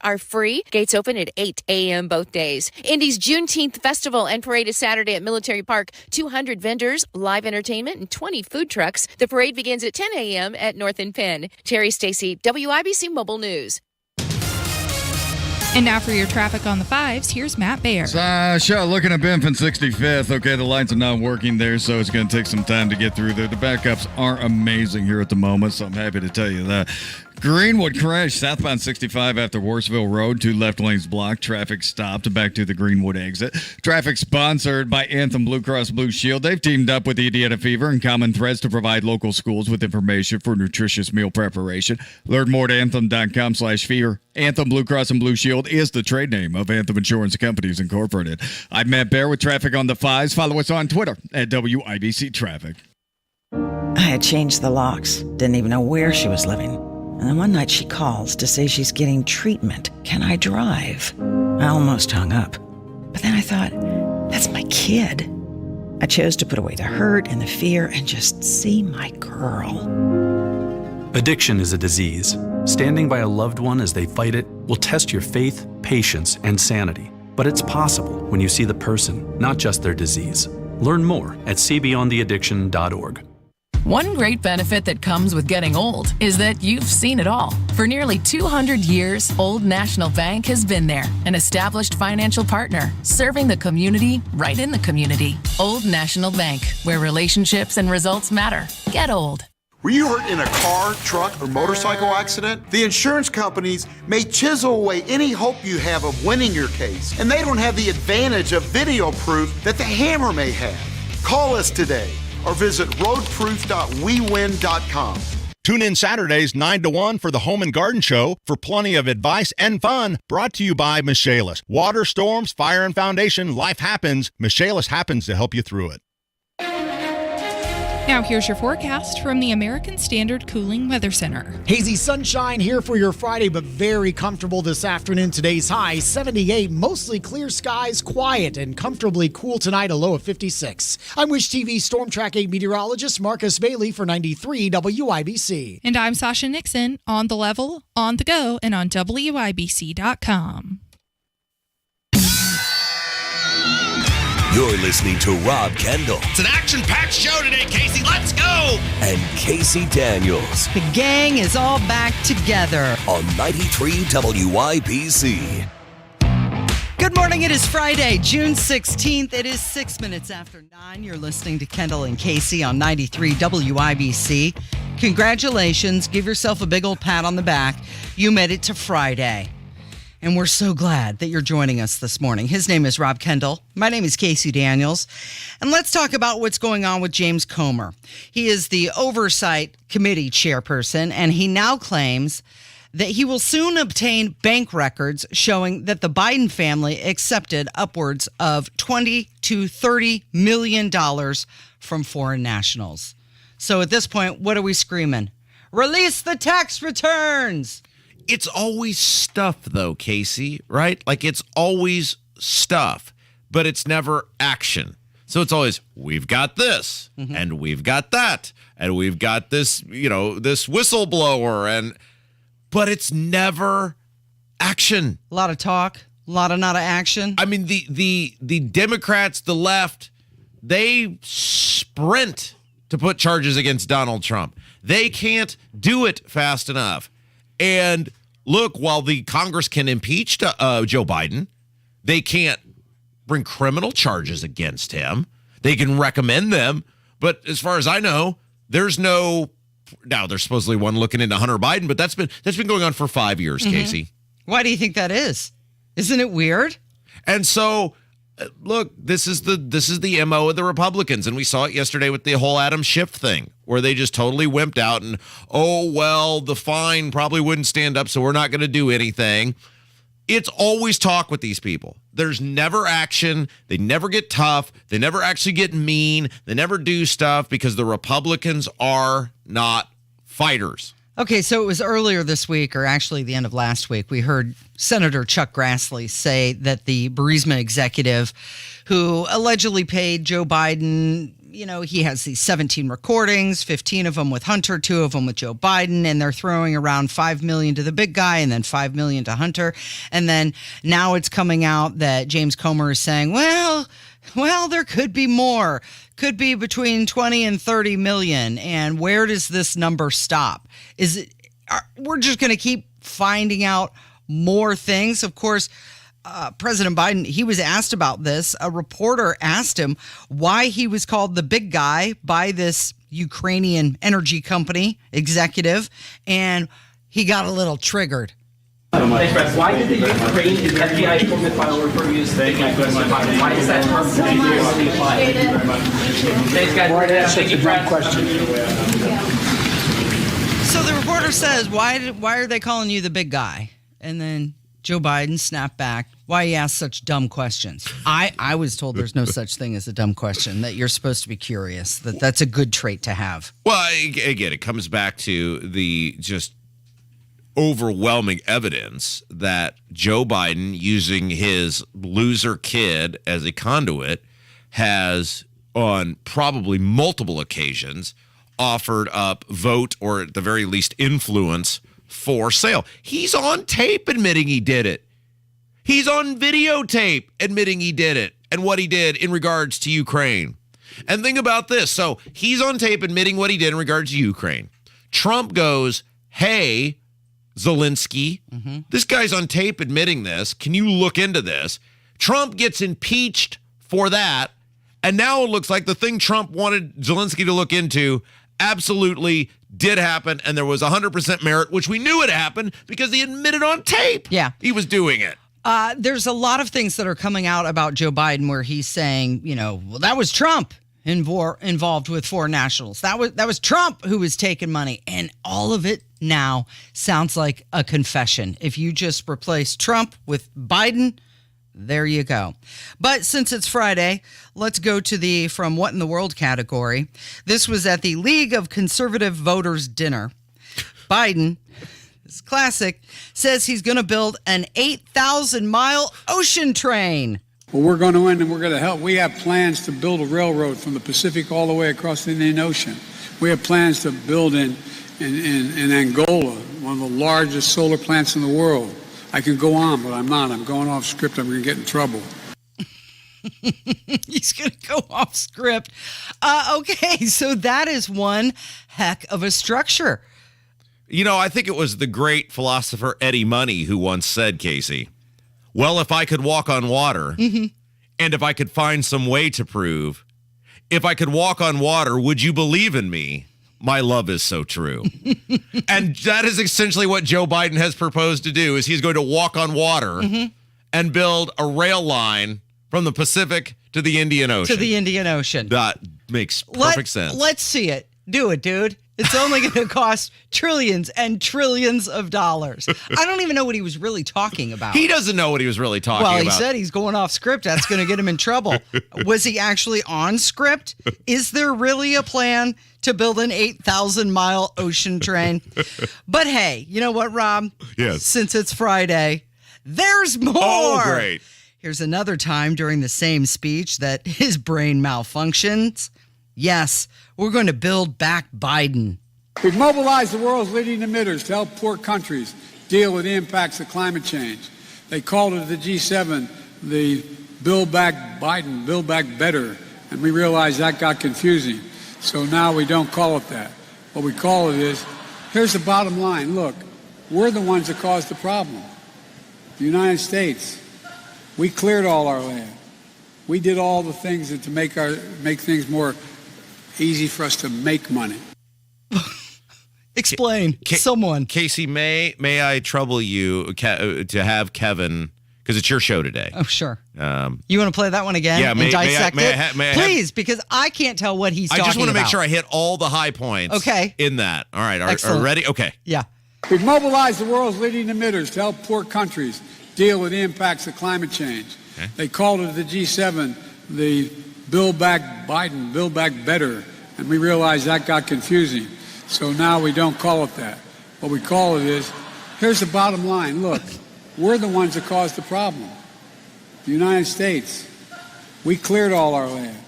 are free. Gates open at 8 a.m. both days. Indy's Juneteenth Festival and Parade is Saturday at Military Park. 200 vendors, live entertainment, and 20 food trucks. The parade begins at 10 a.m. at North and Penn. Terry Stacy, WIBC Mobile News. And now for your traffic on the 5s, here's Matt Baer. Looking at Benf and 65th. Okay, the lights are not working there, so it's going to take some time to get through there. The backups aren't amazing here at the moment, so I'm happy to tell you that. Greenwood crash southbound 65 after Worsville Road. 2 left lanes blocked. Traffic stopped back to the Greenwood exit. Traffic sponsored by Anthem Blue Cross Blue Shield. They've teamed up with the Indiana Fever and Common Threads to provide local schools with information for nutritious meal preparation. Learn more at anthem.com/fever. Anthem Blue Cross and Blue Shield is the trade name of Anthem Insurance Companies Incorporated. I'm Matt Baer with traffic on the 5s. Follow us on Twitter at WIBC Traffic. I had changed the locks. Didn't even know where she was living. And then one night she calls to say she's getting treatment. Can I drive? I almost hung up. But then I thought, that's my kid. I chose to put away the hurt and the fear and just see my girl. Addiction is a disease. Standing by a loved one as they fight it will test your faith, patience, and sanity. But it's possible when you see the person, not just their disease. Learn more at cbeyondtheaddiction.org. One great benefit that comes with getting old is that you've seen it all. For nearly 200 years, Old National Bank has been there, an established financial partner, serving the community right in the community. Old National Bank, where relationships and results matter. Get old. Were you hurt in a car, truck, or motorcycle accident? The insurance companies may chisel away any hope you have of winning your case, and they don't have the advantage of video proof that the hammer may have. Call us today or visit roadproof.wewin.com. Tune in Saturdays 9 to 1 for the Home and Garden Show for plenty of advice and fun. Brought to you by Michaelis. Water, storms, fire, and foundation, life happens. Michaelis happens to help you through it. Now here's your forecast from the American Standard Cooling Weather Center. Hazy sunshine here for your Friday, but very comfortable this afternoon. Today's high 78, mostly clear skies, quiet and comfortably cool tonight, a low of 56. I'm Wish TV Storm Track 8 meteorologist Marcus Bailey for 93 WIBC. And I'm Sasha Nixon, on the level, on the go, and on WIBC.com. You're listening to Rob Kendall. It's an action-packed show today, Casey. Let's go! And Casey Daniels. The gang is all back together. On 93 WIBC. Good morning. It is Friday, June 16th. It is 6 minutes after 9. You're listening to Kendall and Casey on 93 WIBC. Congratulations. Give yourself a big old pat on the back. You made it to Friday. And we're so glad that you're joining us this morning. His name is Rob Kendall. My name is Casey Daniels. And let's talk about what's going on with James Comer. He is the Oversight Committee chairperson, and he now claims that he will soon obtain bank records showing that the Biden family accepted upwards of $20 to $30 million from foreign nationals. So at this point, what are we screaming? Release the tax returns! It's always stuff, though, Casey, right? Like, it's always stuff, but it's never action. So it's always, we've got this, and we've got that, and we've got this, this whistleblower, but it's never action. A lot of talk, a lot of not action. I mean, the Democrats, the left, they sprint to put charges against Donald Trump. They can't do it fast enough. And look, while the Congress can impeach Joe Biden, they can't bring criminal charges against him. They can recommend them. But as far as I know, there's no. Now, there's supposedly one looking into Hunter Biden, but that's been going on for 5 years, Casey. Why do you think that is? Isn't it weird? And so, look, this is the MO of the Republicans, and we saw it yesterday with the whole Adam Schiff thing, where they just totally wimped out and, the fine probably wouldn't stand up, so we're not going to do anything. It's always talk with these people. There's never action. They never get tough. They never actually get mean. They never do stuff because the Republicans are not fighters. Okay, so it was earlier this week, or actually the end of last week, we heard Senator Chuck Grassley say that the Burisma executive who allegedly paid Joe Biden he has these 17 recordings, 15 of them with Hunter, 2 of them with Joe Biden, and they're throwing around $5 million to the big guy and then $5 million to Hunter. And then now it's coming out that James Comer is saying, well, there could be more. Could be between 20 and 30 million. And where does this number stop? We're just going to keep finding out more things. Of course, President Biden, he was asked about this. A reporter asked him why he was called the big guy by this Ukrainian energy company executive, and he got a little triggered. Why did the Ukraine FBI informant file refer to you as the big guy? Why is that term particularly applied? Thank you very much. Thanks, guys. Thank you, Brad. Question. So the reporter says, why are they calling you the big guy? And then Joe Biden snapped back, why you ask such dumb questions? I was told there's no such thing as a dumb question, that you're supposed to be curious, that's a good trait to have. Well, again, it comes back to the just overwhelming evidence that Joe Biden, using his loser kid as a conduit, has on probably multiple occasions offered up vote or at the very least influence for sale. He's on tape admitting he did it. He's on videotape admitting he did it and what he did in regards to Ukraine. And think about this. So he's on tape admitting what he did in regards to Ukraine. Trump goes, hey, Zelensky, this guy's on tape admitting this. Can you look into this? Trump gets impeached for that. And now it looks like the thing Trump wanted Zelensky to look into absolutely did happen, and there was 100% merit, which we knew it happened because he admitted on tape. Yeah, he was doing it. There's a lot of things that are coming out about Joe Biden where he's saying, well, that was Trump involved with foreign nationals. That was Trump who was taking money, and all of it now sounds like a confession. If you just replace Trump with Biden, there you go. But since it's Friday, let's go to the From What in the World category. This was at the League of Conservative Voters dinner. Biden, this classic, says he's going to build an 8,000-mile ocean train. Well, we're going to win and we're going to help. We have plans to build a railroad from the Pacific all the way across the Indian Ocean. We have plans to build in Angola, one of the largest solar plants in the world. I can go on, but I'm not. I'm going off script. I'm going to get in trouble. He's going to go off script. Okay, so that is one heck of a structure. I think it was the great philosopher Eddie Money who once said, Casey, well, if I could walk on water, and if I could find some way to prove, if I could walk on water, would you believe in me? My love is so true. And that is essentially what Joe Biden has proposed to do, is he's going to walk on water and build a rail line from the Pacific to the Indian Ocean. That makes perfect sense. Let's see it. Do it, dude. It's only going to cost trillions and trillions of dollars. I don't even know what he was really talking about. He doesn't know what he was really talking about. Well, he said he's going off script. That's going to get him in trouble. Was he actually on script? Is there really a plan to build an 8,000-mile ocean train? But hey, you know what, Rob? Yes. Since it's Friday, there's more. Oh, great. Here's another time during the same speech that his brain malfunctions. Yes, we're going to build back Biden. We've mobilized the world's leading emitters to help poor countries deal with the impacts of climate change. They called it at the G7 the Build Back Biden, Build Back Better, and we realized that got confusing. So now we don't call it that. What we call it is, here's the bottom line. Look, we're the ones that caused the problem. The United States, we cleared all our land. We did all the things to make things more easy for us to make money. Explain. Someone. Casey, may I trouble you to have Kevin, because it's your show today. Oh, sure. You want to play that one again? Yeah, and dissect it? Please, because I can't tell what he's talking about. I just want to make sure I hit all the high points in that. All right. Are ready? Okay. Yeah. We've mobilized the world's leading emitters to help poor countries deal with the impacts of climate change. Okay. They called it at the G7 the Build Back Biden, Build Back Better, and we realized that got confusing. So now we don't call it that. What we call it is, here's the bottom line. Look, we're the ones that caused the problem. The United States, we cleared all our land.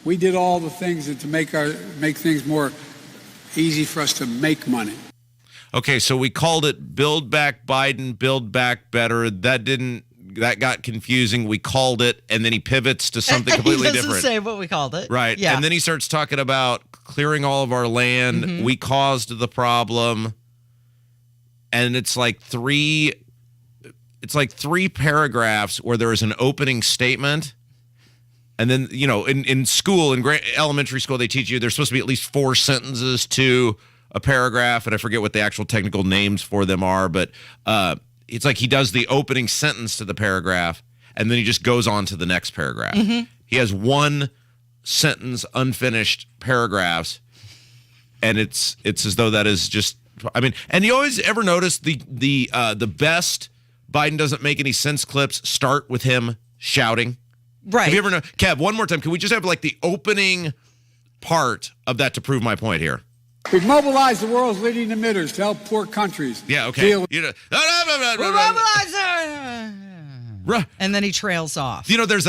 We did all the things to make things more easy for us to make money. Okay, so we called it Build Back Biden, Build Back Better. That got confusing. We called it, and then he pivots to something completely different. He doesn't say what we called it. Right. Yeah. And then he starts talking about clearing all of our land. Mm-hmm. We caused the problem. And it's like three paragraphs where there is an opening statement. And then, in school, in elementary school, they teach you there's supposed to be at least 4 sentences to a paragraph. And I forget what the actual technical names for them are. But it's like he does the opening sentence to the paragraph, and then he just goes on to the next paragraph. Mm-hmm. He has 1 sentence unfinished paragraphs, and it's as though that is just. I mean, and you always ever notice the best Biden doesn't make any sense clips start with him shouting. Right. Have you ever Kev, one more time, can we just have like the opening part of that to prove my point here? We've mobilized the world's leading emitters to help poor countries. Yeah, okay. And then he trails off. There's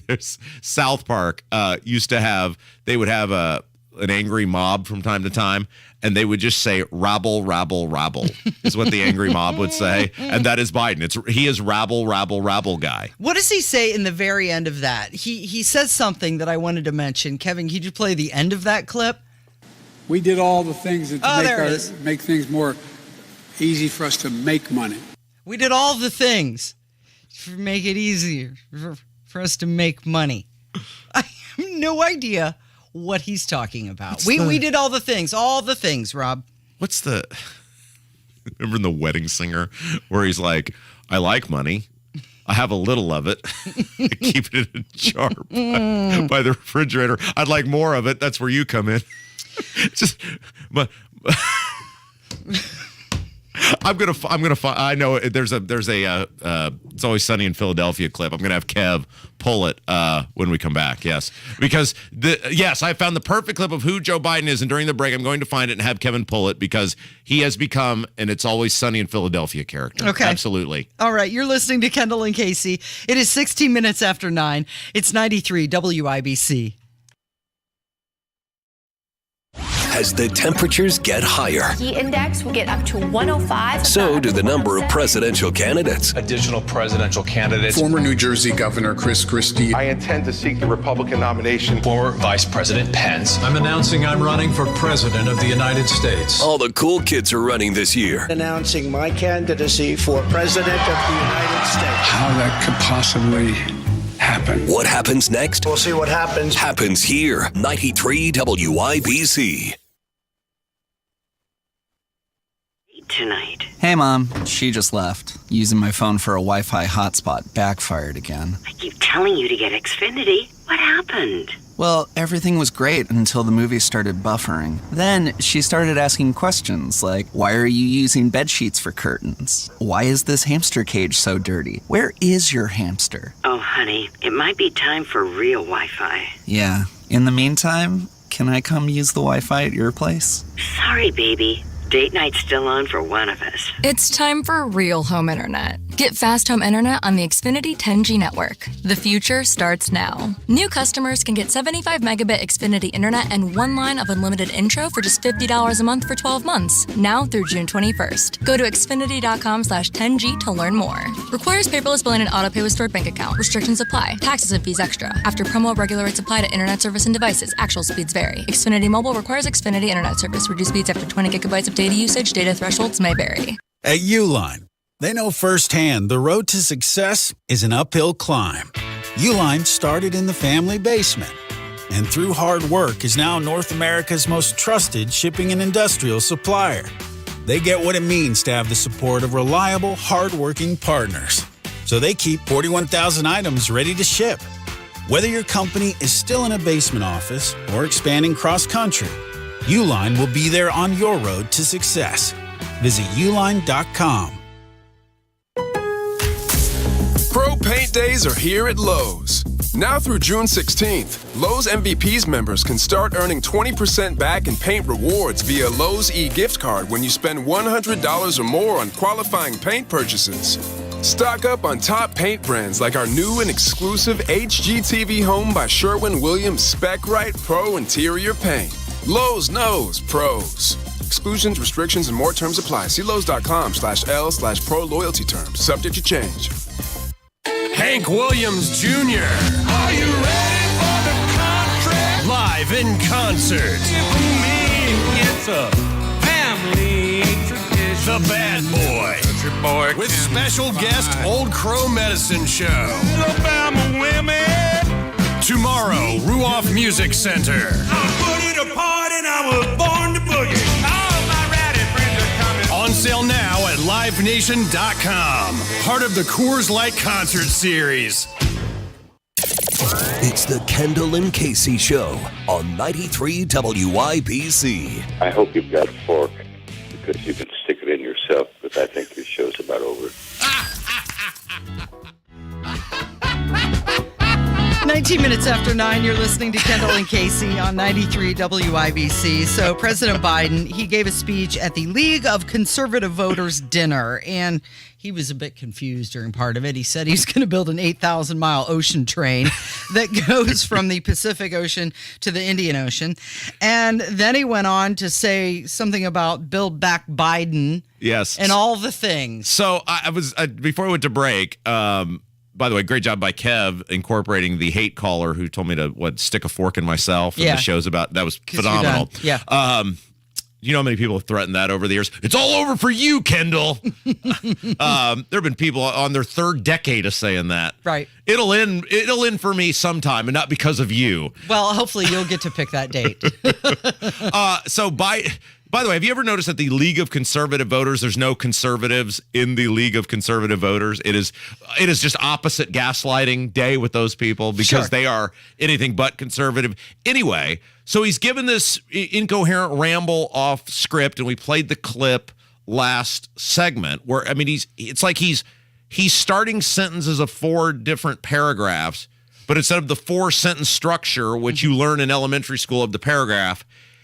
there's South Park they would have an angry mob from time to time, and they would just say rabble, rabble, rabble is what the angry mob would say. And that is Biden. He is rabble, rabble, rabble guy. What does he say in the very end of that? He says something that I wanted to mention. Kevin, could you play the end of that clip? We did all the things to make things more easy for us to make money. We did all the things to make it easier for us to make money. I have no idea what he's talking about. We did all the things, Rob. Remember in The Wedding Singer where he's like, I like money. I have a little of it. I keep it in a jar by the refrigerator. I'd like more of it. That's where you come in. I know there's a It's Always Sunny in Philadelphia clip. I'm gonna have Kev pull it when we come back. Yes, because I found the perfect clip of who Joe Biden is, and during the break I'm going to find it and have Kevin pull it because he has become an It's Always Sunny in Philadelphia character. Okay, absolutely. All right, you're listening to Kendall and Casey. It is 16 minutes after 9. It's 93 WIBC. As the temperatures get higher, heat index will get up to 105. So do the number of presidential candidates. Additional presidential candidates. Former New Jersey Governor Chris Christie. I intend to seek the Republican nomination. Former Vice President Pence. I'm announcing I'm running for President of the United States. All the cool kids are running this year. Announcing my candidacy for President of the United States. How that could possibly happen. What happens next? We'll see what happens. Happens here. 93 WIBC. Tonight. Hey, Mom. She just left. Using my phone for a Wi-Fi hotspot backfired again. I keep telling you to get Xfinity. What happened? Well, everything was great until the movie started buffering. Then she started asking questions like, why are you using bed sheets for curtains? Why is this hamster cage so dirty? Where is your hamster? Oh, honey, it might be time for real Wi-Fi. Yeah. In the meantime, can I come use the Wi-Fi at your place? Sorry, baby. Date night's still on for one of us. It's time for real home internet. Get fast home internet on the Xfinity 10G network. The future starts now. New customers can get 75 megabit Xfinity internet and 1 line of unlimited intro for just $50 a month for 12 months. Now through June 21st. Go to Xfinity.com/10G to learn more. Requires paperless billing and autopay with stored bank account. Restrictions apply. Taxes and fees extra. After promo, regular rates apply to internet service and devices. Actual speeds vary. Xfinity Mobile requires Xfinity internet service. Reduced speeds after 20 gigabytes of data usage. Data thresholds may vary. At Uline, they know firsthand the road to success is an uphill climb. Uline started in the family basement and through hard work is now North America's most trusted shipping and industrial supplier. They get what it means to have the support of reliable, hardworking partners. So they keep 41,000 items ready to ship. Whether your company is still in a basement office or expanding cross-country, Uline will be there on your road to success. Visit uline.com. Pro Paint Days are here at Lowe's. Now through June 16th, Lowe's MVPs members can start earning 20% back in paint rewards via Lowe's e-gift card when you spend $100 or more on qualifying paint purchases. Stock up on top paint brands like our new and exclusive HGTV Home by Sherwin-Williams Spec Right Pro Interior Paint. Lowe's knows pros. Exclusions, restrictions, and more terms apply. See Lowe's.com/L/pro loyalty terms. Subject to change. Hank Williams Jr. Are you ready for the contract? Live in concert. It's a family tradition. The Bad Boy. Country boy. With special guest Old Crow Medicine Show. Alabama women. Tomorrow, Ruoff Music Center. I put it apart and I was born to boogie. All my rowdy friends are coming. On sale now at livenation.com. Part of the Coors Light Concert Series. It's the Kendall and Casey Show on 93 WIBC. I hope you've got a fork because you can stick it in yourself, but I think your show's about over. 19 minutes after 9, you're listening to Kendall and Casey on 93 WIBC. So President Biden, he gave a speech at the League of Conservative Voters dinner, and he was a bit confused during part of it. He said he's going to build an 8,000-mile ocean train that goes from the Pacific Ocean to the Indian Ocean. And then he went on to say something about Build Back Biden. Yes. And all the things. So I was, before we went to break, by the way, great job by Kev incorporating the hate caller who told me to stick a fork in myself. And the show's about that was phenomenal. Yeah. You know how many people have threatened that over the years? It's all over for you, Kendall. There have been people on their third decade of saying that. Right. It'll end for me sometime, and not because of you. Well, hopefully you'll get to pick that date. By the way, have you ever noticed that the League of Conservative Voters, there's no conservatives in the League of Conservative Voters? It is just opposite gaslighting day with those people because they are anything but conservative. Anyway, so he's given this incoherent ramble off script, and we played the clip last segment where, I mean, it's like he's starting sentences of 4 different paragraphs, but instead of the 4-sentence structure, which you learn in elementary school of the paragraph,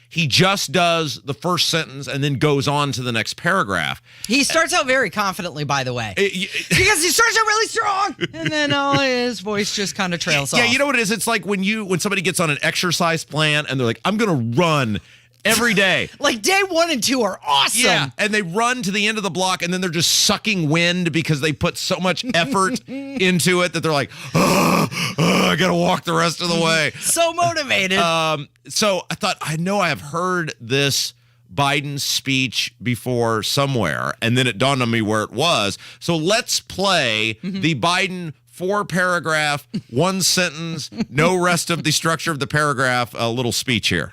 he just does the first sentence and then goes on to the next paragraph. He starts out very confidently, by the way. Because he starts out really strong. And then his voice just kind of trails off. Yeah, you know what it is? It's like when somebody gets on an exercise plan and they're like, I'm going to run every day. Like day 1 and 2 are awesome. Yeah, and they run to the end of the block and then they're just sucking wind because they put so much effort into it that they're like, I got to walk the rest of the way. So motivated. So I thought, I know I have heard this Biden speech before somewhere, and then it dawned on me where it was. So let's play the Biden 4-paragraph, 1-sentence, no rest of the structure of the paragraph, a little speech here.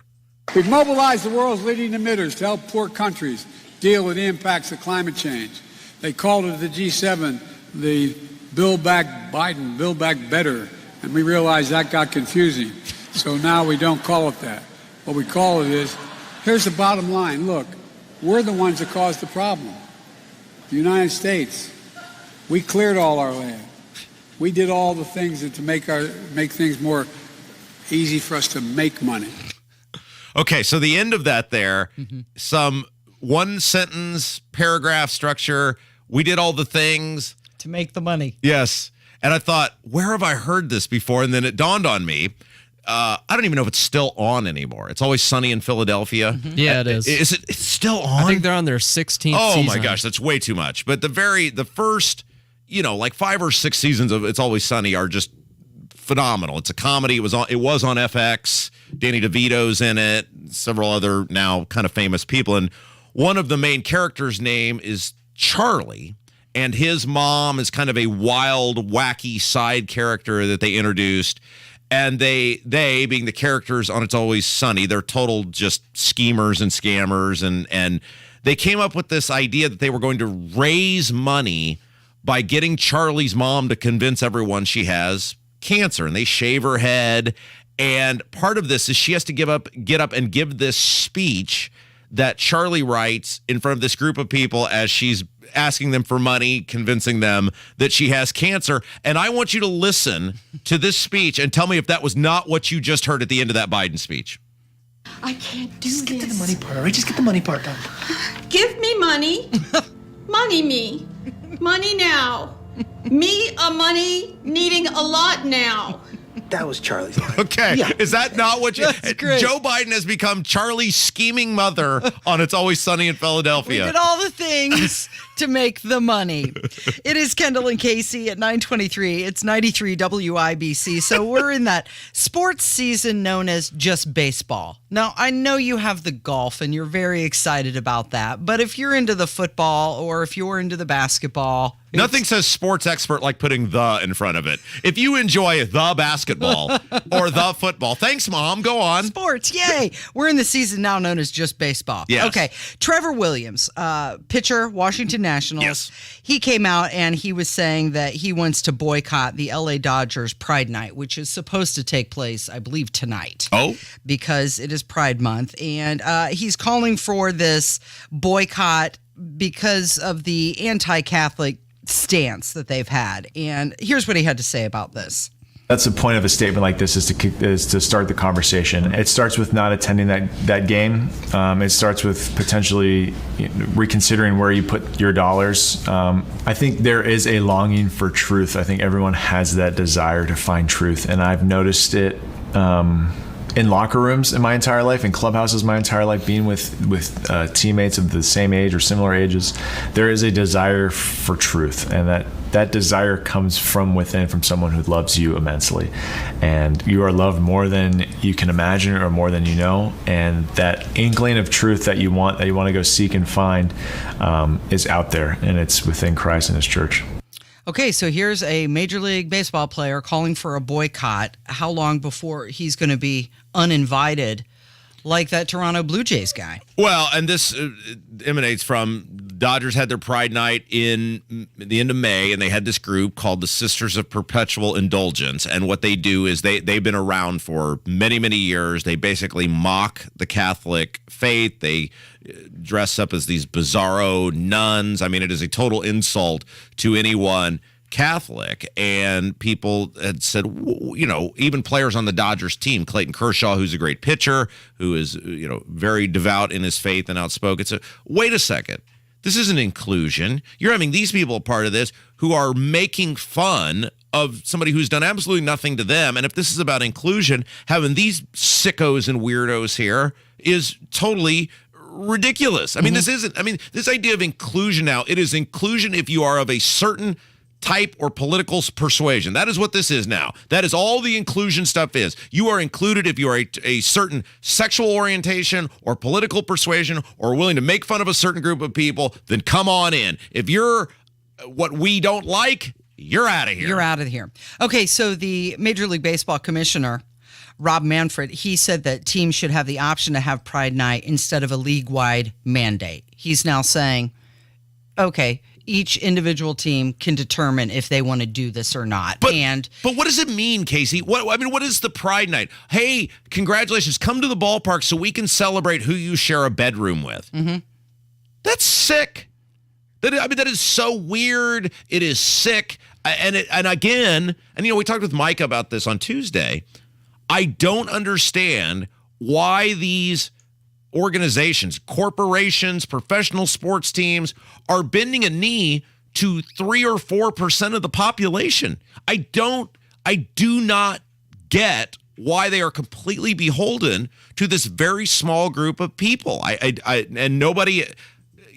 We've mobilized the world's leading emitters to help poor countries deal with the impacts of climate change. They called it the G7, the Build Back Biden, Build Back Better, and we realized that got confusing. So now we don't call it that. What we call it is, here's the bottom line. Look, we're the ones that caused the problem. The United States, we cleared all our land. We did all the things to make things more easy for us to make money. Okay, so the end of that there, some 1-sentence paragraph structure. We did all the things to make the money. Yes. And I thought, where have I heard this before? And then it dawned on me. I don't even know if it's still on anymore. It's Always Sunny in Philadelphia. Yeah, it is. Is it? It's still on? I think they're on their 16th season. Oh my gosh, that's way too much. But the first, like 5 or 6 seasons of It's Always Sunny are just phenomenal. It's a comedy. It was on FX. Danny DeVito's in it. Several other now kind of famous people. And one of the main characters' name is Charlie. And his mom is kind of a wild, wacky side character that they introduced. And they being the characters on It's Always Sunny, they're total just schemers and scammers. And they came up with this idea that they were going to raise money by getting Charlie's mom to convince everyone she has cancer. And they shave her head. And part of this is she has to get up and give this speech that Charlie writes in front of this group of people as she's asking them for money, convincing them that she has cancer. And I want you to listen to this speech and tell me if that was not what you just heard at the end of that Biden speech. I can't do this. Just get to the money part, all right? Just get the money part done. Give me money. Money me. Money now. Me a money needing a lot now. That was Charlie's line. Okay. Yeah. Is that not what you... That's great. Joe Biden has become Charlie's scheming mother on It's Always Sunny in We Philadelphia. did all the things to make the money. It is Kendall and Casey at 9:23. It's 93 WIBC. So we're in that sports season known as just baseball. Now, I know you have the golf and you're very excited about that. But if you're into the football or if you're into the basketball... Nothing says sports expert like putting the in front of it. If you enjoy the basketball or the football, thanks, Mom. Go on. Sports, yay. We're in the season now known as just baseball. Yes. Okay. Trevor Williams, pitcher, Washington Nationals. Yes. He came out and he was saying that he wants to boycott the LA Dodgers Pride Night, which is supposed to take place, I believe, tonight. Oh. Because it is Pride Month. And he's calling for this boycott because of the anti-Catholic stance that they've had. And here's what he had to say about this. That's the point of a statement like this, is to start the conversation. It starts with not attending that game. It starts with potentially reconsidering where you put your dollars. I think there is a longing for truth. I think everyone has that desire to find truth, and I've noticed it in locker rooms in my entire life, in clubhouses my entire life, being with teammates of the same age or similar ages. There is a desire for truth, and that desire comes from within, from someone who loves you immensely. And you are loved more than you can imagine or more than you know. And that inkling of truth that you want to go seek and find is out there, and it's within Christ and His church. Okay, so here's a Major League Baseball player calling for a boycott. How long before he's going to be uninvited, like that Toronto Blue Jays guy? Well, and this emanates from Dodgers had their Pride Night in the end of May, and they had this group called the Sisters of Perpetual Indulgence. And what they do is they've been around for many, many years. They basically mock the Catholic faith. They dress up as these bizarro nuns. I mean, it is a total insult to anyone Catholic. And people had said, even players on the Dodgers team, Clayton Kershaw, who's a great pitcher, who is, very devout in his faith and outspoken. So wait a second. This isn't inclusion. You're having these people a part of this who are making fun of somebody who's done absolutely nothing to them. And if this is about inclusion, having these sickos and weirdos here is totally ridiculous. I mean, this idea of inclusion now, it is inclusion if you are of a certain type or political persuasion. That is what this is now. That is all the inclusion stuff is. You are included if you are a certain sexual orientation or political persuasion or willing to make fun of a certain group of people, then come on in. If you're what we don't like, you're out of here. You're out of here. Okay, so the Major League Baseball commissioner, Rob Manfred, he said that teams should have the option to have Pride Night instead of a league-wide mandate. He's now saying, okay, each individual team can determine if they want to do this or not. But what does it mean, Casey? What is the Pride Night? Hey, congratulations. Come to the ballpark so we can celebrate who you share a bedroom with. Mm-hmm. That's sick. That is so weird. It is sick. And again, we talked with Mike about this on Tuesday. I don't understand why these organizations, corporations, professional sports teams are bending a knee to 3 or 4% of the population. I do not get why they are completely beholden to this very small group of people. And nobody,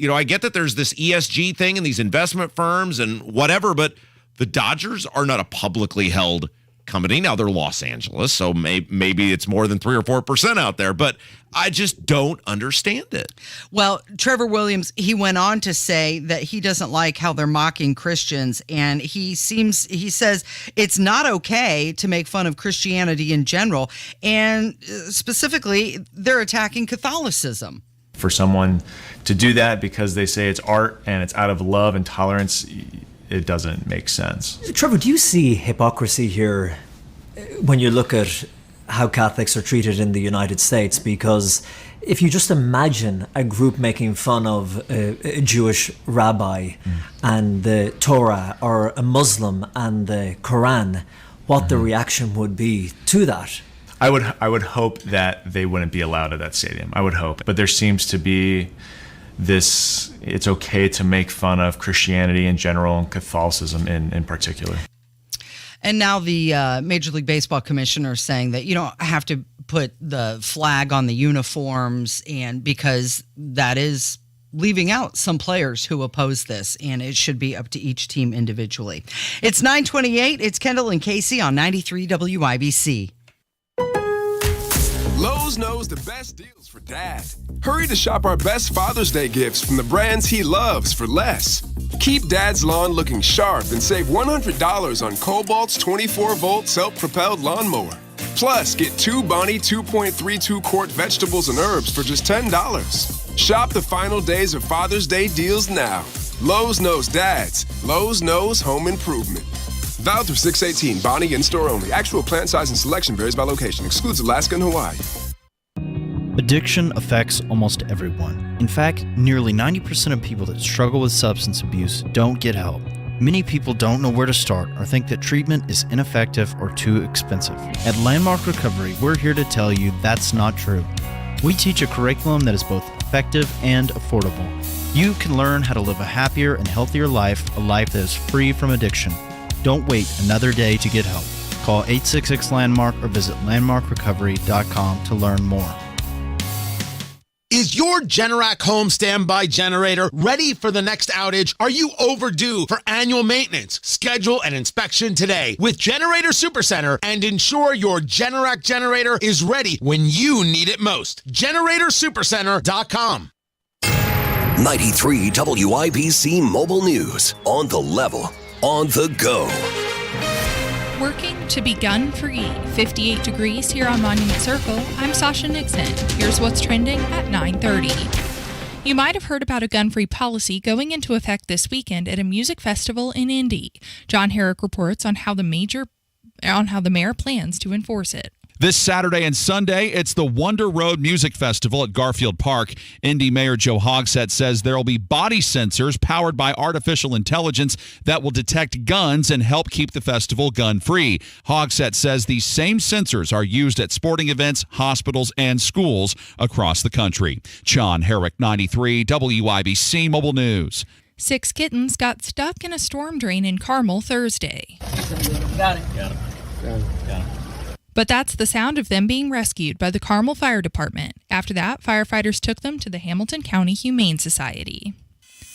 I get that there's this ESG thing and these investment firms and whatever, but the Dodgers are not a publicly held company. Now they're Los Angeles, so maybe it's more than 3 or 4% out there, but I just don't understand it. Well, Trevor Williams, he went on to say that he doesn't like how they're mocking Christians, and he says it's not okay to make fun of Christianity in general, and specifically they're attacking Catholicism. For someone to do that because they say it's art and it's out of love and tolerance, it doesn't make sense. Trevor, do you see hypocrisy here when you look at how Catholics are treated in the United States? Because if you just imagine a group making fun of a Jewish rabbi and the Torah, or a Muslim and the Quran, what the reaction would be to that. I would hope that they wouldn't be allowed at that stadium. I would hope. But there seems to be it's okay to make fun of Christianity in general and Catholicism in particular. And now the Major League Baseball commissioner is saying that you don't have to put the flag on the uniforms, and because that is leaving out some players who oppose this, and it should be up to each team individually. It's 9:28. It's Kendall and Casey on 93 WIBC. Lowe's knows the best deals for dad. Hurry to shop our best Father's Day gifts from the brands he loves for less. Keep Dad's lawn looking sharp and save $100 on Cobalt's 24-volt self-propelled lawnmower. Plus, get 2 Bonnie 2.32 quart vegetables and herbs for just $10. Shop the final days of Father's Day deals now. Lowe's knows dads. Lowe's knows home improvement. Valid through 6/18. Bonnie in-store only. Actual plant size and selection varies by location. Excludes Alaska and Hawaii. Addiction affects almost everyone. In fact, nearly 90% of people that struggle with substance abuse don't get help. Many people don't know where to start or think that treatment is ineffective or too expensive. At Landmark Recovery, we're here to tell you that's not true. We teach a curriculum that is both effective and affordable. You can learn how to live a happier and healthier life, a life that is free from addiction. Don't wait another day to get help. Call 866-LANDMARK or visit landmarkrecovery.com to learn more. Is your Generac home standby generator ready for the next outage? Are you overdue for annual maintenance? Schedule an inspection today with Generator Supercenter and ensure your Generac generator is ready when you need it most. GeneratorSupercenter.com. 93 WIBC Mobile News. On the level, on the go. Working to be gun-free. 58 degrees here on Monument Circle. I'm Sasha Nixon. Here's what's trending at 9:30. You might have heard about a gun-free policy going into effect this weekend at a music festival in Indy. John Herrick reports on how the mayor plans to enforce it. This Saturday and Sunday, it's the Wonder Road Music Festival at Garfield Park. Indy Mayor Joe Hogsett says there will be body sensors powered by artificial intelligence that will detect guns and help keep the festival gun-free. Hogsett says these same sensors are used at sporting events, hospitals, and schools across the country. John Herrick, 93 WIBC Mobile News. 6 kittens got stuck in a storm drain in Carmel Thursday. Got it. But that's the sound of them being rescued by the Carmel Fire Department. After that, firefighters took them to the Hamilton County Humane Society.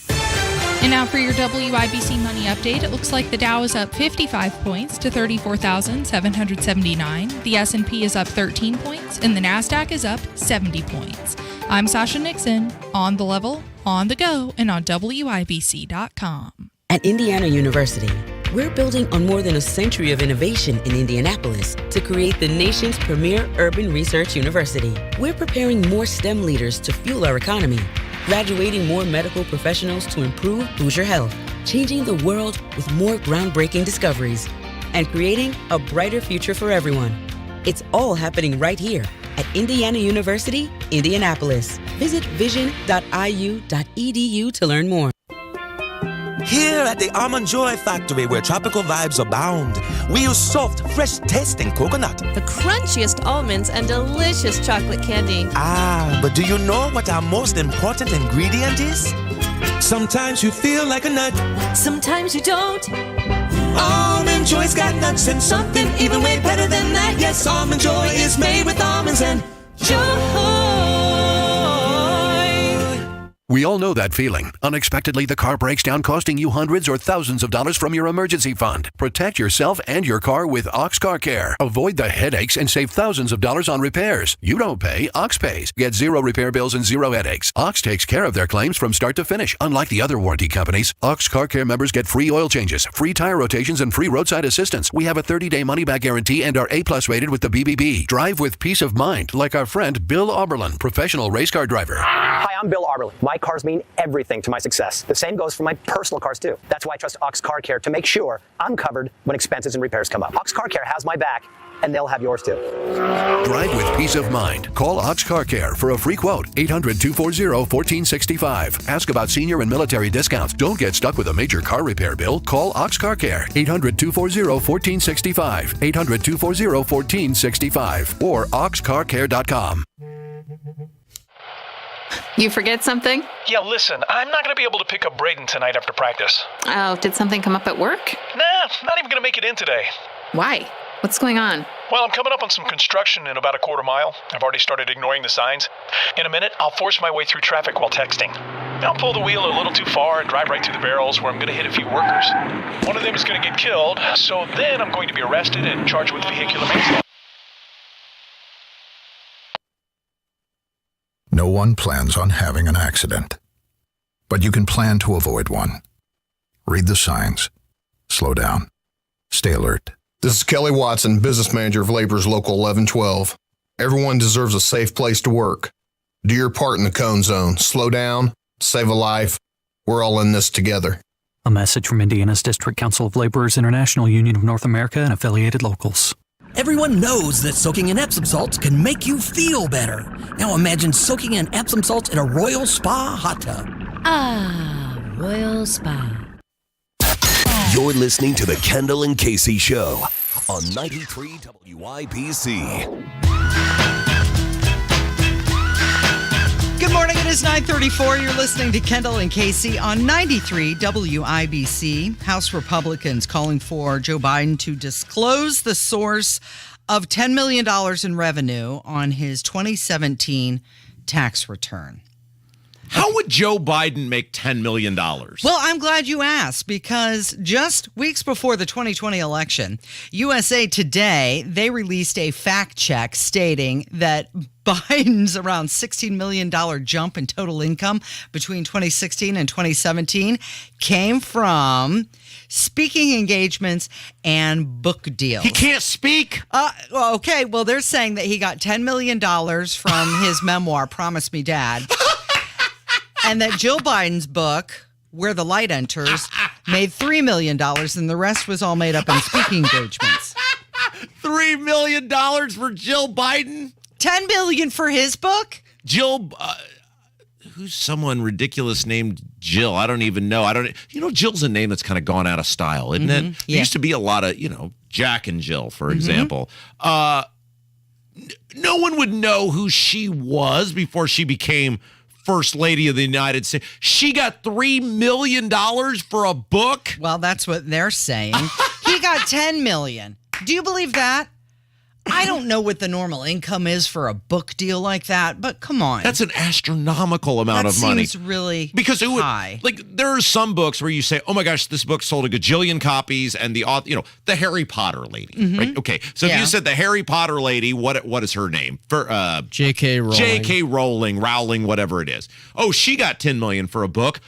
And now for your WIBC Money Update. It looks like the Dow is up 55 points to 34,779. The S&P is up 13 points, and the NASDAQ is up 70 points. I'm Sasha Nixon, on the level, on the go, and on WIBC.com. At Indiana University, we're building on more than a century of innovation in Indianapolis to create the nation's premier urban research university. We're preparing more STEM leaders to fuel our economy, graduating more medical professionals to improve Hoosier health, changing the world with more groundbreaking discoveries, and creating a brighter future for everyone. It's all happening right here at Indiana University, Indianapolis. Visit vision.iu.edu to learn more. Here at the Almond Joy Factory, where tropical vibes abound, we use soft, fresh-tasting coconut. The crunchiest almonds and delicious chocolate candy. Ah, but do you know what our most important ingredient is? Sometimes you feel like a nut. Sometimes you don't. Almond Joy's got nuts and something even way better than that. Yes, Almond Joy is made with almonds and joy. We all know that feeling. Unexpectedly, the car breaks down, costing you hundreds or thousands of dollars from your emergency fund. Protect yourself and your car with Ox Car Care. Avoid the headaches and save thousands of dollars on repairs. You don't pay, Ox pays. Get zero repair bills and zero headaches. Ox takes care of their claims from start to finish. Unlike the other warranty companies, Ox Car Care members get free oil changes, free tire rotations, and free roadside assistance. We have a 30-day money-back guarantee and are A+ rated with the BBB. Drive with peace of mind, like our friend Bill Auberlin, professional race car driver. Hi, I'm Bill Auberlin. My cars mean everything to my success. The same goes for my personal cars, too. That's why I trust Ox Car Care to make sure I'm covered when expenses and repairs come up. Ox Car Care has my back, and they'll have yours, too. Drive with peace of mind. Call Ox Car Care for a free quote. 800-240-1465. Ask about senior and military discounts. Don't get stuck with a major car repair bill. Call Ox Car Care. 800-240-1465. 800-240-1465. Or oxcarcare.com. You forget something? Yeah, listen, I'm not going to be able to pick up Braden tonight after practice. Oh, did something come up at work? Nah, not even going to make it in today. Why? What's going on? Well, I'm coming up on some construction in about a quarter mile. I've already started ignoring the signs. In a minute, I'll force my way through traffic while texting. I'll pull the wheel a little too far and drive right through the barrels where I'm going to hit a few workers. One of them is going to get killed, so then I'm going to be arrested and charged with vehicular manslaughter. No one plans on having an accident, but you can plan to avoid one. Read the signs. Slow down. Stay alert. This is Kelly Watson, business manager of Labor's Local 1112. Everyone deserves a safe place to work. Do your part in the cone zone. Slow down. Save a life. We're all in this together. A message from Indiana's District Council of Laborers International Union of North America and affiliated locals. Everyone knows that soaking in Epsom salts can make you feel better. Now imagine soaking in Epsom salts in a Royal Spa hot tub. Ah, Royal Spa. You're listening to the Kendall and Casey Show on 93 WIBC. Good morning. It is 9:34. You're listening to Kendall and Casey on 93 WIBC. House Republicans calling for Joe Biden to disclose the source of $10 million in revenue on his 2017 tax return. How would Joe Biden make $10 million? Well, I'm glad you asked, because just weeks before the 2020 election, USA Today, they released a fact check stating that Biden's around $16 million jump in total income between 2016 and 2017 came from speaking engagements and book deals. He can't speak? Okay, well, they're saying that he got $10 million from his memoir, Promise Me Dad. And that Jill Biden's book, Where the Light Enters, made $3 million, and the rest was all made up in speaking engagements. $3 million for Jill Biden? $10 million for his book? Jill, who's someone ridiculous named Jill? I don't even know. Jill's a name that's kind of gone out of style, isn't it? Yeah. There used to be a lot of, Jack and Jill, for example. No one would know who she was before she became First Lady of the United States. She got $3 million for a book? Well, that's what they're saying. He got $10 million. Do you believe that? I don't know what the normal income is for a book deal like that, but come on. That's an astronomical amount of money. That seems really because it would, high. There are some books where you say, oh my gosh, this book sold a gajillion copies, and the author, the Harry Potter lady, right? Okay, so if you said the Harry Potter lady, what is her name? For J.K. Rowling. J.K. Rowling, whatever it is. Oh, she got $10 million for a book.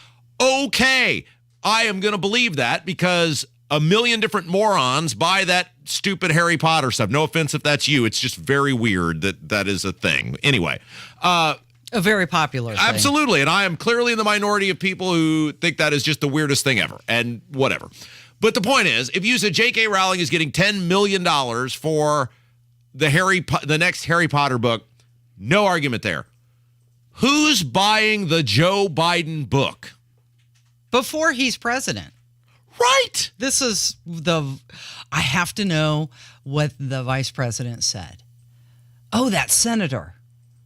Okay, I am going to believe that because a million different morons buy that stupid Harry Potter stuff. No offense if that's you. It's just very weird that is a thing. Anyway. A very popular thing. Absolutely. And I am clearly in the minority of people who think that is just the weirdest thing ever. And whatever. But the point is, if you said J.K. Rowling is getting $10 million for the next Harry Potter book, no argument there. Who's buying the Joe Biden book? Before he's president. Right. This is I have to know what the vice president said. Oh, that senator.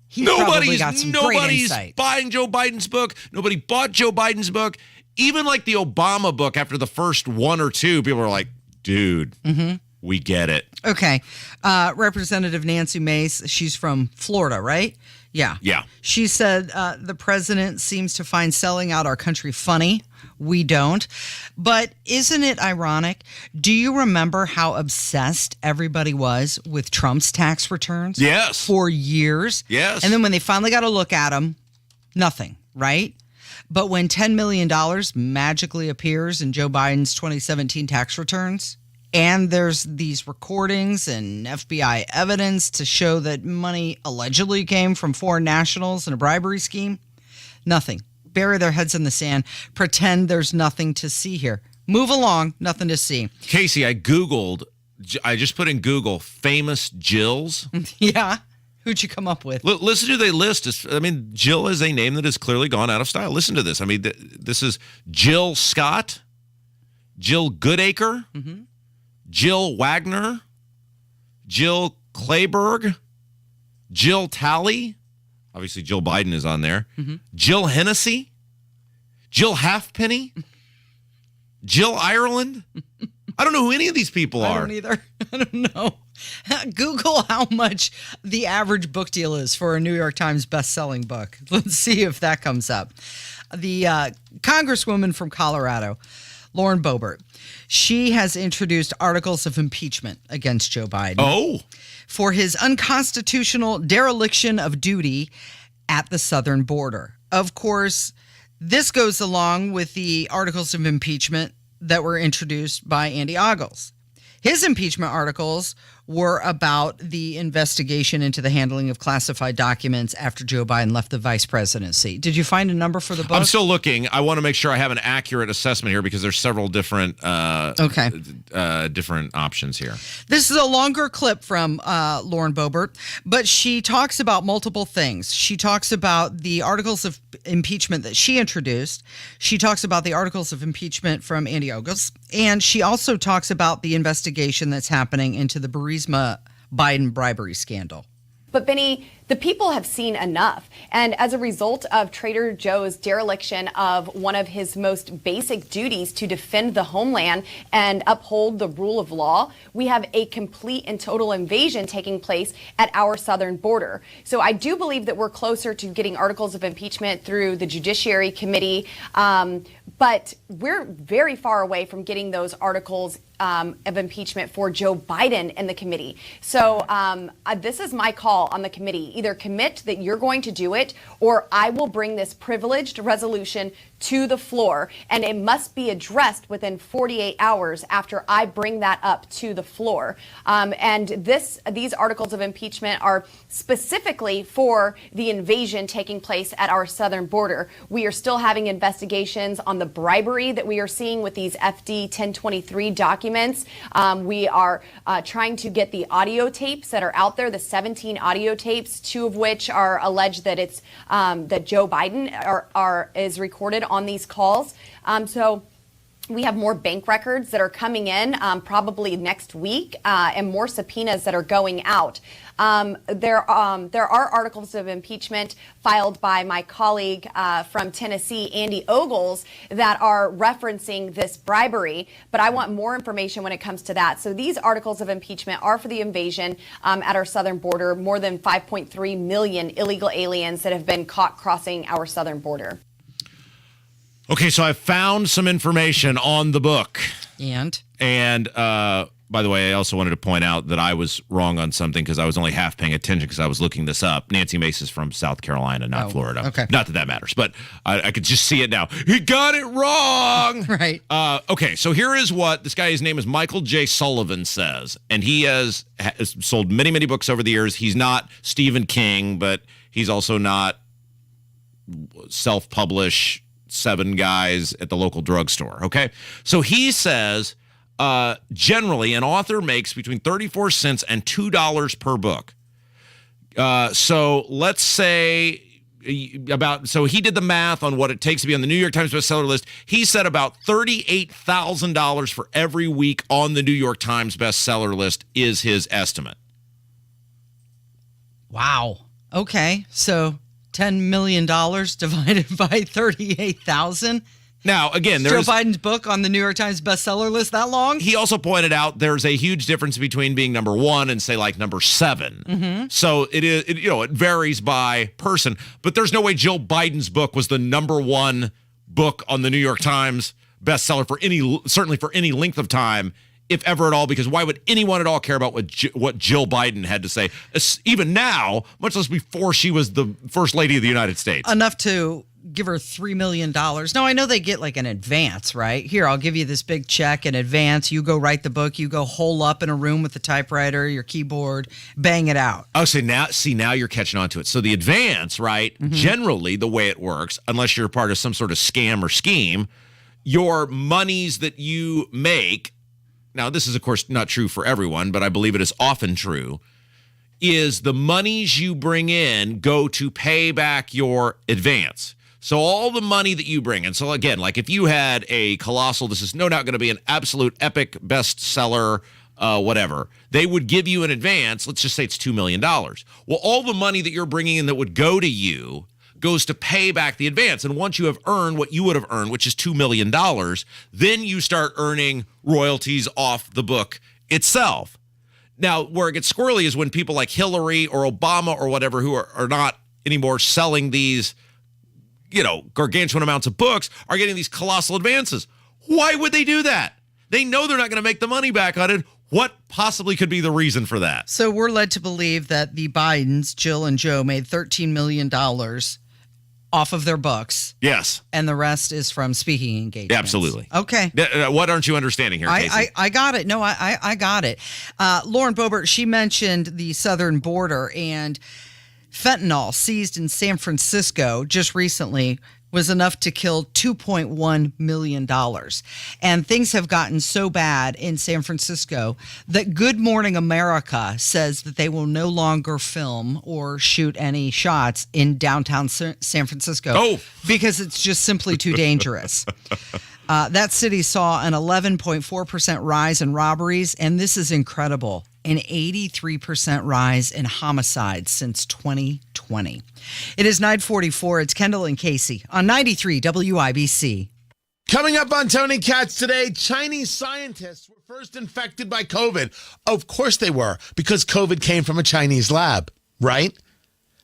He probably got some great insight. Buying Joe Biden's book. Nobody bought Joe Biden's book. Even like the Obama book, after the first one or two, people are like, dude, we get it. Okay. Representative Nancy Mace, she's from Florida, right? Yeah. Yeah. She said the president seems to find selling out our country funny. We don't. But isn't it ironic? Do you remember how obsessed everybody was with Trump's tax returns? Yes. For years? Yes. And then when they finally got a look at them, nothing, right? But when $10 million magically appears in Joe Biden's 2017 tax returns, and there's these recordings and FBI evidence to show that money allegedly came from foreign nationals in a bribery scheme, nothing. Bury their heads in the sand. Pretend there's nothing to see here. Move along. Nothing to see. Casey, I just put in Google famous Jills. Yeah. Who'd you come up with? Listen to the list. Jill is a name that has clearly gone out of style. Listen to this. This is Jill Scott, Jill Goodacre, Jill Wagner, Jill Clayburgh, Jill Talley, Obviously, Jill Biden is on there. Jill Hennessy? Jill Halfpenny? Jill Ireland? I don't know who any of these people are. I don't either. I don't know. Google how much the average book deal is for a New York Times best-selling book. Let's see if that comes up. The Congresswoman from Colorado, Lauren Boebert, she has introduced articles of impeachment against Joe Biden for his unconstitutional dereliction of duty at the southern border. Of course, this goes along with the articles of impeachment that were introduced by Andy Ogles. His impeachment articles were about the investigation into the handling of classified documents after Joe Biden left the vice presidency. Did you find a number for the book? I'm still looking. I want to make sure I have an accurate assessment here because there's several different different options here. This is a longer clip from Lauren Boebert, but she talks about multiple things. She talks about the articles of impeachment that she introduced. She talks about the articles of impeachment from Andy Ogles, and she also talks about the investigation that's happening into the Burisma Biden bribery scandal. But Benny, the people have seen enough. And as a result of Trader Joe's dereliction of one of his most basic duties to defend the homeland and uphold the rule of law, we have a complete and total invasion taking place at our southern border. So I do believe that we're closer to getting articles of impeachment through the Judiciary Committee. But we're very far away from getting those articles of impeachment for Joe Biden in the committee. So this is my call on the committee. Either commit that you're going to do it, or I will bring this privileged resolution to the floor, and it must be addressed within 48 hours after I bring that up to the floor. And these articles of impeachment are specifically for the invasion taking place at our southern border. We are still having investigations on the bribery that we are seeing with these FD 1023 documents. We are trying to get the audio tapes that are out there, the 17 audio tapes, 2 of which are alleged that it's that Joe Biden is recorded on these calls. So we have more bank records that are coming in probably next week and more subpoenas that are going out. There are articles of impeachment filed by my colleague from Tennessee, Andy Ogles, that are referencing this bribery, but I want more information when it comes to that. So these articles of impeachment are for the invasion at our southern border, more than 5.3 million illegal aliens that have been caught crossing our southern border. Okay, so I found some information on the book. And by the way, I also wanted to point out that I was wrong on something because I was only half paying attention because I was looking this up. Nancy Mace is from South Carolina, not Florida. Okay. Not that matters, but I could just see it now. He got it wrong! Right. Okay, so here is what this guy, his name is Michael J. Sullivan, says. And he has sold many, many books over the years. He's not Stephen King, but he's also not self-published 7 guys at the local drugstore. Okay. So he says, generally an author makes between 34 cents and $2 per book. So let's say so he did the math on what it takes to be on the New York Times bestseller list. He said about $38,000 for every week on the New York Times bestseller list is his estimate. Wow. Okay. So $10 million divided by 38,000. Now, again, Joe Biden's book on the New York Times bestseller list that long? He also pointed out there's a huge difference between being number 1 and say like number 7. Mm-hmm. So it varies by person, but there's no way Jill Biden's book was the number 1 book on the New York Times bestseller certainly for any length of time, if ever at all, because why would anyone at all care about what Jill Biden had to say, even now, much less before she was the first lady of the United States? Enough to give her $3 million. Now, I know they get like an advance, right? Here, I'll give you this big check in advance. You go write the book. You go hole up in a room with the typewriter, your keyboard, bang it out. Oh, so now you're catching on to it. So the advance, right, generally the way it works, unless you're part of some sort of scam or scheme, your monies that you make, now this is of course not true for everyone, but I believe it is often true, is the monies you bring in go to pay back your advance. So all the money that you bring in. So again, like if you had a colossal, this is no doubt going to be an absolute epic bestseller whatever. They would give you an advance. Let's just say it's $2 million. Well, all the money that you're bringing in that would go to you goes to pay back the advance. And once you have earned what you would have earned, which is $2 million, then you start earning royalties off the book itself. Now, where it gets squirrely is when people like Hillary or Obama or whatever, who are not anymore selling these, gargantuan amounts of books, are getting these colossal advances. Why would they do that? They know they're not going to make the money back on it. What possibly could be the reason for that? So we're led to believe that the Bidens, Jill and Joe, made $13 million off of their books. Yes. And the rest is from speaking engagements. Absolutely. Okay. What aren't you understanding here, Casey? I got it. No, I got it. Lauren Boebert, she mentioned the southern border, and fentanyl seized in San Francisco just recently was enough to kill $2.1 million. And things have gotten so bad in San Francisco that Good Morning America says that they will no longer film or shoot any shots in downtown San Francisco because it's just simply too dangerous. That city saw an 11.4% rise in robberies, and this is incredible, an 83% rise in homicides since 2020. It is 9:44. It's Kendall and Casey on 93 WIBC. Coming up on Tony Katz today, Chinese scientists were first infected by COVID. Of course they were, because COVID came from a Chinese lab, right?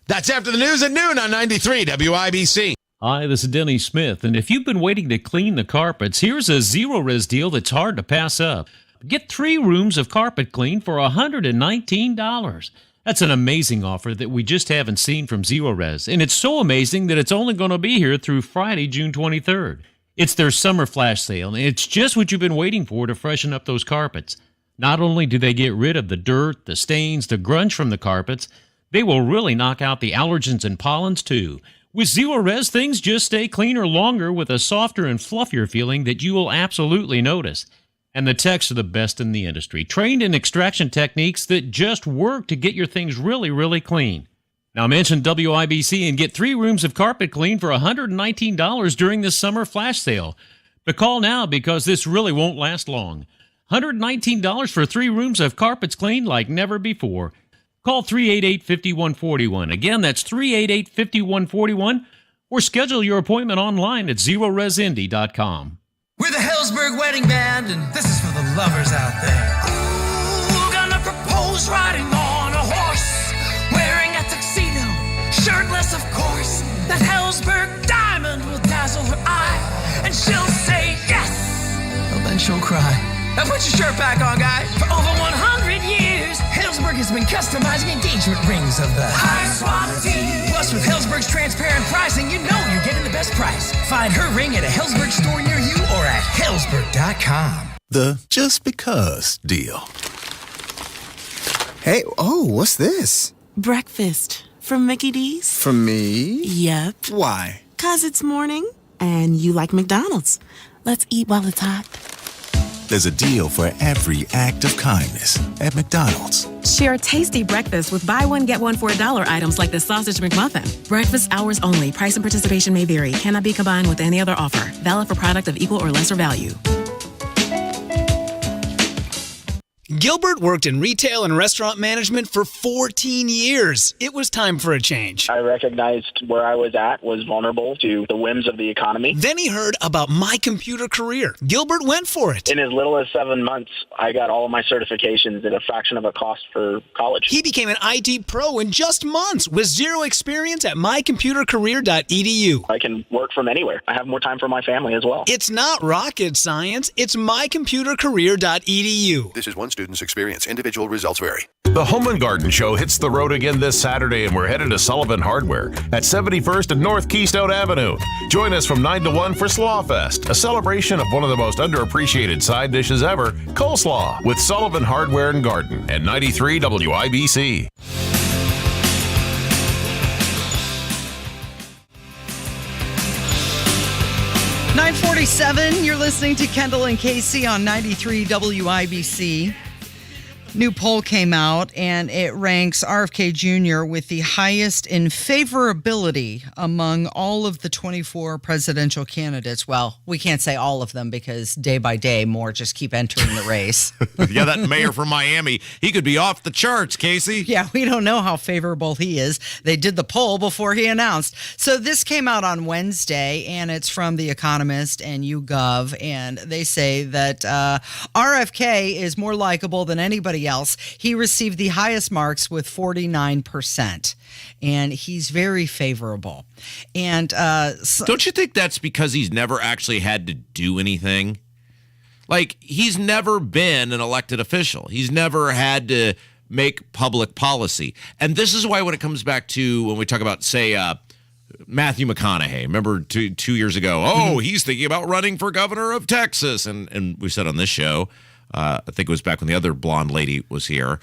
That's after the news at noon on 93 WIBC. Hi, this is Denny Smith, and if you've been waiting to clean the carpets, here's a zero-res deal that's hard to pass up. Get 3 rooms of carpet clean for $119. That's an amazing offer that we just haven't seen from Zero Res, and it's so amazing that it's only going to be here through Friday, June 23rd. It's their summer flash sale, and it's just what you've been waiting for to freshen up those carpets. Not only do they get rid of the dirt, the stains, the grunge from the carpets, they will really knock out the allergens and pollens too. With Zero Res, things just stay cleaner longer with a softer and fluffier feeling that you will absolutely notice. And the techs are the best in the industry, trained in extraction techniques that just work to get your things really, really clean. Now mention WIBC and get 3 rooms of carpet clean for $119 during this summer flash sale. But call now because this really won't last long. $119 for 3 rooms of carpets cleaned like never before. Call 388-5141. Again, that's 388-5141, or schedule your appointment online at ZeroResIndy.com. We're the Hellsberg Wedding Band, and this is for the lovers out there. Ooh, gonna propose riding on a horse, wearing a tuxedo, shirtless of course. That Hellsberg diamond will dazzle her eye, and she'll say yes. Well, then she'll cry. Now put your shirt back on, guys. For over 100 years, Hellsberg has been customizing engagement rings of the highest quality. Plus, with Hellsberg's transparent pricing, you know you're getting the best price. Find her ring at a Hellsberg store near you or at Hellsberg.com. The Just Because deal. Hey, what's this? Breakfast from Mickey D's. From me? Yep. Why? 'Cause it's morning and you like McDonald's. Let's eat while it's hot. There's a deal for every act of kindness at McDonald's. Share tasty breakfast with buy one, get one for $1 items like the Sausage McMuffin. Breakfast hours only. Price and participation may vary. Cannot be combined with any other offer. Valid for product of equal or lesser value. Gilbert worked in retail and restaurant management for 14 years. It was time for a change. I recognized where I was at was vulnerable to the whims of the economy. Then he heard about My Computer Career. Gilbert went for it. In as little as 7 months, I got all of my certifications at a fraction of a cost for college. He became an IT pro in just months with zero experience at mycomputercareer.edu. I can work from anywhere. I have more time for my family as well. It's not rocket science. It's mycomputercareer.edu. This is one student's experience. Individual results vary. The Home and Garden Show hits the road again this Saturday, and we're headed to Sullivan Hardware at 71st and North Keystone Avenue. Join us from 9 to 1 for Slaw Fest, a celebration of one of the most underappreciated side dishes ever, coleslaw, with Sullivan Hardware and Garden at 93 WIBC. .47, you're listening to Kendall and Casey on 93 WIBC. New poll came out, and it ranks RFK Jr. with the highest in favorability among all of the 24 presidential candidates. Well, we can't say all of them because day by day, more just keep entering the race. Yeah, that mayor from Miami, he could be off the charts, Casey. Yeah, we don't know how favorable he is. They did the poll before he announced. So this came out on Wednesday, and it's from The Economist and YouGov, and they say that RFK is more likable than anybody else. He received the highest marks with 49%, and he's very favorable. And don't you think that's because he's never actually had to do anything? Like, he's never been an elected official. He's never had to make public policy. And this is why when it comes back to when we talk about, say, Matthew McConaughey, remember 2 years ago, he's thinking about running for governor of Texas. And we said on this show, I think it was back when the other blonde lady was here.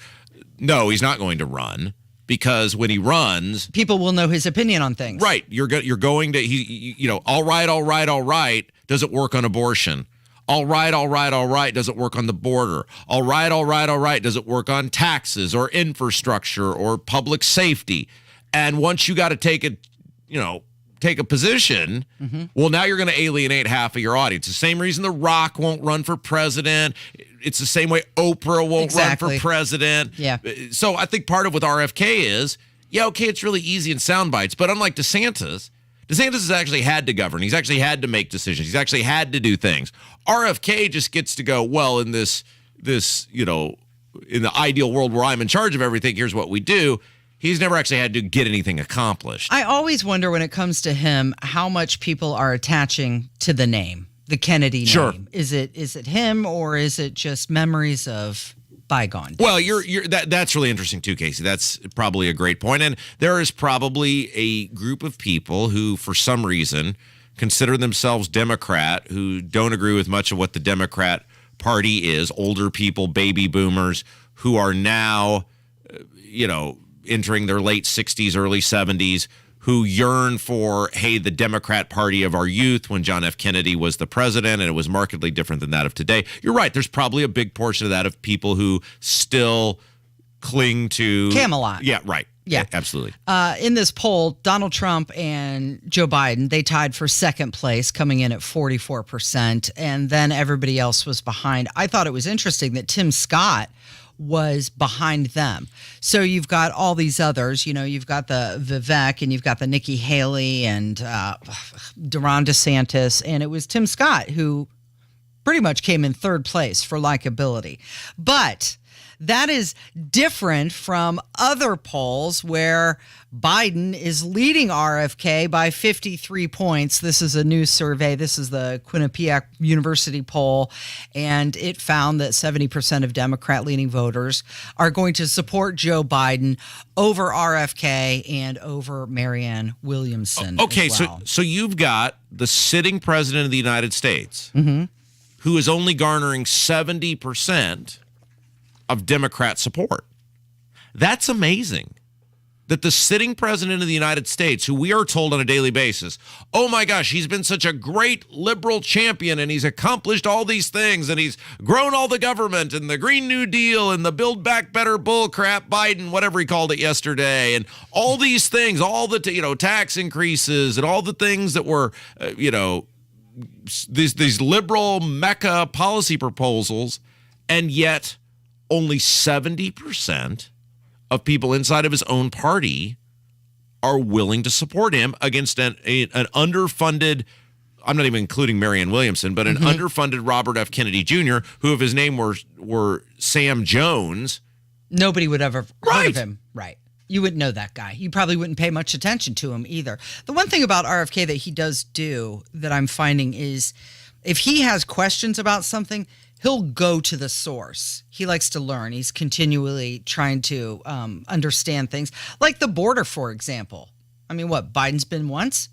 No, he's not going to run because when he runs, people will know his opinion on things. Right. You're going to, all right. Does it work on abortion? All right. Does it work on the border? All right. Does it work on taxes or infrastructure or public safety? And once you got to take a position, well, now you're going to alienate half of your audience. The same reason The Rock won't run for president. It's the same way Oprah won't run for president. Yeah. So I think part of what RFK is, it's really easy in sound bites. But unlike DeSantis has actually had to govern. He's actually had to make decisions. He's actually had to do things. RFK just gets to go, well, in this, in the ideal world where I'm in charge of everything, here's what we do. He's never actually had to get anything accomplished. I always wonder when it comes to him how much people are attaching to the name, the Kennedy name. Is it him, or is it just memories of bygone days? Well, that's really interesting too, Casey. That's probably a great point. And there is probably a group of people who, for some reason, consider themselves Democrat, who don't agree with much of what the Democrat Party is. Older people, baby boomers, who are now, entering their late 60s, early 70s, who yearn for, hey, the Democrat Party of our youth when John F. Kennedy was the president, and it was markedly different than that of today. You're right. There's probably a big portion of that of people who still cling to Camelot. Yeah, right. Yeah, absolutely. In this poll, Donald Trump and Joe Biden, they tied for second place, coming in at 44%, and then everybody else was behind. I thought it was interesting that Tim Scott was behind them. So you've got all these others, you've got the Vivek and you've got the Nikki Haley and Ron DeSantis, and it was Tim Scott who pretty much came in third place for likability. But that is different from other polls where Biden is leading RFK by 53 points. This is a new survey. This is the Quinnipiac University poll, and it found that 70% of Democrat-leaning voters are going to support Joe Biden over RFK and over Marianne Williamson. Okay, as well. so you've got the sitting president of the United States, who is only garnering 70% of Democrat support. That's amazing. That the sitting president of the United States, who we are told on a daily basis, oh my gosh, he's been such a great liberal champion and he's accomplished all these things and he's grown all the government and the Green New Deal and the Build Back Better bull crap Biden, whatever he called it yesterday, and all these things, all the tax increases and all the things that were these liberal mecca policy proposals, and yet only 70% of people inside of his own party are willing to support him against an underfunded, I'm not even including Marianne Williamson, but an underfunded Robert F. Kennedy Jr., who if his name were Sam Jones. Nobody would ever heard of him. Right. You wouldn't know that guy. You probably wouldn't pay much attention to him either. The one thing about RFK that he does do that I'm finding is if he has questions about something, he'll go to the source. He likes to learn. He's continually trying to understand things. Like the border, for example. I mean, Biden's been once?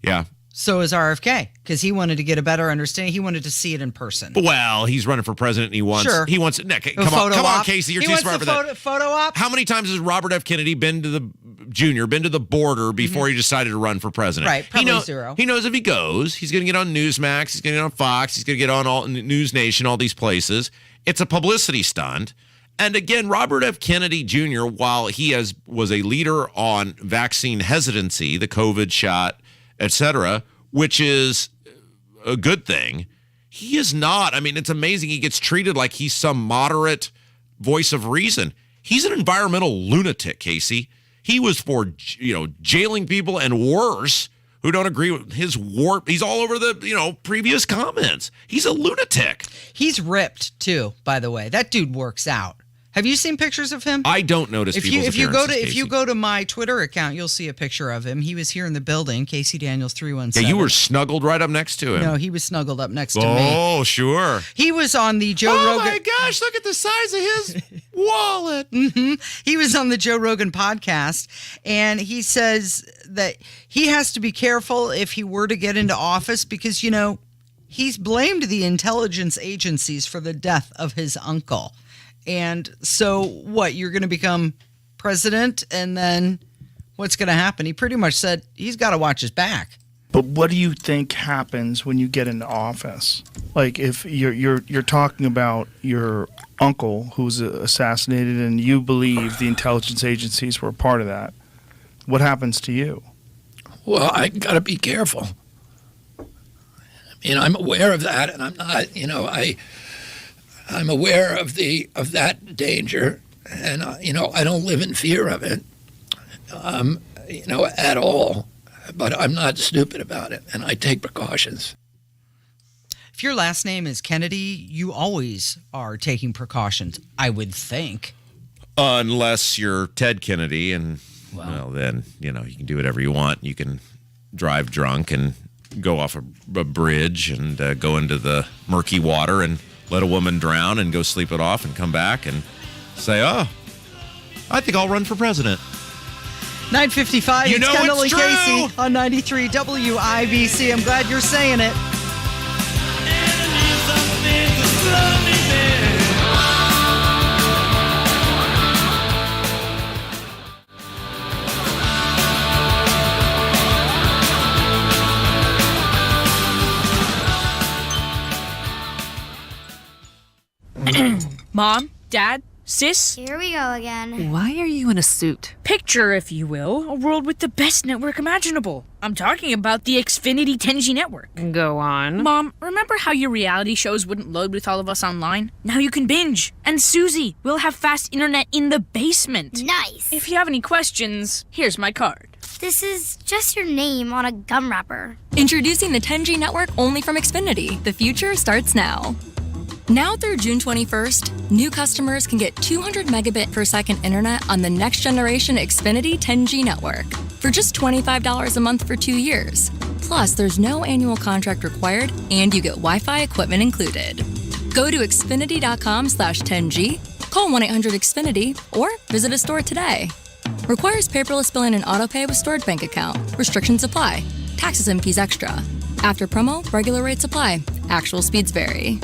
Yeah. So is RFK, because he wanted to get a better understanding. He waned to see it in person. Well, he's running for president and he wants... Sure. He wants... No, come on, Casey, you're too smart for that. Photo op? How many times has Robert F. Kennedy been to the border before he decided to run for president? Right, probably zero. He knows if he goes, he's going to get on Newsmax, he's going to get on Fox, he's going to get on all News Nation, all these places. It's a publicity stunt. And again, Robert F. Kennedy Jr., while he was a leader on vaccine hesitancy, the COVID shot, etc., which is a good thing, he is not. I mean, it's amazing he gets treated like he's some moderate voice of reason. He's an environmental lunatic, Casey. He was for, jailing people and worse who don't agree with his warp. He's all over the, previous comments. He's a lunatic. He's ripped too, by the way. That dude works out. Have you seen pictures of him? I don't notice people's appearances, if you go to my Twitter account, you'll see a picture of him. He was here in the building, Casey Daniels 317. Yeah, you were snuggled right up next to him. No, he was snuggled up next to me. Oh, sure. He was on the Joe Rogan. Oh my gosh, look at the size of his wallet. He was on the Joe Rogan podcast, and he says that he has to be careful if he were to get into office because, he's blamed the intelligence agencies for the death of his uncle. And so what, you're going to become president and then what's going to happen? He pretty much said he's got to watch his back. But what do you think happens when you get into office? Like if you're talking about your uncle who's assassinated and you believe the intelligence agencies were a part of that, what happens to you? Well, I got to be careful. I'm aware of that, and I'm not, I'm aware of that danger, and I don't live in fear of it, at all. But I'm not stupid about it, and I take precautions. If your last name is Kennedy, you always are taking precautions, I would think. Unless you're Ted Kennedy, and well, then you can do whatever you want. You can drive drunk and go off a bridge and go into the murky water and let a woman drown and go sleep it off and come back and say, oh, I think I'll run for president. 9:55, it's Kendall and Casey on 93 WIBC. I'm glad you're saying it. Mom, Dad, Sis? Here we go again. Why are you in a suit? Picture, if you will, a world with the best network imaginable. I'm talking about the Xfinity 10G network. Go on. Mom, remember how your reality shows wouldn't load with all of us online? Now you can binge. And Susie, we'll have fast internet in the basement. Nice. If you have any questions, here's my card. This is just your name on a gum wrapper. Introducing the 10G network only from Xfinity. The future starts now. Now through June 21st, new customers can get 200 megabit per second internet on the next generation Xfinity 10G network for just $25 a month for 2 years. Plus, there's no annual contract required, and you get Wi-Fi equipment included. Go to Xfinity.com/10G, call 1-800-XFINITY, or visit a store today. Requires paperless billing and autopay with stored bank account. Restrictions apply. Taxes and fees extra. After promo, regular rates apply. Actual speeds vary.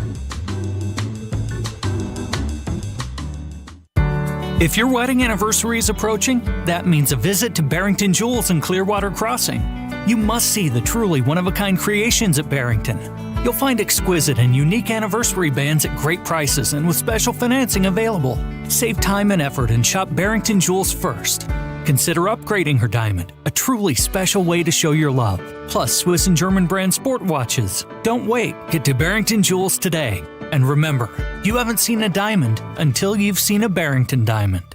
If your wedding anniversary is approaching, that means a visit to Barrington Jewels in Clearwater Crossing. You must see the truly one-of-a-kind creations at Barrington. You'll find exquisite and unique anniversary bands at great prices and with special financing available. Save time and effort and shop Barrington Jewels first. Consider upgrading her diamond, a truly special way to show your love. Plus Swiss and German brand sport watches. Don't wait. Get to Barrington Jewels today. And remember, you haven't seen a diamond until you've seen a Barrington diamond.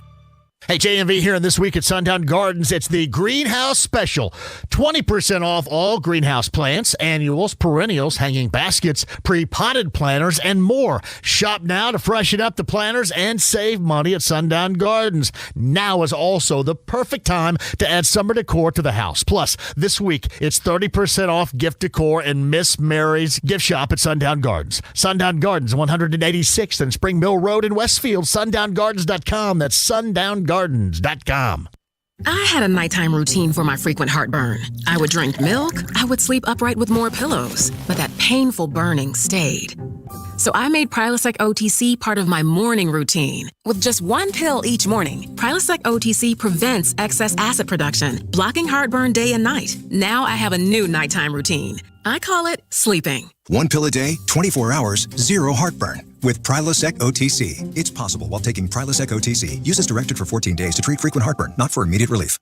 Hey, JMV here, and this week at Sundown Gardens, it's the Greenhouse Special. 20% off all greenhouse plants, annuals, perennials, hanging baskets, pre-potted planters, and more. Shop now to freshen up the planters and save money at Sundown Gardens. Now is also the perfect time to add summer decor to the house. Plus, this week, it's 30% off gift decor in Miss Mary's gift shop at Sundown Gardens. Sundown Gardens, 186th and Spring Mill Road in Westfield. SundownGardens.com. That's SundownGardens.com. I had a nighttime routine for my frequent heartburn. I would drink milk, I would sleep upright with more pillows, but that painful burning stayed. So I made Prilosec OTC part of my morning routine. With just one pill each morning, Prilosec OTC prevents excess acid production, blocking heartburn day and night. Now I have a new nighttime routine. I call it sleeping. One pill a day, 24 hours, zero heartburn. With Prilosec OTC. It's possible while taking Prilosec OTC. Use as directed for 14 days to treat frequent heartburn, not for immediate relief.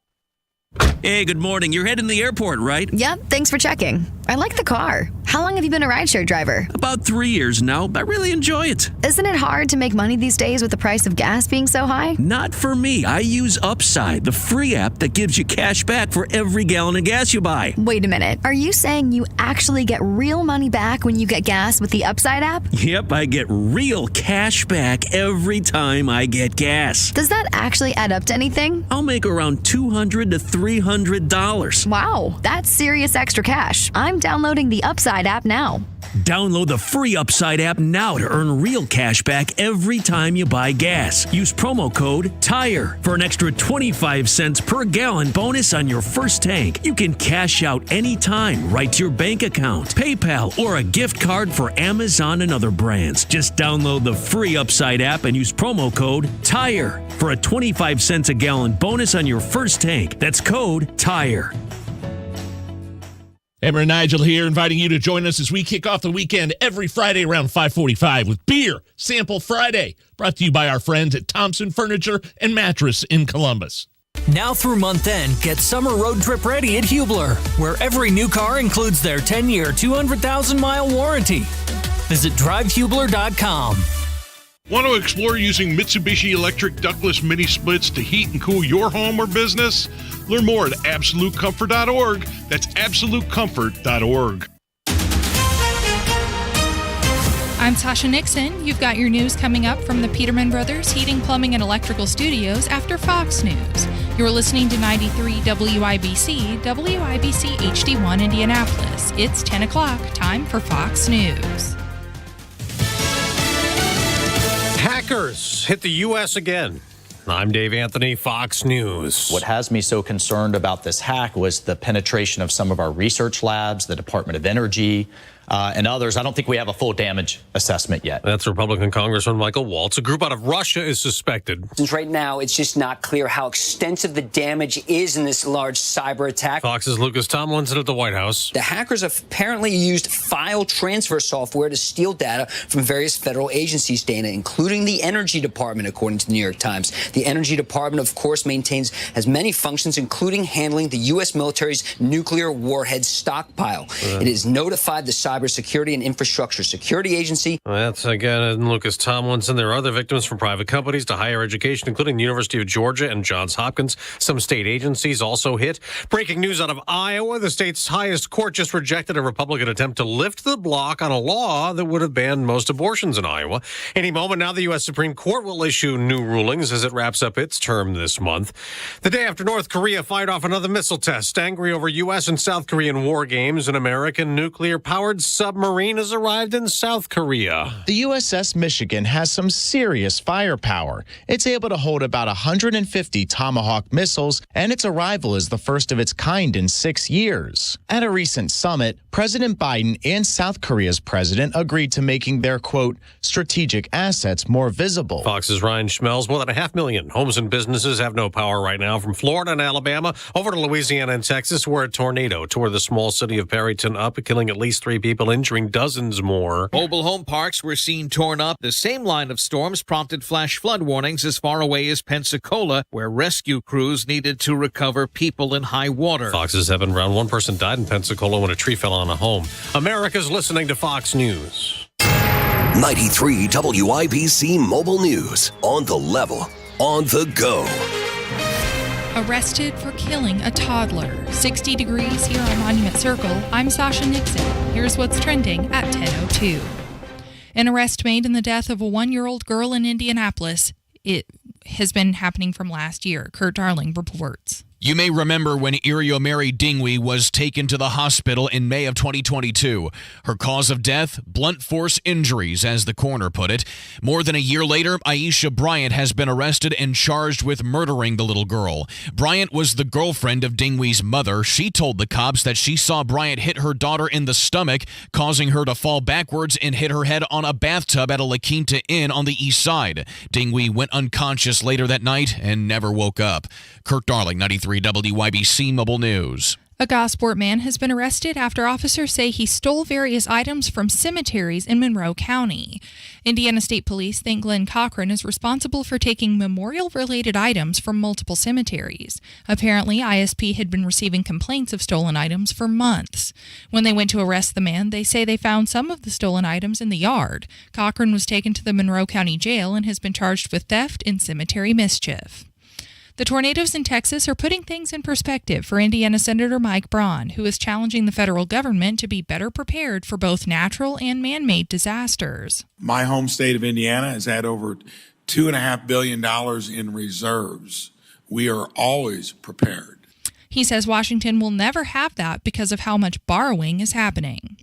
Hey, good morning. You're heading to the airport, right? Yep, thanks for checking. I like the car. How long have you been a rideshare driver? About 3 years now. I really enjoy it. Isn't it hard to make money these days with the price of gas being so high? Not for me. I use Upside, the free app that gives you cash back for every gallon of gas you buy. Wait a minute. Are you saying you actually get real money back when you get gas with the Upside app? Yep, I get real cash back every time I get gas. Does that actually add up to anything? I'll make around $200 to $300. Wow, that's serious extra cash. I'm downloading the Upside app now. Download the free Upside app now to earn real cash back every time you buy gas. Use promo code TIRE for an extra 25 cents per gallon bonus on your first tank. You can cash out anytime right to your bank account, PayPal, or a gift card for Amazon and other brands. Just download the free Upside app and use promo code TIRE for a 25 cents a gallon bonus on your first tank. That's code TIRE. Emma and Nigel here, inviting you to join us as we kick off the weekend every Friday around 5:45 with Beer Sample Friday, brought to you by our friends at Thompson Furniture and Mattress in Columbus. Now through month end, get summer road trip ready at Hubler, where every new car includes their 10-year, 200,000-mile warranty. Visit drivehubler.com. Want to explore using Mitsubishi electric ductless mini splits to heat and cool your home or business? Learn more at absolutecomfort.org. That's absolutecomfort.org. I'm Sasha Nixon. You've got your news coming up from the Peterman Brothers Heating, Plumbing, and Electrical Studios after Fox News. You're listening to 93 WIBC, WIBC HD1 Indianapolis. It's 10 o'clock, time for Fox News. Hackers hit the U.S. again. I'm Dave Anthony, Fox News. What has me so concerned about this hack was the penetration of some of our research labs, the Department of Energy, and others. I don't think we have a full damage assessment yet. That's Republican Congressman Michael Waltz. A group out of Russia is suspected. Since right now, it's just not clear how extensive the damage is in this large cyber attack. Fox's Lucas Tomlinson at the White House. The hackers have apparently used file transfer software to steal data from various federal agencies' data, including the Energy Department, according to the New York Times. The Energy Department, of course, has many functions, including handling the U.S. military's nuclear warhead stockpile. It has notified the Cybersecurity and Infrastructure Security Agency. That's again Lucas Tomlinson. There are other victims from private companies to higher education, including the University of Georgia and Johns Hopkins. Some state agencies also hit. Breaking news out of Iowa. The state's highest court just rejected a Republican attempt to lift the block on a law that would have banned most abortions in Iowa. Any moment now, the U.S. Supreme Court will issue new rulings as it wraps up its term this month. The day after North Korea fired off another missile test, angry over U.S. and South Korean war games, an American nuclear-powered submarine has arrived in South Korea. The USS Michigan has some serious firepower. It's able to hold about 150 Tomahawk missiles, and its arrival is the first of its kind in 6 years. At a recent summit, President Biden and South Korea's president agreed to making their, quote, strategic assets more visible. Fox's Ryan Schmelz. More than 500,000 homes and businesses have no power right now, from Florida and Alabama over to Louisiana and Texas, where a tornado tore the small city of Perryton up, killing at least 3 people, injuring dozens more. Mobile home parks were seen torn up. The same line of storms prompted flash flood warnings as far away as Pensacola, where rescue crews needed to recover people in high water. Fox's Evan Brown. One person died in Pensacola when a tree fell on a home. America's listening to Fox News. 93 WIBC Mobile News. On the level, on the go. Arrested for killing a toddler. 60 degrees here on Monument Circle. I'm Sasha Nixon. Here's what's trending at 10:02. An arrest made in the death of a 1-year-old girl in Indianapolis. It has been happening from last year. Kurt Darling reports. You may remember when Iriomary Dingwi was taken to the hospital in May of 2022. Her cause of death, blunt force injuries, as the coroner put it. More than a year later, Aisha Bryant has been arrested and charged with murdering the little girl. Bryant was the girlfriend of Dingwi's mother. She told the cops that she saw Bryant hit her daughter in the stomach, causing her to fall backwards and hit her head on a bathtub at a La Quinta Inn on the east side. Dingwi went unconscious later that night and never woke up. Kirk Darling, 93 WIBC Mobile News. A Gosport man has been arrested after officers say he stole various items from cemeteries in Monroe County. Indiana State Police think Glenn Cochran is responsible for taking memorial-related items from multiple cemeteries. Apparently, ISP had been receiving complaints of stolen items for months. When they went to arrest the man, they say they found some of the stolen items in the yard. Cochran was taken to the Monroe County Jail and has been charged with theft and cemetery mischief. The tornadoes in Texas are putting things in perspective for Indiana Senator Mike Braun, who is challenging the federal government to be better prepared for both natural and man-made disasters. My home state of Indiana has had over $2.5 billion in reserves. We are always prepared. He says Washington will never have that because of how much borrowing is happening.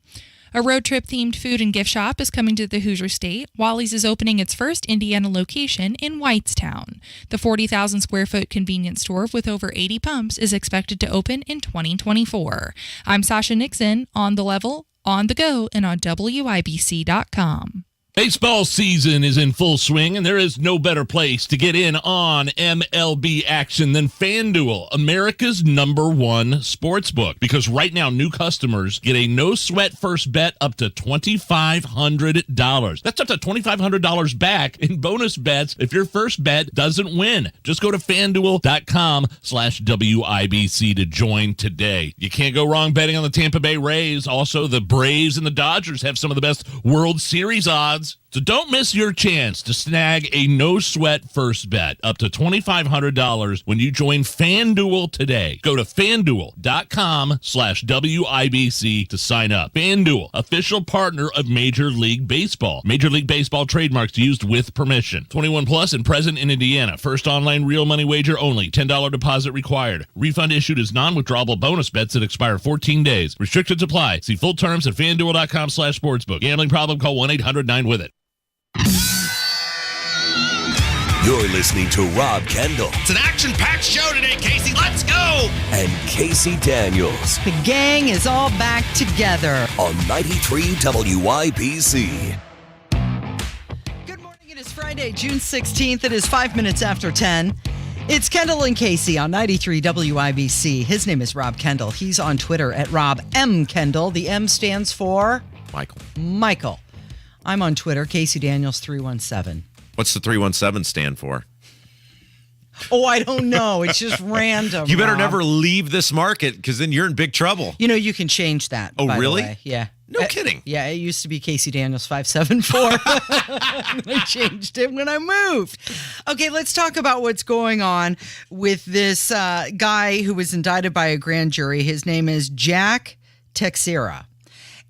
A road trip-themed food and gift shop is coming to the Hoosier State. Wally's is opening its first Indiana location in Whitestown. The 40,000-square-foot convenience store with over 80 pumps is expected to open in 2024. I'm Sasha Nixon, on the level, on the go, and on WIBC.com. Baseball season is in full swing, and there is no better place to get in on MLB action than FanDuel, America's #1 sportsbook. Because right now, new customers get a no-sweat first bet up to $2,500. That's up to $2,500 back in bonus bets if your first bet doesn't win. Just go to FanDuel.com/WIBC to join today. You can't go wrong betting on the Tampa Bay Rays. Also, the Braves and the Dodgers have some of the best World Series odds. So don't miss your chance to snag a no-sweat first bet up to $2,500 when you join FanDuel today. Go to FanDuel.com/WIBC to sign up. FanDuel, official partner of Major League Baseball. Major League Baseball trademarks used with permission. 21 plus and present in Indiana. First online real money wager only. $10 deposit required. Refund issued as non-withdrawable bonus bets that expire 14 days. Restrictions apply. See full terms at FanDuel.com/sportsbook. Gambling problem? Call 1-800-9-WITH-IT. You're listening to Rob Kendall. It's an action-packed show today, Casey. Let's go! And Casey Daniels. The gang is all back together. On 93 WIBC. Good morning. It is Friday, June 16th. It is 5 minutes after 10. It's Kendall and Casey on 93 WIBC. His name is Rob Kendall. He's on Twitter at Rob M. Kendall. The M stands for? Michael. I'm on Twitter, Casey Daniels 317. What's the 317 stand for? Oh, I don't know. It's just random. You better Rob. never leave this market because then you're in big trouble. You know, you can change that. Oh, by the really? way. Yeah. No kidding. Yeah, it used to be Casey Daniels 574. I changed it when I moved. Okay, let's talk about what's going on with this guy who was indicted by a grand jury. His name is Jack Teixeira.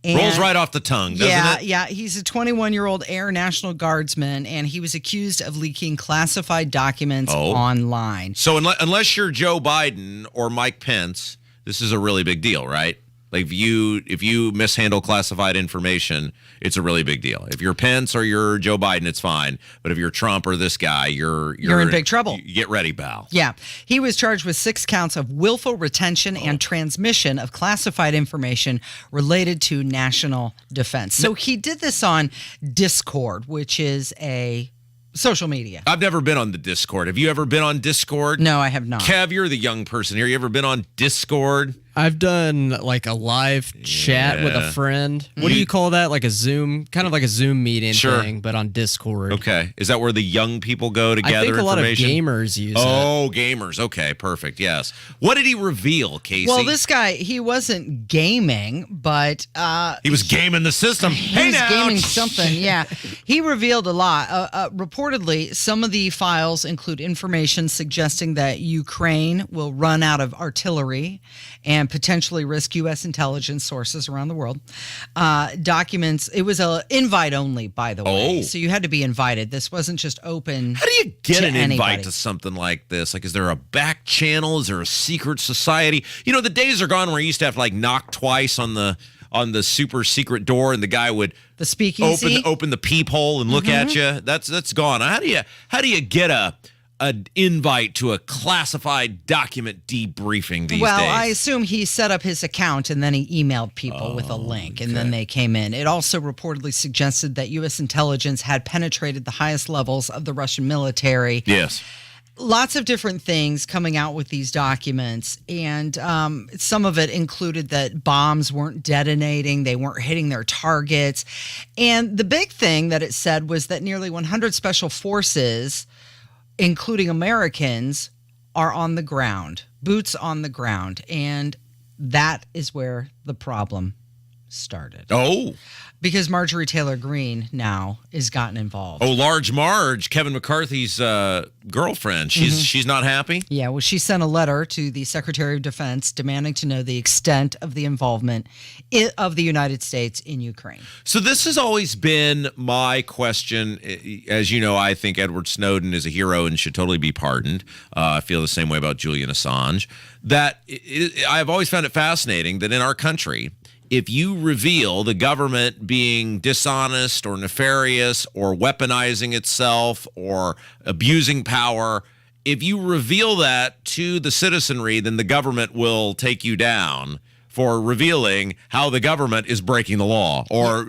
Rolls right off the tongue, doesn't it? Yeah. He's a 21-year-old Air National Guardsman, and he was accused of leaking classified documents online. So unless you're Joe Biden or Mike Pence, this is a really big deal, right? Like if you mishandle classified information, it's a really big deal. If you're Pence or you're Joe Biden, it's fine. But if you're Trump or this guy, you're in big trouble. Get ready, pal. Yeah. He was charged with 6 counts of willful retention and transmission of classified information related to national defense. So he did this on Discord, which is a social media. I've never been on the Discord. Have you ever been on Discord? No, I have not. Kev, you're the young person here. You ever been on Discord? I've done like a live chat with a friend. What do you call that? Like a Zoom, kind of like a Zoom meeting thing, but on Discord. Okay. Is that where the young people go to gather information? I think a lot of gamers use it. Oh, gamers. Okay, perfect. Yes. What did he reveal, Casey? Well, this guy, he wasn't gaming, but... he was gaming the system. He was gaming something, yeah. He revealed a lot. Reportedly, some of the files include information suggesting that Ukraine will run out of artillery and and potentially risk U.S. intelligence sources around the world. Documents, it was an invite only, by the way. So you had to be invited. This wasn't just open. How do you get an invite anybody. to something like this? Like, is there a back channel? Is there a secret society? You know, the days are gone where you used to have to like knock twice on the super secret door, and the guy would the speakeasy open the peephole and look at you. That's gone. How do you get an invite to a classified document debriefing these days? Well, I assume he set up his account and then he emailed people with a link, and then they came in. It also reportedly suggested that U.S. intelligence had penetrated the highest levels of the Russian military. Yes. Lots of different things coming out with these documents, and some of it included that bombs weren't detonating, they weren't hitting their targets. And the big thing that it said was that nearly 100 special forces, including Americans, are on the ground, boots on the ground. And that is where the problem started. Oh. Because Marjorie Taylor Greene now is gotten involved. Oh, Large Marge, Kevin McCarthy's girlfriend. She's not happy? Yeah, well, she sent a letter to the Secretary of Defense demanding to know the extent of the involvement of the United States in Ukraine. So this has always been my question. As you know, I think Edward Snowden is a hero and should totally be pardoned. I feel the same way about Julian Assange. I've always found it fascinating that in our country, if you reveal the government being dishonest or nefarious or weaponizing itself or abusing power, if you reveal that to the citizenry, then the government will take you down for revealing how the government is breaking the law or,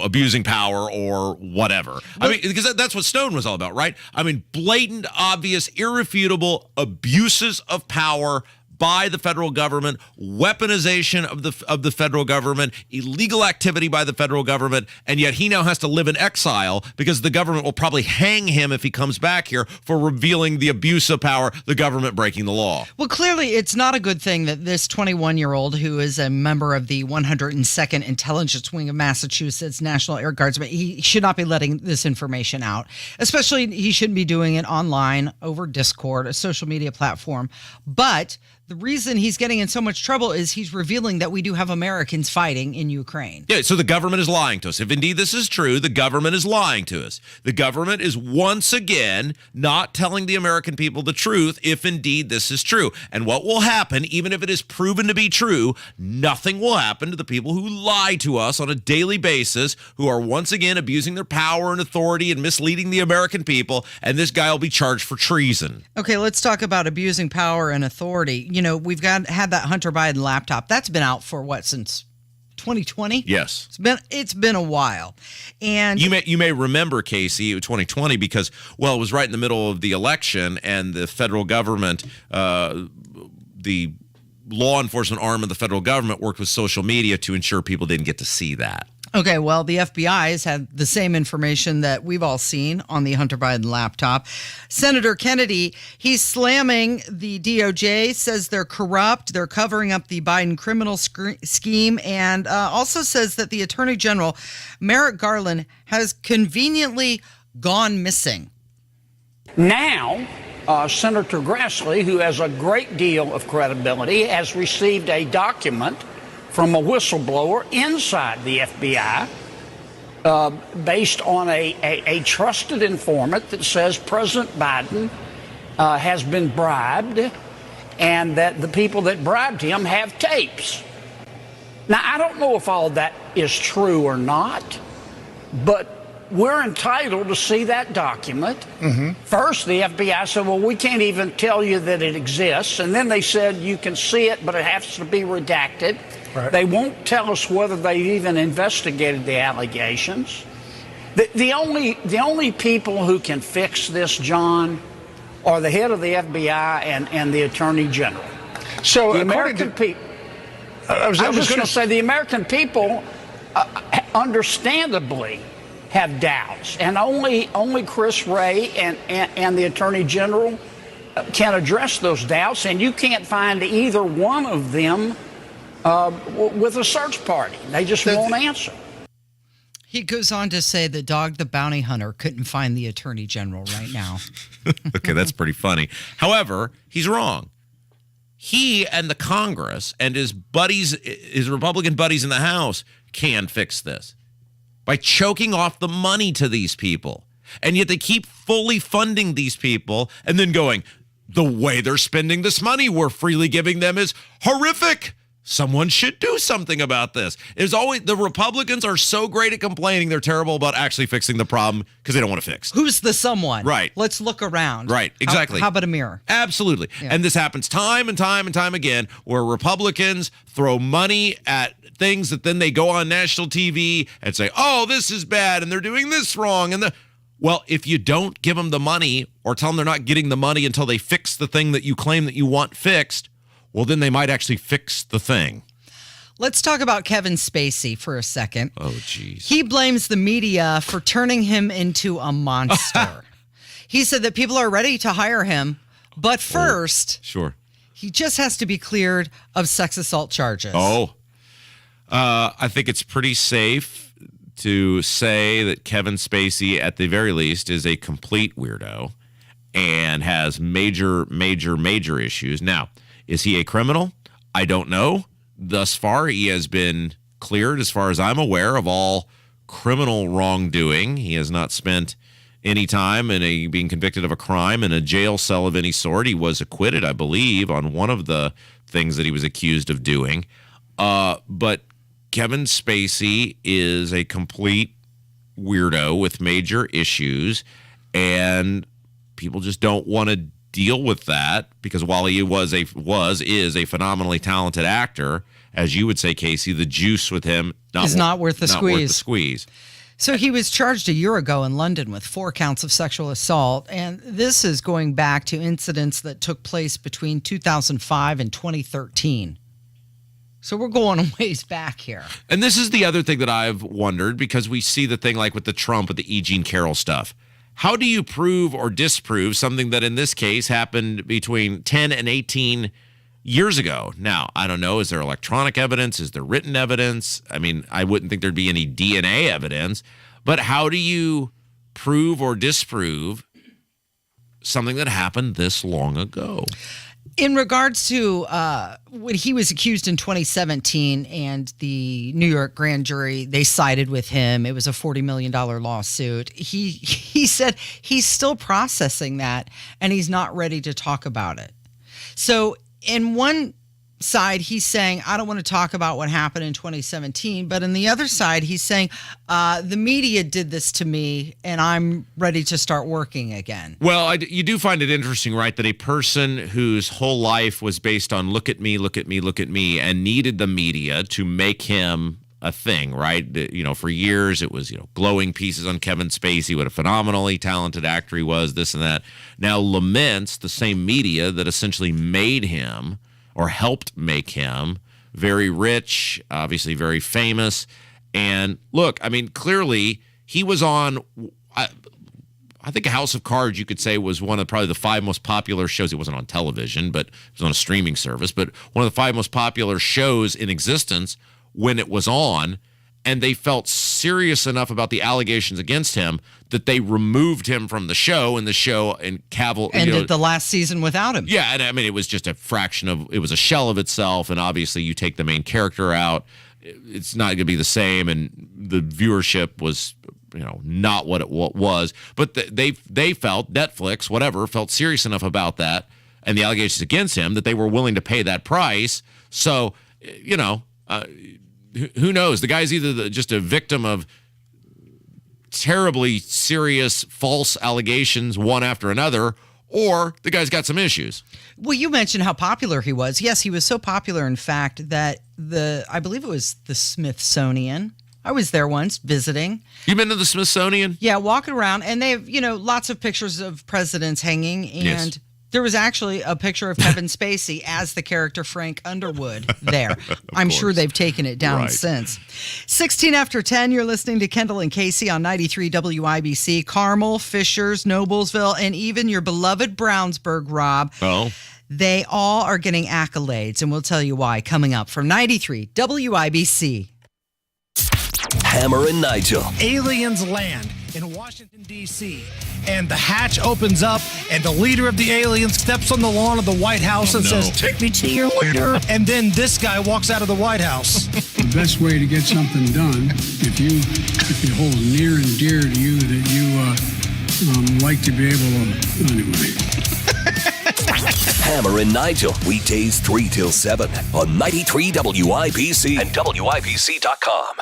abusing power or whatever. I mean, because that's what Snowden was all about, right? I mean, blatant, obvious, irrefutable abuses of power by the federal government, weaponization of the federal government, illegal activity by the federal government, and yet he now has to live in exile because the government will probably hang him if he comes back here for revealing the abuse of power, the government breaking the law. Well, clearly it's not a good thing that this 21-year-old who is a member of the 102nd Intelligence Wing of Massachusetts National Air Guardsmen, he should not be letting this information out. Especially he shouldn't be doing it online over Discord, a social media platform. But the reason he's getting in so much trouble is he's revealing that we do have Americans fighting in Ukraine. Yeah, so the government is lying to us. If indeed this is true, the government is lying to us. The government is once again not telling the American people the truth if indeed this is true. And what will happen, even if it is proven to be true, nothing will happen to the people who lie to us on a daily basis, who are once again abusing their power and authority and misleading the American people, and this guy will be charged for treason. Okay, let's talk about abusing power and authority. We've had that Hunter Biden laptop. That's been out for since 2020? Yes. It's been a while. And you may remember, Casey, 2020 because, it was right in the middle of the election, and the federal government, the law enforcement arm of the federal government worked with social media to ensure people didn't get to see that. Okay, well, the FBI has had the same information that we've all seen on the Hunter Biden laptop. Senator Kennedy, he's slamming the DOJ, says they're corrupt, they're covering up the Biden criminal scheme, and also says that the Attorney General, Merrick Garland, has conveniently gone missing. Now, Senator Grassley, who has a great deal of credibility, has received a document from a whistleblower inside the FBI based on a trusted informant that says President Biden has been bribed and that the people that bribed him have tapes. Now, I don't know if all of that is true or not, but we're entitled to see that document. First, the FBI said, well, we can't even tell you that it exists. And then they said, you can see it, but it has to be redacted. Right. They won't tell us whether they've even investigated the allegations. The only people who can fix this, John, are the head of the FBI and the Attorney General. So the American people, I was just going to say, the American people understandably have doubts, and only Chris Wray and the Attorney General can address those doubts, and you can't find either one of them with a search party. They just won't answer. He goes on to say that Dog the Bounty Hunter couldn't find the Attorney General right now. Okay, that's pretty funny. However, he's wrong. he and the Congress and his buddies, his Republican buddies in the House, can fix this by choking off the money to these people. And yet they keep fully funding these people and then going, the way they're spending this money we're freely giving them is horrific. Someone should do something about this. There's always, the Republicans are so great at complaining they're terrible about actually fixing the problem because they don't want to fix. Who's the someone? Right. Let's look around. Right, exactly. How about a mirror? Absolutely. Yeah. And this happens time and time and time again where Republicans throw money at things that then they go on national TV and say, oh, this is bad and they're doing this wrong. Well, if you don't give them the money or tell them they're not getting the money until they fix the thing that you claim that you want fixed, well, then they might actually fix the thing. Let's talk about Kevin Spacey for a second. Oh, geez. He blames the media for turning him into a monster. He said that people are ready to hire him, but first, sure, he just has to be cleared of sex assault charges. I think it's pretty safe to say that Kevin Spacey, at the very least, is a complete weirdo and has major issues. Now, is he a criminal? I don't know. Thus far, he has been cleared, as far as I'm aware, of all criminal wrongdoing. He has not spent any time being convicted of a crime in a jail cell of any sort. He was acquitted, I believe, on one of the things that he was accused of doing. But Kevin Spacey is a complete weirdo with major issues, and people just don't want to deal with that because while he is a phenomenally talented actor, as you would say, Casey, the juice with him is not worth the squeeze. So he was charged a year ago in London with 4 counts of sexual assault, and this is going back to incidents that took place between 2005 and 2013. So we're going a ways back here. And this is the other thing that I've wondered, because we see the thing like with the Trump, with the E. Jean Carroll stuff. How do you prove or disprove something that in this case happened between 10 and 18 years ago? Now, I don't know. Is there electronic evidence? Is there written evidence? I mean, I wouldn't think there'd be any DNA evidence. But how do you prove or disprove something that happened this long ago? In regards to when he was accused in 2017 and the New York grand jury, they sided with him. It was a $40 million lawsuit. He said he's still processing that and he's not ready to talk about it. So in one side, he's saying, I don't want to talk about what happened in 2017. But in the other side, he's saying, the media did this to me and I'm ready to start working again. Well, you do find it interesting, right, that a person whose whole life was based on look at me, look at me, look at me, and needed the media to make him a thing, right? You know, for years it was, glowing pieces on Kevin Spacey, what a phenomenally talented actor he was, this and that. Now laments the same media that essentially made him or helped make him very rich, obviously very famous. And look, I mean, clearly he was on, I think House of Cards, you could say, was one of probably the 5 most popular shows. It wasn't on television, but it was on a streaming service. But one of the 5 most popular shows in existence when it was on. And they felt serious enough about the allegations against him that they removed him from the show, and the show ended the last season without him. Yeah, and I mean, it was just a fraction of, it was a shell of itself, and obviously you take the main character out, it's not going to be the same, and the viewership was, not what it was. But they felt, Netflix, whatever, felt serious enough about that and the allegations against him that they were willing to pay that price. So, who knows? The guy's either just a victim of terribly serious false allegations one after another, or the guy's got some issues. Well, you mentioned how popular he was. Yes, he was so popular, in fact, that I believe it was the Smithsonian. I was there once visiting. You been to the Smithsonian? Yeah, walking around, and they have, lots of pictures of presidents hanging, and yes. There was actually a picture of Kevin Spacey as the character Frank Underwood there. I'm sure they've taken it down since. 16 after 10, you're listening to Kendall and Casey on 93 WIBC. Carmel, Fishers, Noblesville, and even your beloved Brownsburg, Rob. Oh. They all are getting accolades, and we'll tell you why coming up from 93 WIBC. Hammer and Nigel. Aliens land in Washington, D.C. And the hatch opens up, and the leader of the aliens steps on the lawn of the White House and says, "Take me to your leader." And then this guy walks out of the White House. The best way to get something done, if you hold near and dear to you that you like to be able to, anyway. Hammer and Nigel, weekdays 3 till 7 on 93 WIBC and WIBC.com.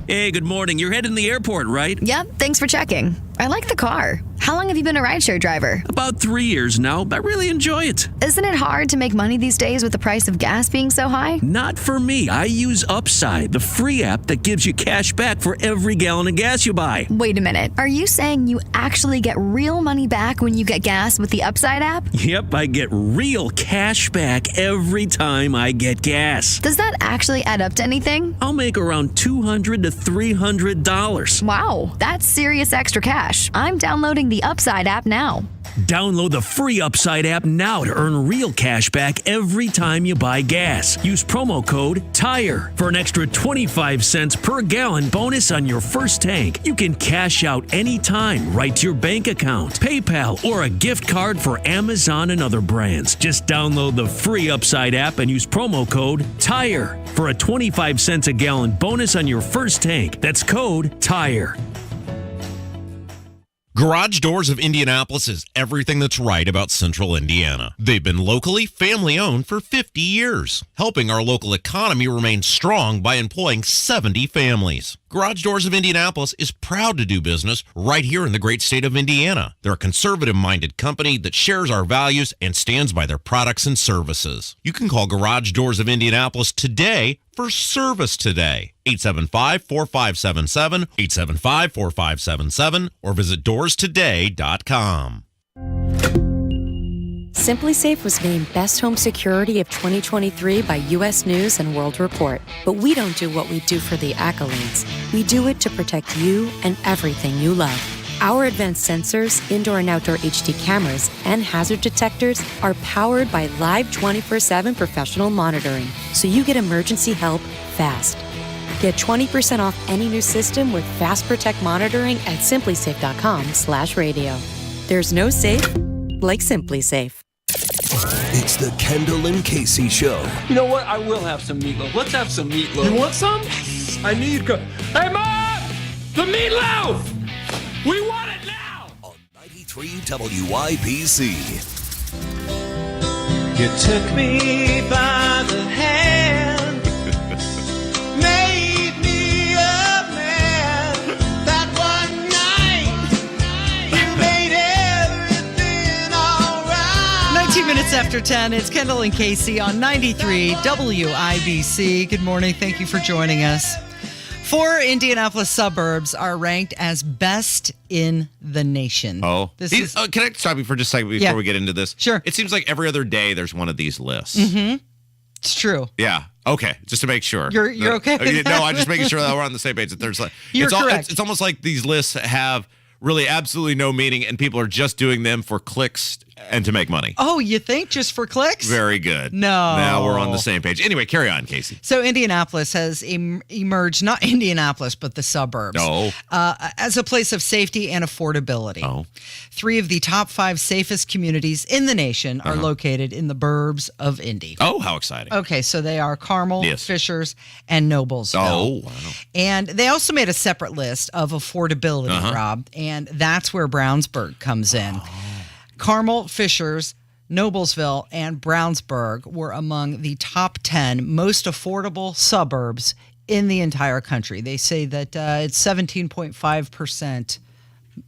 Hey, good morning. You're heading to the airport, right? Yep, thanks for checking. I like the car. How long have you been a rideshare driver? About 3 years now. I really enjoy it. Isn't it hard to make money these days with the price of gas being so high? Not for me. I use Upside, the free app that gives you cash back for every gallon of gas you buy. Wait a minute. Are you saying you actually get real money back when you get gas with the Upside app? Yep, I get real cash back every time I get gas. Does that actually add up to anything? I'll make around $200 to $300. Wow, that's serious extra cash. I'm downloading the Upside app now. Download the free Upside app now to earn real cash back every time you buy gas. Use promo code TIRE for an extra 25 cents per gallon bonus on your first tank. You can cash out anytime right to your bank account, PayPal, or a gift card for Amazon and other brands. Just download the free Upside app and use promo code TIRE for a 25 cents a gallon bonus on your first tank. That's code TIRE. Garage Doors of Indianapolis is everything that's right about Central Indiana. They've been locally family-owned for 50 years, helping our local economy remain strong by employing 70 families. Garage Doors of Indianapolis is proud to do business right here in the great state of Indiana. They're a conservative-minded company that shares our values and stands by their products and services. You can call Garage Doors of Indianapolis today for service today. 875-4577, 875-4577, or visit doorstoday.com. Simply Safe was named Best Home Security of 2023 by U.S. News and World Report. But we don't do what we do for the accolades. We do it to protect you and everything you love. Our advanced sensors, indoor and outdoor HD cameras, and hazard detectors are powered by live 24/7 professional monitoring, so you get emergency help fast. Get 20% off any new system with Fast Protect monitoring at simplysafe.com/radio. There's no safe like Simply Safe. It's the Kendall and Casey Show. You know what? I will have some meatloaf. Let's have some meatloaf. You want some? I need... Hey, Mom! The meatloaf! We want it now! On 93 WIBC. You took me by the hand, made me a man. That one night, you made everything all right. 19 minutes after 10, it's Kendall and Casey on 93 WIBC. Good morning. Thank you for joining us. 4 Indianapolis suburbs are ranked as best in the nation. Oh, Can I stop you for just a second before we get into this? Sure. It seems like every other day there's one of these lists. Mm-hmm. It's true. Yeah. Okay. Just to make sure. You're okay with No, that? I'm just making sure that we're on the same page. That there's like You're correct. It's almost like these lists have really absolutely no meaning, and people are just doing them for clicks and to make money. Oh, you think just for clicks? Very good. No. Now we're on the same page. Anyway, carry on, Casey. So Indianapolis has emerged, not Indianapolis, but the suburbs, as a place of safety and affordability. Oh. 3 of the top 5 safest communities in the nation are located in the burbs of Indy. Oh, how exciting. Okay, so they are Carmel, Fishers, and Noblesville. Oh, wow. And they also made a separate list of affordability, Rob, and that's where Brownsburg comes in. Carmel, Fishers, Noblesville, and Brownsburg were among the top 10 most affordable suburbs in the entire country. They say that it's 17.5%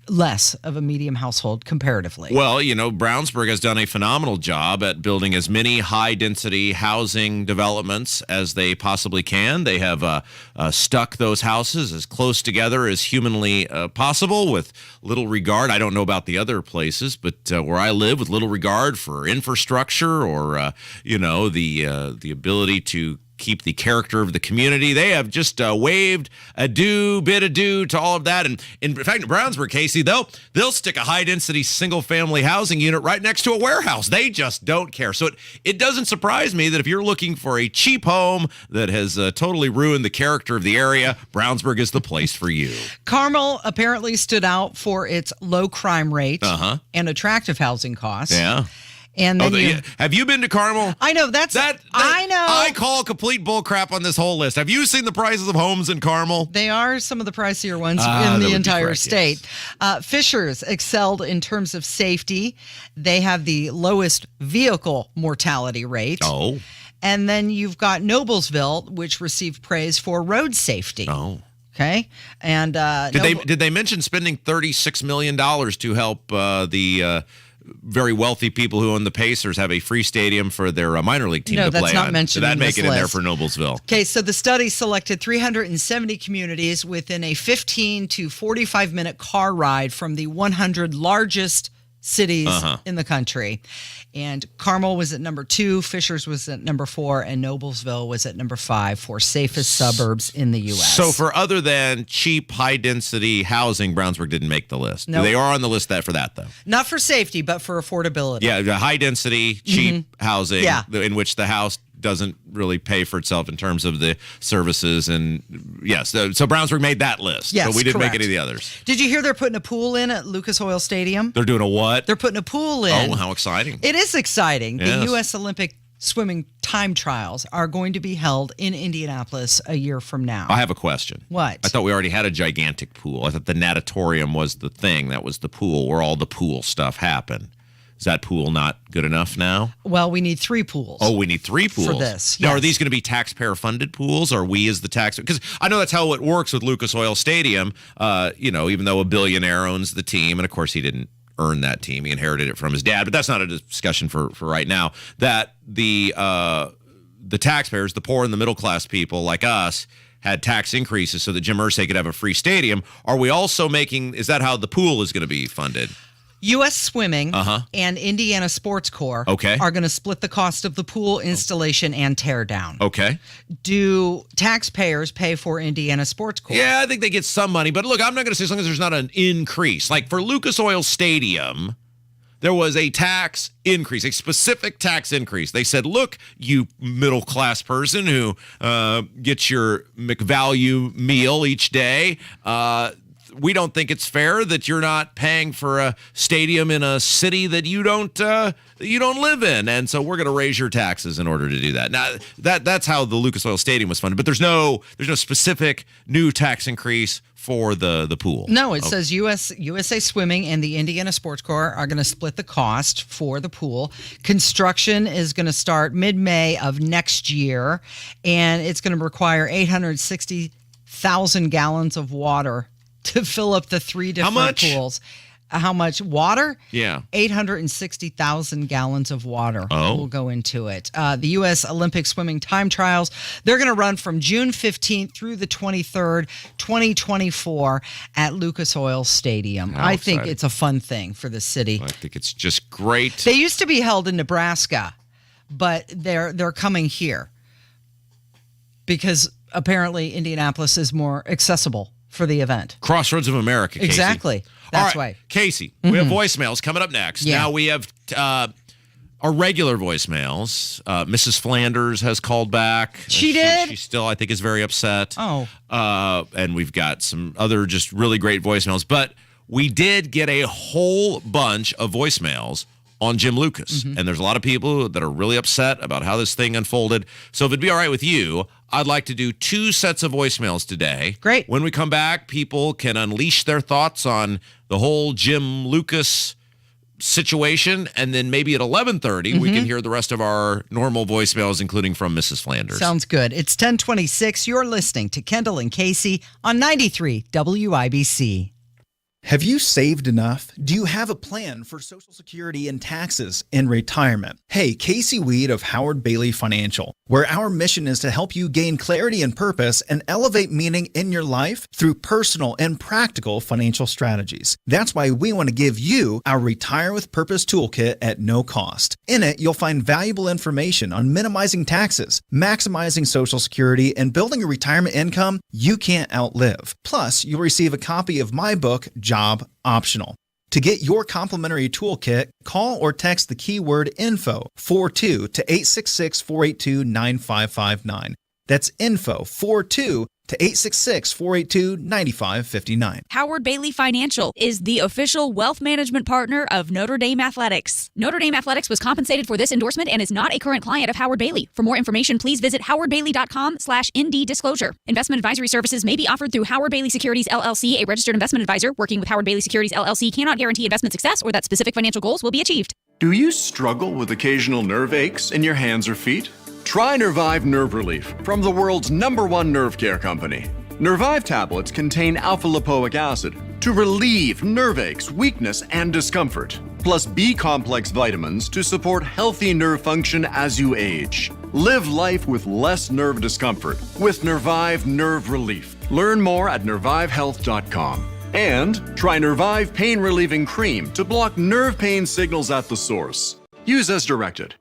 less of a medium household comparatively. Well, you know, Brownsburg has done a phenomenal job at building as many high-density housing developments as they possibly can. They have stuck those houses as close together as humanly possible with little regard. I don't know about the other places, but where I live, with little regard for infrastructure or, the ability to keep the character of the community. They have just waved bid adieu to all of that. And in fact, in Brownsburg, Casey, they'll stick a high-density single-family housing unit right next to a warehouse. They just don't care. So it doesn't surprise me that if you're looking for a cheap home that has totally ruined the character of the area, Brownsburg is the place for you. Carmel apparently stood out for its low crime rate and attractive housing costs. Yeah. And then have you been to Carmel? I know I know. I call complete bull crap on this whole list. Have you seen the prices of homes in Carmel? They are some of the pricier ones in the entire state. Fishers excelled in terms of safety. They have the lowest vehicle mortality rate. Oh. And then you've got Noblesville, which received praise for road safety. Oh. Okay. And did they mention spending $36 million to help the very wealthy people who own the Pacers have a free stadium for their minor league team to play on? No, that's not mentioned in this list. Did that make it in there for Noblesville? Okay, so the study selected 370 communities within a 15 to 45-minute car ride from the 100 largest cities in the country. And Carmel was at number 2, Fishers was at number 4, and Noblesville was at number 5 for safest suburbs in the U.S. So for other than cheap, high-density housing, Brownsburg didn't make the list. Nope. They are on the list for that, though. Not for safety, but for affordability. Yeah, the high-density, cheap housing in which the house doesn't really pay for itself in terms of the services. And yes, so Brownsburg made that list. Yes, but we didn't correct. make any of the others. Did you hear they're putting a pool in at Lucas Oil Stadium? They're doing a what? They're putting a pool in. Oh, how exciting. It is exciting. Yes. The U.S. Olympic swimming time trials are going to be held in Indianapolis a year from now. I have a question. What? I thought we already had a gigantic pool. I thought the natatorium was the thing. That was the pool where all the pool stuff happened. Is that pool not good enough now? Well, we need 3 pools. Oh, we need 3 pools for this. Now, yes. are these going to be taxpayer-funded pools? Or are we as the taxpayer? Because I know that's how it works with Lucas Oil Stadium. Even though a billionaire owns the team, and of course he didn't earn that team, he inherited it from his dad. But that's not a discussion for right now. That the taxpayers, the poor and the middle class people like us, had tax increases so that Jim Irsay could have a free stadium. Are we also is that how the pool is going to be funded? U.S. Swimming and Indiana Sports Corps are going to split the cost of the pool installation and tear down. Okay. Do taxpayers pay for Indiana Sports Corps? Yeah, I think they get some money. But look, I'm not going to say as long as there's not an increase. Like for Lucas Oil Stadium, there was a tax increase, a specific tax increase. They said, look, you middle-class person who gets your McValue meal each day, we don't think it's fair that you're not paying for a stadium in a city that you don't live in, and so we're going to raise your taxes in order to do that. Now that's how the Lucas Oil Stadium was funded, but there's no specific new tax increase for the pool. No, it says USA Swimming and the Indiana Sports Corps are going to split the cost for the pool. Construction is going to start mid-May of next year, and it's going to require 860,000 gallons of water to fill up the 3 different pools. How much water? Yeah. 860,000 gallons of water will go into it. The U.S. Olympic swimming time trials, they're going to run from June 15th through the 23rd, 2024 at Lucas Oil Stadium. I think it's a fun thing for the city. I think it's just great. They used to be held in Nebraska, but they're coming here because apparently Indianapolis is more accessible for the event. Crossroads of America, Casey. Exactly. That's All right, why. Casey, we have voicemails coming up next. Yeah. Now we have our regular voicemails. Mrs. Flanders has called back. She did? She still, I think, is very upset. Oh. And we've got some other just really great voicemails. But we did get a whole bunch of voicemails on Jim Lucas. And there's a lot of people that are really upset about how this thing unfolded. So if it'd be all right with you, I'd like to do 2 sets of voicemails today. Great. When we come back, people can unleash their thoughts on the whole Jim Lucas situation. And then maybe at 11:30, we can hear the rest of our normal voicemails, including from Mrs. Flanders. Sounds good. It's 10:26. You're listening to Kendall and Casey on 93 WIBC. Have you saved enough? Do you have a plan for Social Security and taxes in retirement? Hey, Casey Weed of Howard Bailey Financial, where our mission is to help you gain clarity and purpose and elevate meaning in your life through personal and practical financial strategies. That's why we want to give you our Retire with Purpose toolkit at no cost. In it, you'll find valuable information on minimizing taxes, maximizing Social Security, and building a retirement income you can't outlive. Plus, you'll receive a copy of my book, Job Optional. To get your complimentary toolkit, call or text the keyword info 42 to 866-482-9559. That's info 42 to 866-482-9559. Howard Bailey Financial is the official wealth management partner of Notre Dame Athletics. Notre Dame Athletics was compensated for this endorsement and is not a current client of Howard Bailey. For more information, please visit howardbailey.com/ND disclosure. Investment advisory services may be offered through Howard Bailey Securities LLC, a registered investment advisor. Working with Howard Bailey Securities LLC cannot guarantee investment success or that specific financial goals will be achieved. Do you struggle with occasional nerve aches in your hands or feet? Try Nervive Nerve Relief from the world's #1 nerve care company. Nervive tablets contain alpha-lipoic acid to relieve nerve aches, weakness, and discomfort, plus B-complex vitamins to support healthy nerve function as you age. Live life with less nerve discomfort with Nervive Nerve Relief. Learn more at nervivehealth.com. And try Nervive Pain Relieving Cream to block nerve pain signals at the source. Use as directed.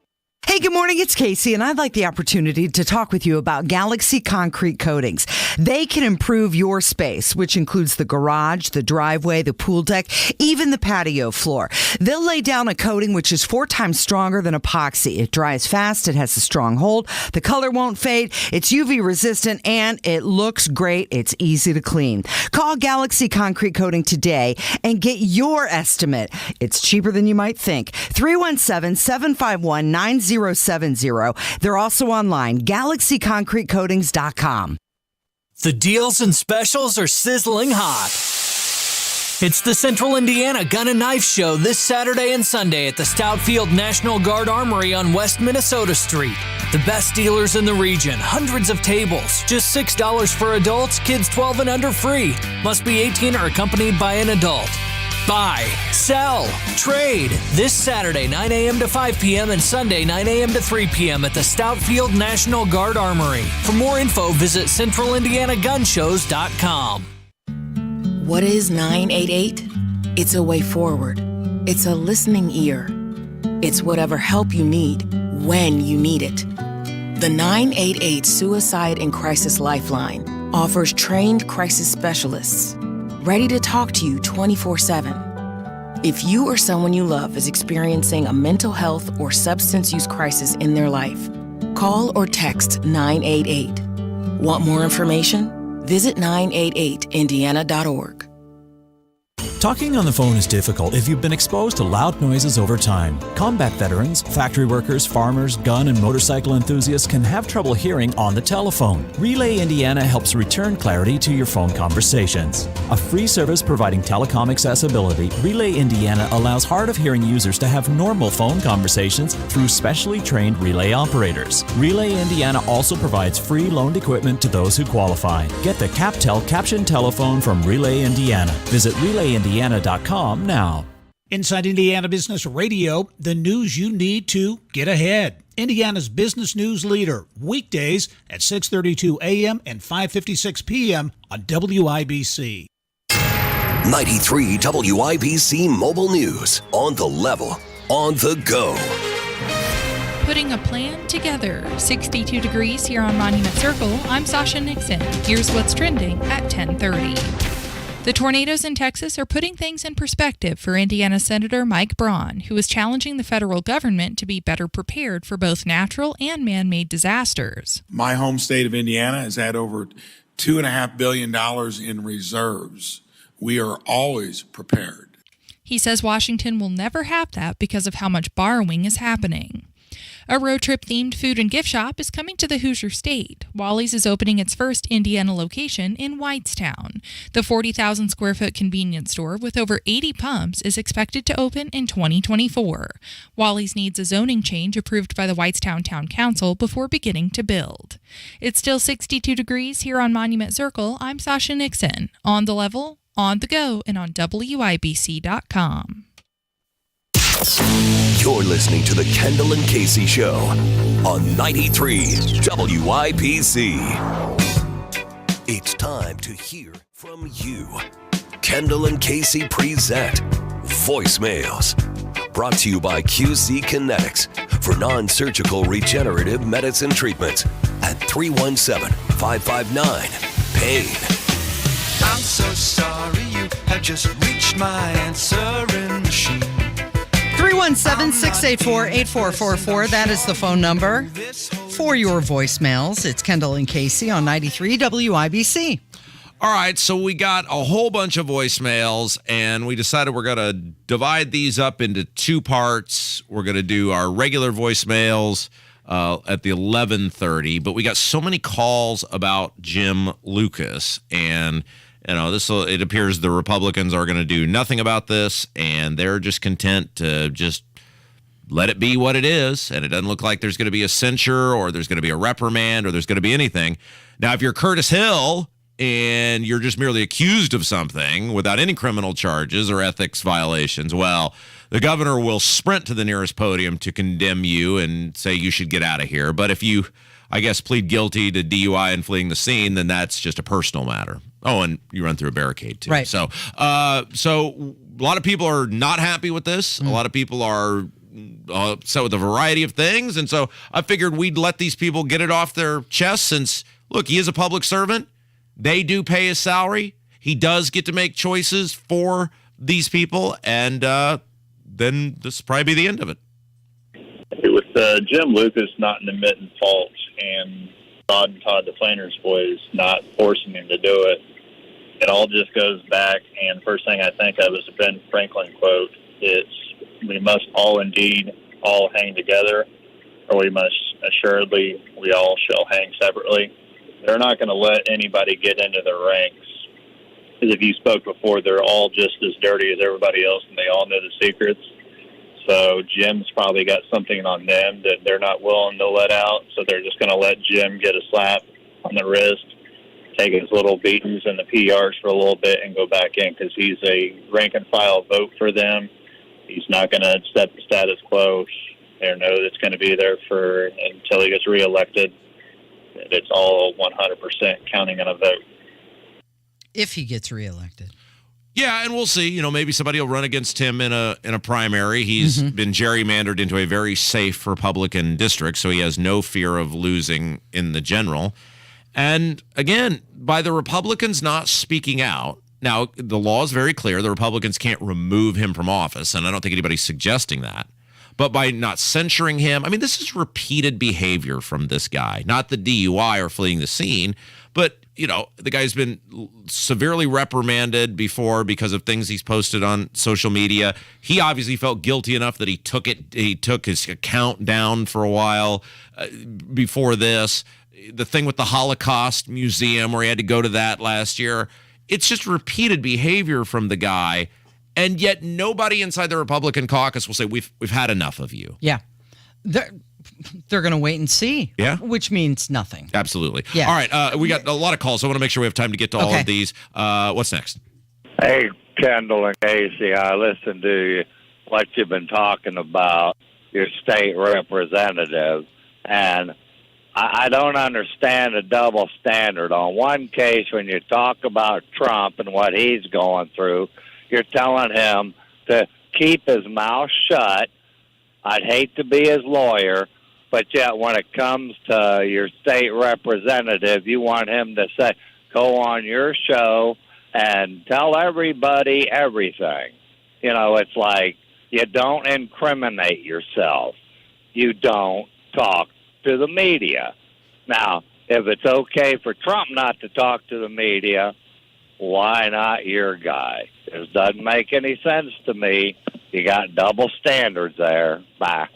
Hey, good morning. It's Casey, and I'd like the opportunity to talk with you about Galaxy Concrete Coatings. They can improve your space, which includes the garage, the driveway, the pool deck, even the patio floor. They'll lay down a coating which is 4 times stronger than epoxy. It dries fast, it has a strong hold, the color won't fade, it's UV resistant, and it looks great. It's easy to clean. Call Galaxy Concrete Coating today and get your estimate. It's cheaper than you might think. 317-751-9070. They're also online, galaxyconcretecoatings.com. The deals and specials are sizzling hot. It's the Central Indiana Gun and Knife Show this Saturday and Sunday at the Stoutfield National Guard Armory on West Minnesota Street. The best dealers in the region, hundreds of tables, just $6 for adults, kids 12 and under free. Must be 18 or accompanied by an adult. Buy, sell, trade this Saturday 9 a.m. to 5 p.m. and Sunday 9 a.m. to 3 p.m. at the Stoutfield National Guard Armory. For more info, visit CentralIndianaGunShows.com. What is 988? It's a way forward. It's a listening ear. It's whatever help you need when you need it. The 988 Suicide and Crisis Lifeline offers trained crisis specialists ready to talk to you 24/7. If you or someone you love is experiencing a mental health or substance use crisis in their life, call or text 988. Want more information? Visit 988indiana.org. Talking on the phone is difficult if you've been exposed to loud noises over time. Combat veterans, factory workers, farmers, gun and motorcycle enthusiasts can have trouble hearing on the telephone. Relay Indiana helps return clarity to your phone conversations. A free service providing telecom accessibility, Relay Indiana allows hard-of-hearing users to have normal phone conversations through specially trained relay operators. Relay Indiana also provides free loaned equipment to those who qualify. Get the CapTel caption telephone from Relay Indiana. Visit RelayIndiana.com now. Inside Indiana Business Radio, the news you need to get ahead. Indiana's business news leader, weekdays at 6:32 a.m. and 5:56 p.m. on WIBC. 93 WIBC Mobile News. On the level, on the go. Putting a plan together. 62 degrees here on Monument Circle. I'm Sasha Nixon. Here's what's trending at 10:30. The tornadoes in Texas are putting things in perspective for Indiana Senator Mike Braun, who is challenging the federal government to be better prepared for both natural and man-made disasters. My home state of Indiana has had over $2.5 billion in reserves. We are always prepared. He says Washington will never have that because of how much borrowing is happening. A road trip-themed food and gift shop is coming to the Hoosier State. Wally's is opening its first Indiana location in Whitestown. The 40,000-square-foot convenience store with over 80 pumps is expected to open in 2024. Wally's needs a zoning change approved by the Whitestown Town Council before beginning to build. It's still 62 degrees here on Monument Circle. I'm Sasha Nixon. On the level, on the go, and on WIBC.com. You're listening to the Kendall and Casey Show on 93 WIBC. It's time to hear from you. Kendall and Casey present Voicemails. Brought to you by QC Kinetics for non-surgical regenerative medicine treatments at 317-559-PAIN. I'm so sorry you have just reached my answering machine. 317-684-8444. That is the phone number for your voicemails. It's Kendall and Casey on 93 WIBC. All right, so we got a whole bunch of voicemails, and we decided we're going to divide these up into two parts. We're going to do our regular voicemails at the 11:30, but we got so many calls about Jim Lucas, and it appears the Republicans are going to do nothing about this, and they're just content to just let it be what it is, and it doesn't look like there's going to be a censure or there's going to be a reprimand or there's going to be anything. Now, if you're Curtis Hill and you're just merely accused of something without any criminal charges or ethics violations, well, the governor will sprint to the nearest podium to condemn you and say you should get out of here. But if you, I guess, plead guilty to DUI and fleeing the scene, then that's just a personal matter. Oh, and you run through a barricade, too. Right. So a lot of people are not happy with this. A lot of people are upset with a variety of things. And so I figured we'd let these people get it off their chest since, look, he is a public servant. They do pay his salary. He does get to make choices for these people. And then this will probably be the end of it. With Jim Lucas not admitting fault and Todd the Flanders boys not forcing him to do it, it all just goes back. And the first thing I think of is a Ben Franklin quote. It's, we must all indeed all hang together, or we must assuredly we all shall hang separately. They're not going to let anybody get into their ranks. Because if you spoke before, they're all just as dirty as everybody else, and they all know the secrets. So Jim's probably got something on them that they're not willing to let out. So they're just going to let Jim get a slap on the wrist, take his little beatings in the PRs for a little bit, and go back in because he's a rank and file vote for them. He's not going to set the status quo. They know it's going to be there until he gets reelected. It's all 100% counting on a vote. If he gets reelected. Yeah, and we'll see. Maybe somebody will run against him in a primary. He's been gerrymandered into a very safe Republican district, so he has no fear of losing in the general. And again, by the Republicans not speaking out, now the law is very clear. The Republicans can't remove him from office, and I don't think anybody's suggesting that. But by not censuring him, I mean, this is repeated behavior from this guy, not the DUI or fleeing the scene, but, the guy's been severely reprimanded before because of things he's posted on social media. He obviously felt guilty enough that he took his account down for a while before this. The thing with the Holocaust Museum where he had to go to that last year, it's just repeated behavior from the guy. And yet nobody inside the Republican caucus will say, we've had enough of you. Yeah. They're going to wait and see. Yeah. Which means nothing. Absolutely. Yeah. All right. We got a lot of calls, so I want to make sure we have time to get to all of these. What's next? Hey, Kendall and Casey, I listened to what you've been talking about, your state representative, and I don't understand the double standard. On one case, when you talk about Trump and what he's going through, you're telling him to keep his mouth shut. I'd hate to be his lawyer, but yet when it comes to your state representative, you want him to say, go on your show and tell everybody everything. It's like you don't incriminate yourself. You don't talk to the media. Now, if it's okay for Trump not to talk to the media, why not your guy? It doesn't make any sense to me. You got double standards there. Bye.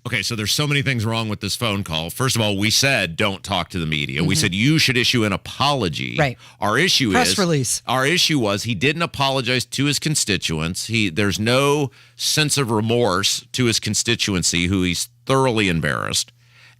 Okay, so there's so many things wrong with this phone call. First of all, we said don't talk to the media. We said you should issue an apology. Right. Our issue Press release. Our issue was he didn't apologize to his constituents. There's no sense of remorse to his constituency, who he's thoroughly embarrassed.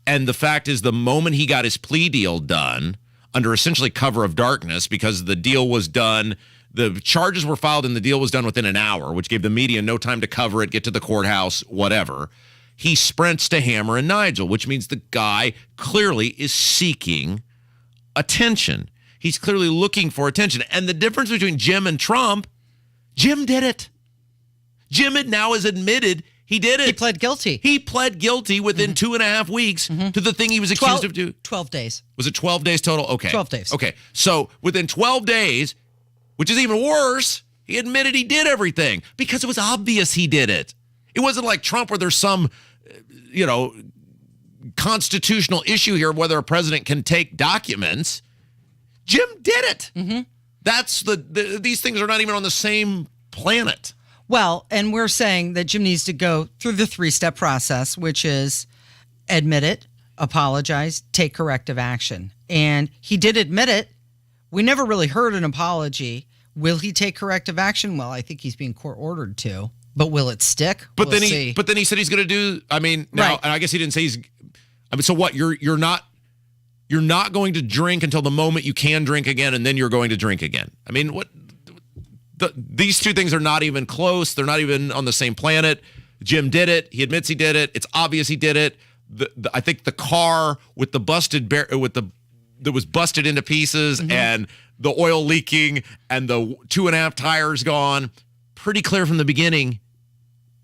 And the fact is, the moment he got his plea deal done, under essentially cover of darkness, because the deal was done The charges were filed and the deal was done within an hour, which gave the media no time to cover it, get to the courthouse, whatever. He sprints to Hammer and Nigel, which means the guy clearly is seeking attention. He's clearly looking for attention. And the difference between Jim and Trump, Jim did it. Jim now has admitted he did it. He pled guilty. He pled guilty within 2.5 weeks to the thing he was accused of doing. 12 days. Was it 12 days total? Okay. 12 days. Okay. So within 12 days, which is even worse, he admitted he did everything because it was obvious he did it. It wasn't like Trump where there's some, constitutional issue here of whether a president can take documents. Jim did it. That's these things are not even on the same planet. Well, and we're saying that Jim needs to go through the 3-step process, which is admit it, apologize, take corrective action. And he did admit it. We never really heard an apology. Will he take corrective action? Well, I think he's being court ordered to. But will it stick? But we'll then see. he said he's going to do. I mean, now, Right. and I guess he didn't say he's. I mean, so what? You're not going to drink until the moment you can drink again, and then you're going to drink again. I mean, what? These two things are not even close. They're not even on the same planet. Jim did it. He admits he did it. It's obvious he did it. I think the car with the that was busted into pieces and the oil leaking and the 2.5 tires gone. Pretty clear from the beginning.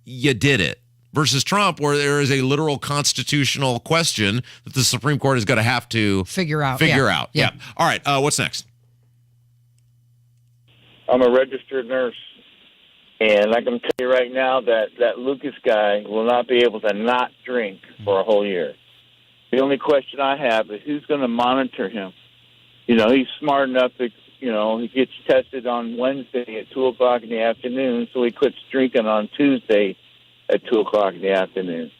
You did it. Versus Trump, where there is a literal constitutional question that the Supreme Court is going to have to figure out. Yeah. All right. What's next? I'm a registered nurse, and I can tell you right now that Lucas guy will not be able to not drink for a whole year. The only question I have is who's going to monitor him. He's smart enough that, he gets tested on Wednesday at 2 o'clock in the afternoon, so he quits drinking on Tuesday at 2 o'clock in the afternoon.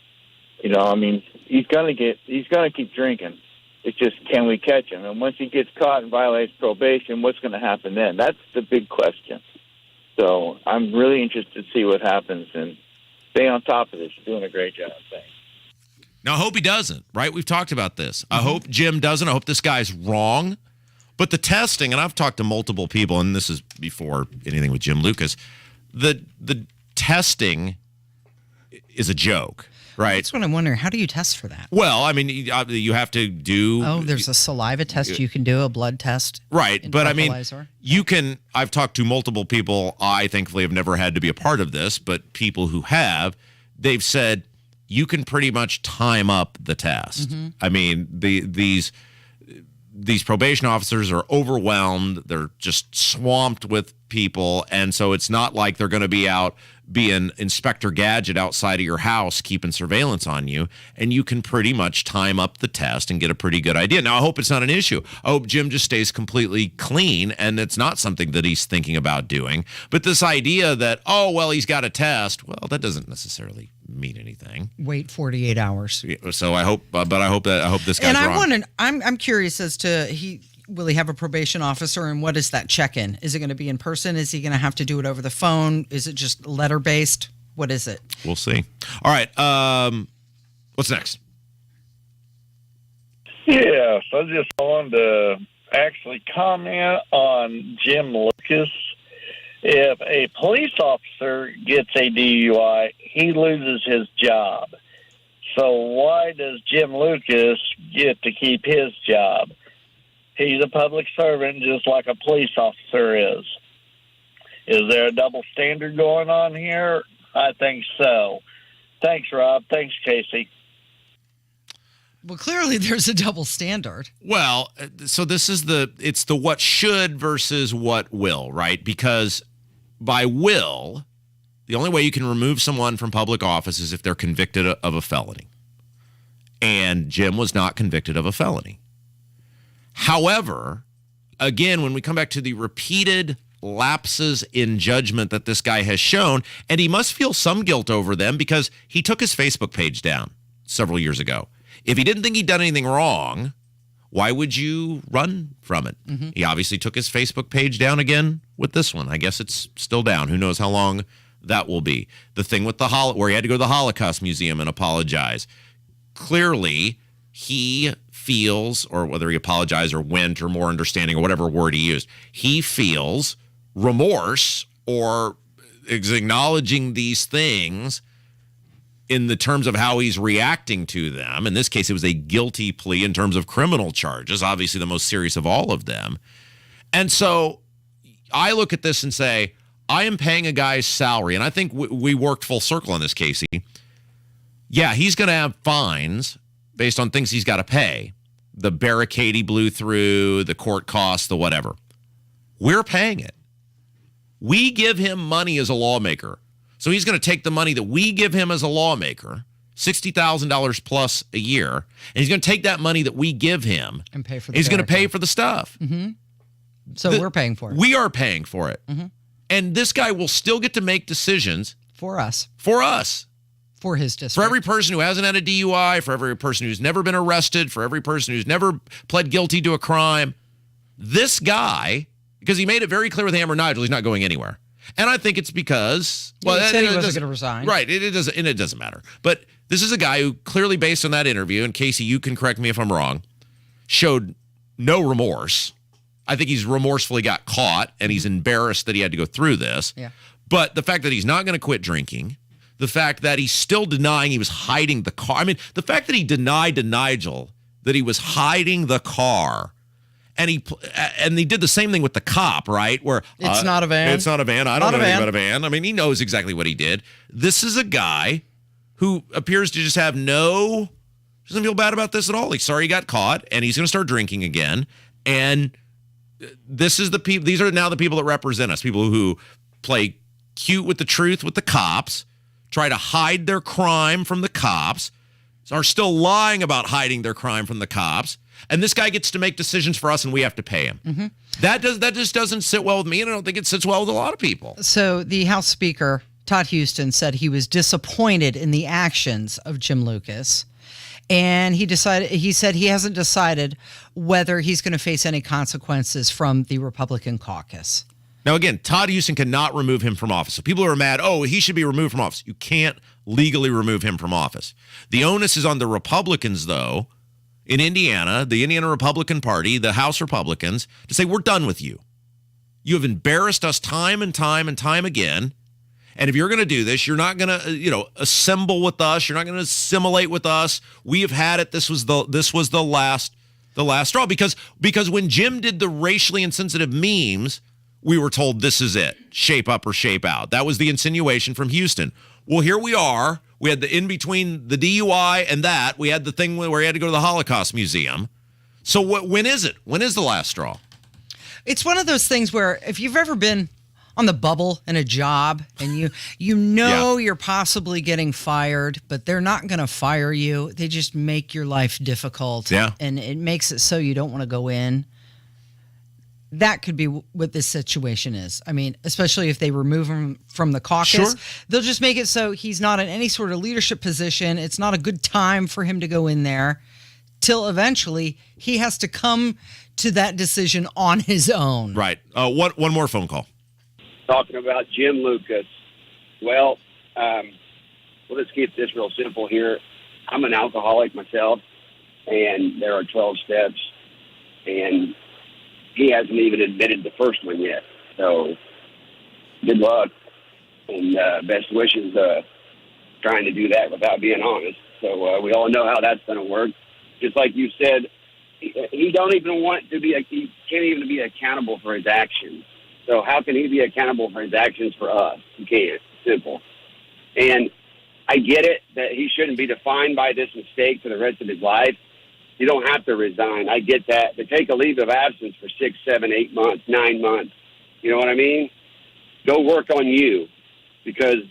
He's going to keep drinking. It's just, can we catch him? And once he gets caught and violates probation, what's going to happen then? That's the big question. So I'm really interested to see what happens and stay on top of this. You're doing a great job. Thanks. Now, I hope he doesn't, right? We've talked about this. I hope Jim doesn't. I hope this guy's wrong. But the testing, and I've talked to multiple people, and this is before anything with Jim Lucas, the testing is a joke. Right. That's what I'm wondering. How do you test for that? Well, I mean, you have to do. Oh, there's a saliva test you can do, a blood test. Right. But I mean, you can. I've talked to multiple people. I thankfully have never had to be a part of this, but people who have, they've said you can pretty much time up the test. I mean, these probation officers are overwhelmed. They're just swamped with people. And so it's not like they're going to be out being Inspector Gadget outside of your house keeping surveillance on you. And you can pretty much time up the test and get a pretty good idea. Now, I hope it's not an issue. I hope Jim just stays completely clean and it's not something that he's thinking about doing. But this idea that, he's got a test, well, that doesn't necessarily mean anything. Wait 48 hours. So I hope this guy's wrong. And I'm curious as to will he have a probation officer, and what is that check-in? Is it going to be in person? Is he going to have to do it over the phone? Is it just letter-based? What is it? We'll see. All right. What's next? Yeah, so I just wanted to actually comment on Jim Lucas. If a police officer gets a DUI, he loses his job. So why does Jim Lucas get to keep his job? He's a public servant just like a police officer is. Is there a double standard going on here? I think so. Thanks, Rob. Thanks, Casey. Well, clearly there's a double standard. Well, so this is it's the what should versus what will, right? Because by will, the only way you can remove someone from public office is if they're convicted of a felony. And Jim was not convicted of a felony. However, again, when we come back to the repeated lapses in judgment that this guy has shown, and he must feel some guilt over them because he took his Facebook page down several years ago. If he didn't think he'd done anything wrong, why would you run from it? He obviously took his Facebook page down again with this one. I guess it's still down. Who knows how long that will be. The thing with where he had to go to the Holocaust Museum and apologize. Clearly, he feels, or whether he apologized or went or more understanding or whatever word he used, he feels remorse or is acknowledging these things in the terms of how he's reacting to them. In this case, it was a guilty plea in terms of criminal charges, obviously the most serious of all of them. And so I look at this and say, I am paying a guy's salary, and I think we worked full circle on this, Casey. Yeah, he's going to have fines based on things he's got to pay. The barricade he blew through, the court costs, the whatever. We're paying it. We give him money as a lawmaker. So he's going to take the money that we give him as a lawmaker, $60,000 plus a year, and he's going to take that money that we give him and pay for the he's going to pay for the stuff. Mm-hmm. So we're paying for it. We are paying for it. Mm-hmm. And this guy will still get to make decisions for us. For us. For his district. For every person who hasn't had a DUI, for every person who's never been arrested, for every person who's never pled guilty to a crime. This guy, because he made it very clear with Hammer Nigel, he's not going anywhere. And I think it's because... Well, he said he wasn't going to resign. Right. It doesn't matter. But this is a guy who clearly, based on that interview, and Casey, you can correct me if I'm wrong, showed no remorse. I think he's remorsefully got caught, and he's embarrassed that he had to go through this. Yeah. But the fact that he's not going to quit drinking, the fact that he's still denying he was hiding the car. I mean, the fact that he denied to Nigel that he was hiding the car, and he did the same thing with the cop, right? Where it's not a van. It's not a van. I don't know anything about a van. I mean, he knows exactly what he did. This is a guy who appears to just have doesn't feel bad about this at all. He's sorry he got caught, and he's going to start drinking again. And this is the people. These are now the people that represent us. People who play cute with the truth with the cops, try to hide their crime from the cops, are still lying about hiding their crime from the cops. And this guy gets to make decisions for us, and we have to pay him. Mm-hmm. That just doesn't sit well with me, and I don't think it sits well with a lot of people. So the House Speaker, Todd Houston, said he was disappointed in the actions of Jim Lucas. And he said he hasn't decided whether he's going to face any consequences from the Republican caucus. Now, again, Todd Houston cannot remove him from office. So people who are mad, he should be removed from office. You can't legally remove him from office. The onus is on the Republicans, though, in Indiana, the Indiana Republican Party, the House Republicans, to say, we're done with you. You have embarrassed us time and time and time again. And if you're going to do this, you're not going to, assemble with us. You're not going to assimilate with us. We have had it. This was the last straw. Because when Jim did the racially insensitive memes, we were told this is it. Shape up or shape out. That was the insinuation from Houston. Well, here we are. We had the in between the DUI and that. We had the thing where he had to go to the Holocaust Museum. So when is it? When is the last straw? It's one of those things where if you've ever been on the bubble in a job and you're possibly getting fired, but they're not going to fire you. They just make your life difficult. Yeah. And it makes it so you don't want to go in. That could be what this situation is. I mean, especially if they remove him from the caucus, sure. They'll just make it so he's not in any sort of leadership position. It's not a good time for him to go in there till eventually he has to come to that decision on his own. Right. One more phone call. Talking about Jim Lucas. Well, let's keep this real simple here. I'm an alcoholic myself, and there are 12 steps, and he hasn't even admitted the first one yet. So good luck and best wishes trying to do that without being honest. So we all know how that's going to work. Just like you said, he don't even want to be. He can't even be accountable for his actions. So how can he be accountable for his actions for us? He can't. Simple. And I get it that he shouldn't be defined by this mistake for the rest of his life. You don't have to resign. I get that. But take a leave of absence for 6, 7, 8 months, 9 months. You know what I mean? Go work on you. Because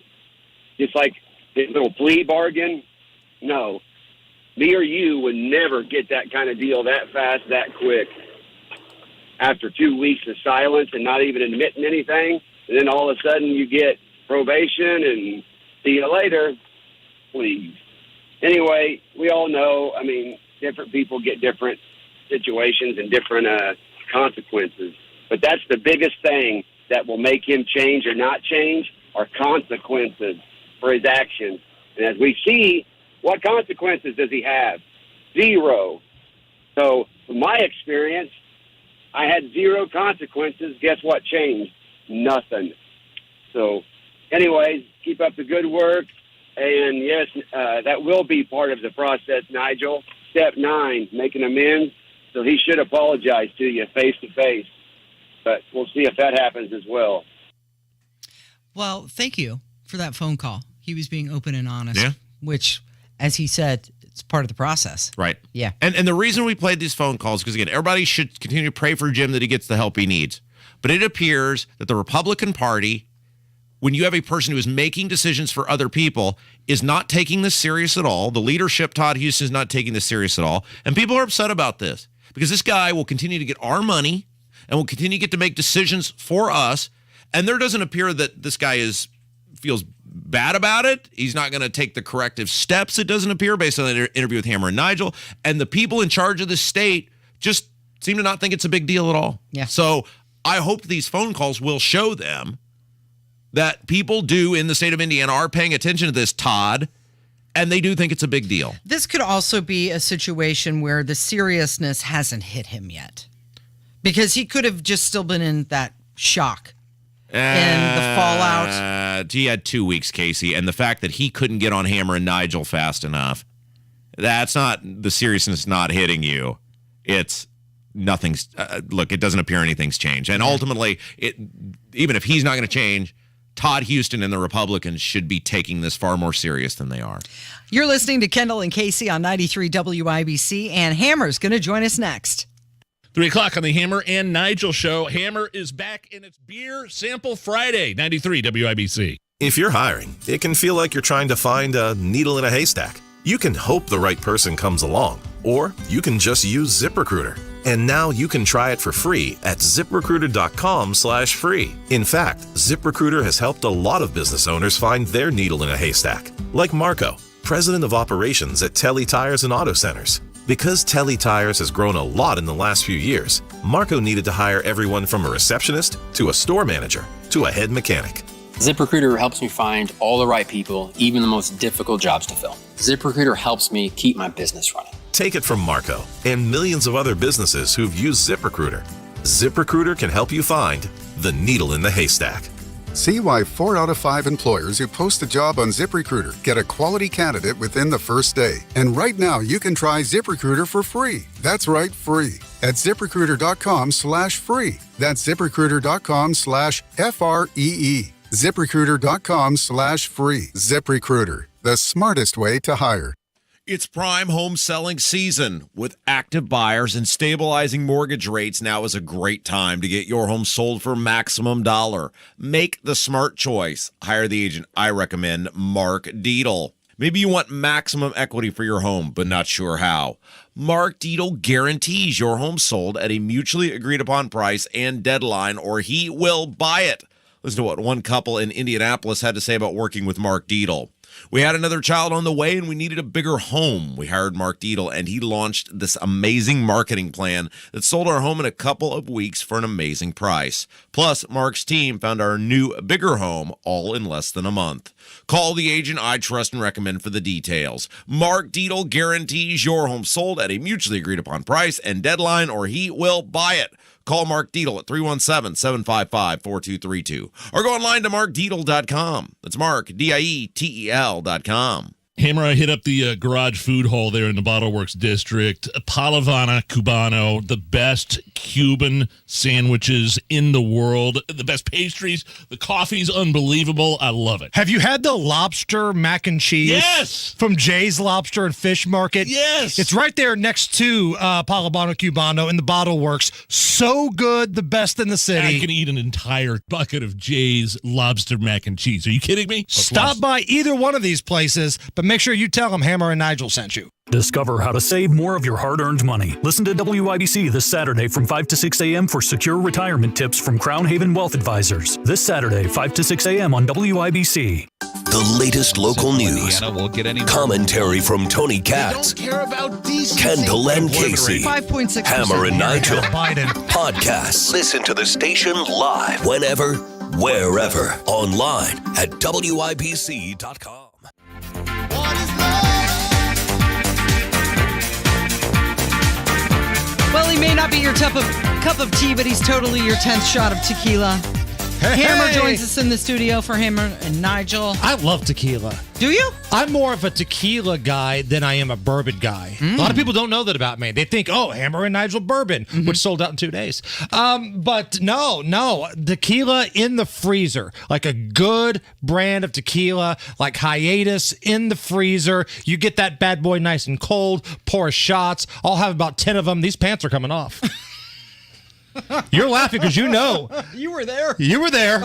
just like his little plea bargain, no. Me or you would never get that kind of deal that fast, that quick. After 2 weeks of silence and not even admitting anything, and then all of a sudden you get probation and see you later, please. Anyway, we all know, different people get different situations and different consequences. But that's the biggest thing that will make him change or not change are consequences for his actions. And as we see, what consequences does he have? 0. So from my experience, I had 0 consequences. Guess what changed? nothing. So, anyways, keep up the good work. And, yes, that will be part of the process, Nigel. Step 9, making amends. So he should apologize to you face-to-face. But we'll see if that happens as well. Well, thank you for that phone call. He was being open and honest, Yeah. which, as he said, it's part of the process. Right. Yeah. And the reason we played these phone calls, because, again, everybody should continue to pray for Jim that he gets the help he needs. But it appears that the Republican Party, when you have a person who is making decisions for other people, is not taking this serious at all. The leadership, Todd Houston, is not taking this serious at all. And people are upset about this because this guy will continue to get our money and will continue to get to make decisions for us. And there doesn't appear that this guy feels bad about it. He's not going to take the corrective steps, it doesn't appear, based on the interview with Hammer and Nigel. And the people in charge of the state just seem to not think it's a big deal at all. Yeah. So I hope these phone calls will show them that people in the state of Indiana are paying attention to this, Todd, and they do think it's a big deal. This could also be a situation where the seriousness hasn't hit him yet, because he could have just still been in that shock and the fallout. He had 2 weeks, Casey, and the fact that he couldn't get on Hammer and Nigel fast enough, that's not the seriousness not hitting you. It's nothing's look, it doesn't appear anything's changed. And ultimately, even if he's not going to change, Todd Houston and the Republicans should be taking this far more serious than they are. You're listening to Kendall and Casey on 93 WIBC, and Hammer's going to join us next. 3 o'clock on the Hammer and Nigel show. Hammer is back in its Beer Sample Friday, 93 WIBC. If you're hiring, it can feel like you're trying to find a needle in a haystack. You can hope the right person comes along, or you can just use ZipRecruiter. And now you can try it for free at ZipRecruiter.com/free. In fact, ZipRecruiter has helped a lot of business owners find their needle in a haystack, like Marco, president of operations at Telly Tires and Auto Centers. Because Telly Tires has grown a lot in the last few years, Marco needed to hire everyone from a receptionist to a store manager to a head mechanic. ZipRecruiter helps me find all the right people, even the most difficult jobs to fill. ZipRecruiter helps me keep my business running. Take it from Marco and millions of other businesses who've used ZipRecruiter. ZipRecruiter can help you find the needle in the haystack. See why 4 out of 5 employers who post a job on ZipRecruiter get a quality candidate within the first day. And right now, you can try ZipRecruiter for free. That's right, free. At ZipRecruiter.com/free. That's ZipRecruiter.com/FREE. ZipRecruiter.com/free. ZipRecruiter, the smartest way to hire. It's prime home selling season. With active buyers and stabilizing mortgage rates, now is a great time to get your home sold for maximum dollar. Make the smart choice. Hire the agent I recommend, Mark Dietl. Maybe you want maximum equity for your home, but not sure how. Mark Dietl guarantees your home sold at a mutually agreed upon price and deadline, or he will buy it. Listen to what one couple in Indianapolis had to say about working with Mark Dietl. We had another child on the way and we needed a bigger home. We hired Mark Dietl and he launched this amazing marketing plan that sold our home in a couple of weeks for an amazing price. Plus, Mark's team found our new, bigger home all in less than a month. Call the agent I trust and recommend for the details. Mark Dietl guarantees your home sold at a mutually agreed upon price and deadline, or he will buy it. Call Mark Dietl at 317-755-4232 or go online to markdietl.com. That's Mark, DIETEL.com. Hammer, I hit up the garage food hall there in the Bottle Works district. Palavana Cubano, the best Cuban sandwiches in the world, the best pastries. The coffee's unbelievable. I love it. Have you had the lobster mac and cheese? Yes! From Jay's Lobster and Fish Market? Yes! It's right there next to Palavana Cubano in the Bottle Works. So good, the best in the city. I can eat an entire bucket of Jay's lobster mac and cheese. Are you kidding me? Stop by either one of these places, but make sure you tell them Hammer and Nigel sent you. Discover how to save more of your hard-earned money. Listen to WIBC this Saturday from 5 to 6 a.m. for secure retirement tips from Crown Haven Wealth Advisors. This Saturday, 5 to 6 a.m. on WIBC. The latest local news. Commentary from Tony Katz. Kendall and Casey. 5.6%. Hammer and Nigel. Biden. Podcasts. Listen to the station live whenever, wherever. Online at WIBC.com. Well, he may not be your cup of tea, but he's totally your 10th shot of tequila. Hammer joins us in the studio for Hammer and Nigel. I love tequila. Do you? I'm more of a tequila guy than I am a bourbon guy. A lot of people don't know that about me. They think, oh, Hammer and Nigel bourbon, which sold out in 2 days. But no. Tequila in the freezer. Like a good brand of tequila, like Hiatus in the freezer. You get that bad boy nice and cold, pour shots. I'll have about 10 of them. These pants are coming off. You're laughing because you know. You were there. You were there.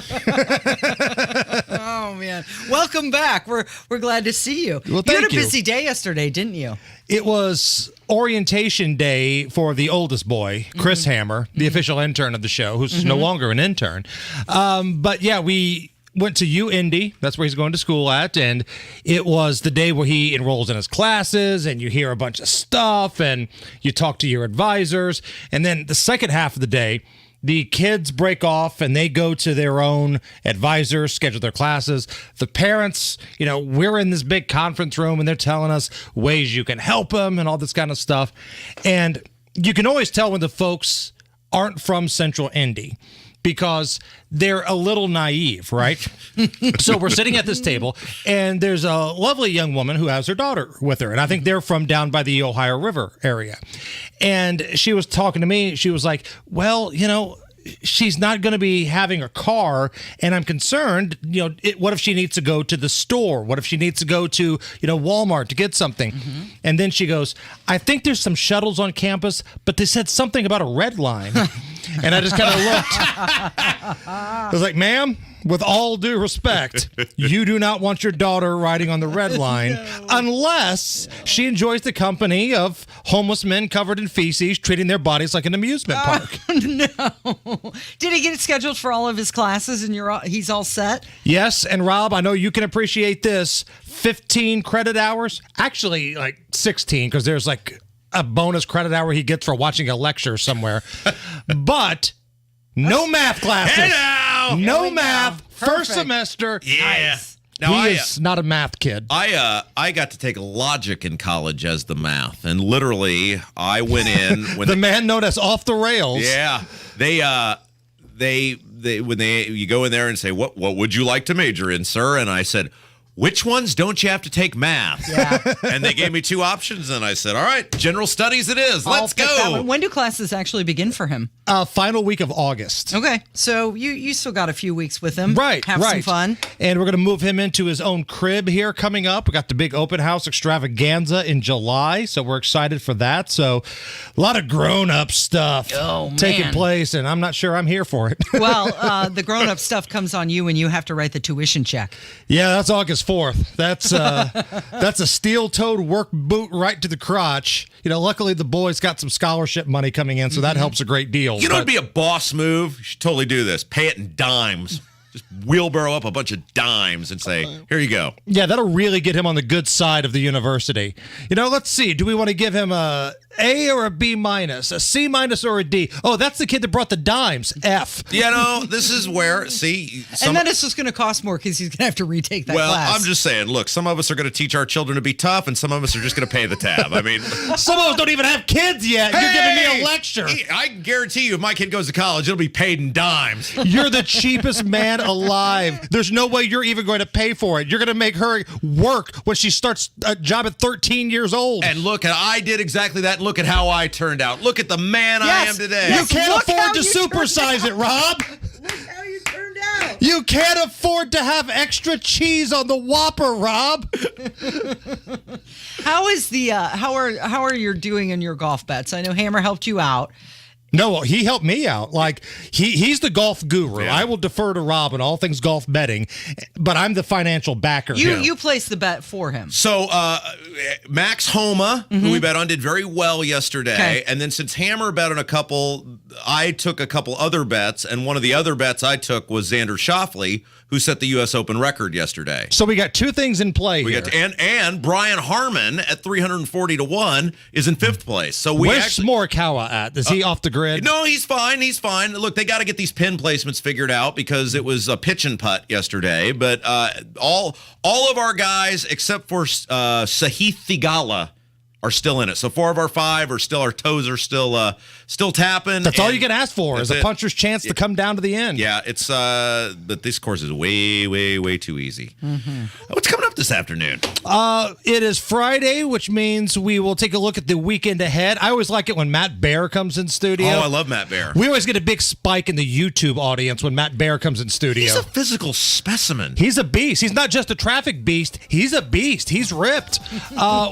Oh, man. Welcome back. We're glad to see you. Well, you had a busy day yesterday, didn't you? It was orientation day for the oldest boy, Chris Hammer, the official intern of the show, who's no longer an intern. But yeah, we went to UIndy. That's where he's going to school at. And it was the day where he enrolls in his classes and you hear a bunch of stuff and you talk to your advisors. And then the second half of the day, the kids break off and they go to their own advisors, schedule their classes. The parents, we're in this big conference room and they're telling us ways you can help them and all this kind of stuff. And you can always tell when the folks aren't from Central Indy, because they're a little naive, right? So we're sitting at this table, and there's a lovely young woman who has her daughter with her, and I think they're from down by the Ohio River area. And she was talking to me. She was like, well, she's not going to be having a car, and I'm concerned, what if she needs to go to the store? What if she needs to go to, Walmart to get something? And then she goes, I think there's some shuttles on campus, but they said something about a red line. And I just kind of looked. I was like, ma'am, with all due respect, you do not want your daughter riding on the red line unless she enjoys the company of homeless men covered in feces treating their bodies like an amusement park. No. Did he get it scheduled for all of his classes and he's all set? Yes, and Rob, I know you can appreciate this. 15 credit hours, actually like 16, because there's like a bonus credit hour he gets for watching a lecture somewhere. But no math classes. Hello! No math. Perfect. First semester. Yeah. Nice. Now, he is not a math kid. I got to take logic in college as the math, and literally I went in when the man known as off the rails. Yeah, you go in there and say what would you like to major in, sir? And I said, which ones don't you have to take math? Yeah. And they gave me 2 options, and I said, all right, general studies it is. Let's go. When do classes actually begin for him? Final week of August. Okay, so you still got a few weeks with him. Right, Have some fun. And we're going to move him into his own crib here coming up. We got the big open house extravaganza in July, so we're excited for that. So a lot of grown-up stuff taking place, and I'm not sure I'm here for it. Well, the grown-up stuff comes on you when you have to write the tuition check. Yeah, that's August 4th. That's a steel-toed work boot right to the crotch. Luckily the boys got some scholarship money coming in, so that helps a great deal. It'd be a boss move. You should totally do this. Pay it in dimes. Just wheelbarrow up a bunch of dimes and say, here you go. Yeah, that'll really get him on the good side of the university. Let's see. Do we want to give him a A or a B minus, a C minus or a D? Oh, that's the kid that brought the dimes. F. This is where, and then it's just going to cost more because he's going to have to retake that class. Well, I'm just saying, look, some of us are going to teach our children to be tough, and some of us are just going to pay the tab. I mean, some of us don't even have kids yet. You're giving me a lecture. I guarantee you, if my kid goes to college, it'll be paid in dimes. You're the cheapest man alive. There's no way you're even going to pay for it. You're going to make her work when she starts a job at 13 years old. And look, I did exactly that. Look at how I turned out. Look at the man I am today. You can't afford to supersize it, Rob. Look how you turned out. You can't afford to have extra cheese on the Whopper, Rob. How is how are you doing in your golf bets? I know Hammer helped you out. No, he helped me out. Like he's the golf guru. Yeah. I will defer to Rob on all things golf betting, but I'm the financial backer. You placed the bet for him. So Max Homa, who we bet on, did very well yesterday. Okay. And then since Hammer bet on a couple, I took a couple other bets, and one of the other bets I took was Xander Schauffele, who set the U.S. Open record yesterday. So we got 2 things in play here. And Brian Harmon at 340-1 is in 5th place. So where's Morikawa at? Is he off the grid? No, he's fine. He's fine. Look, they got to get these pin placements figured out because it was a pitch and putt yesterday. But all of our guys except for Sahith Theegala are still in it. So 4 of our 5 are still, our toes are still tapping. That's all you can ask for is a it. puncher's chance to come down to the end. Yeah, it's but this course is way, way, way too easy. What's coming up this afternoon? It is Friday, which means we will take a look at the weekend ahead. I always like it when Matt Baer comes in studio. Oh, I love Matt Baer. We always get a big spike in the YouTube audience when Matt Baer comes in studio. He's a physical specimen. He's a beast. He's not just a traffic beast. He's a beast. He's ripped.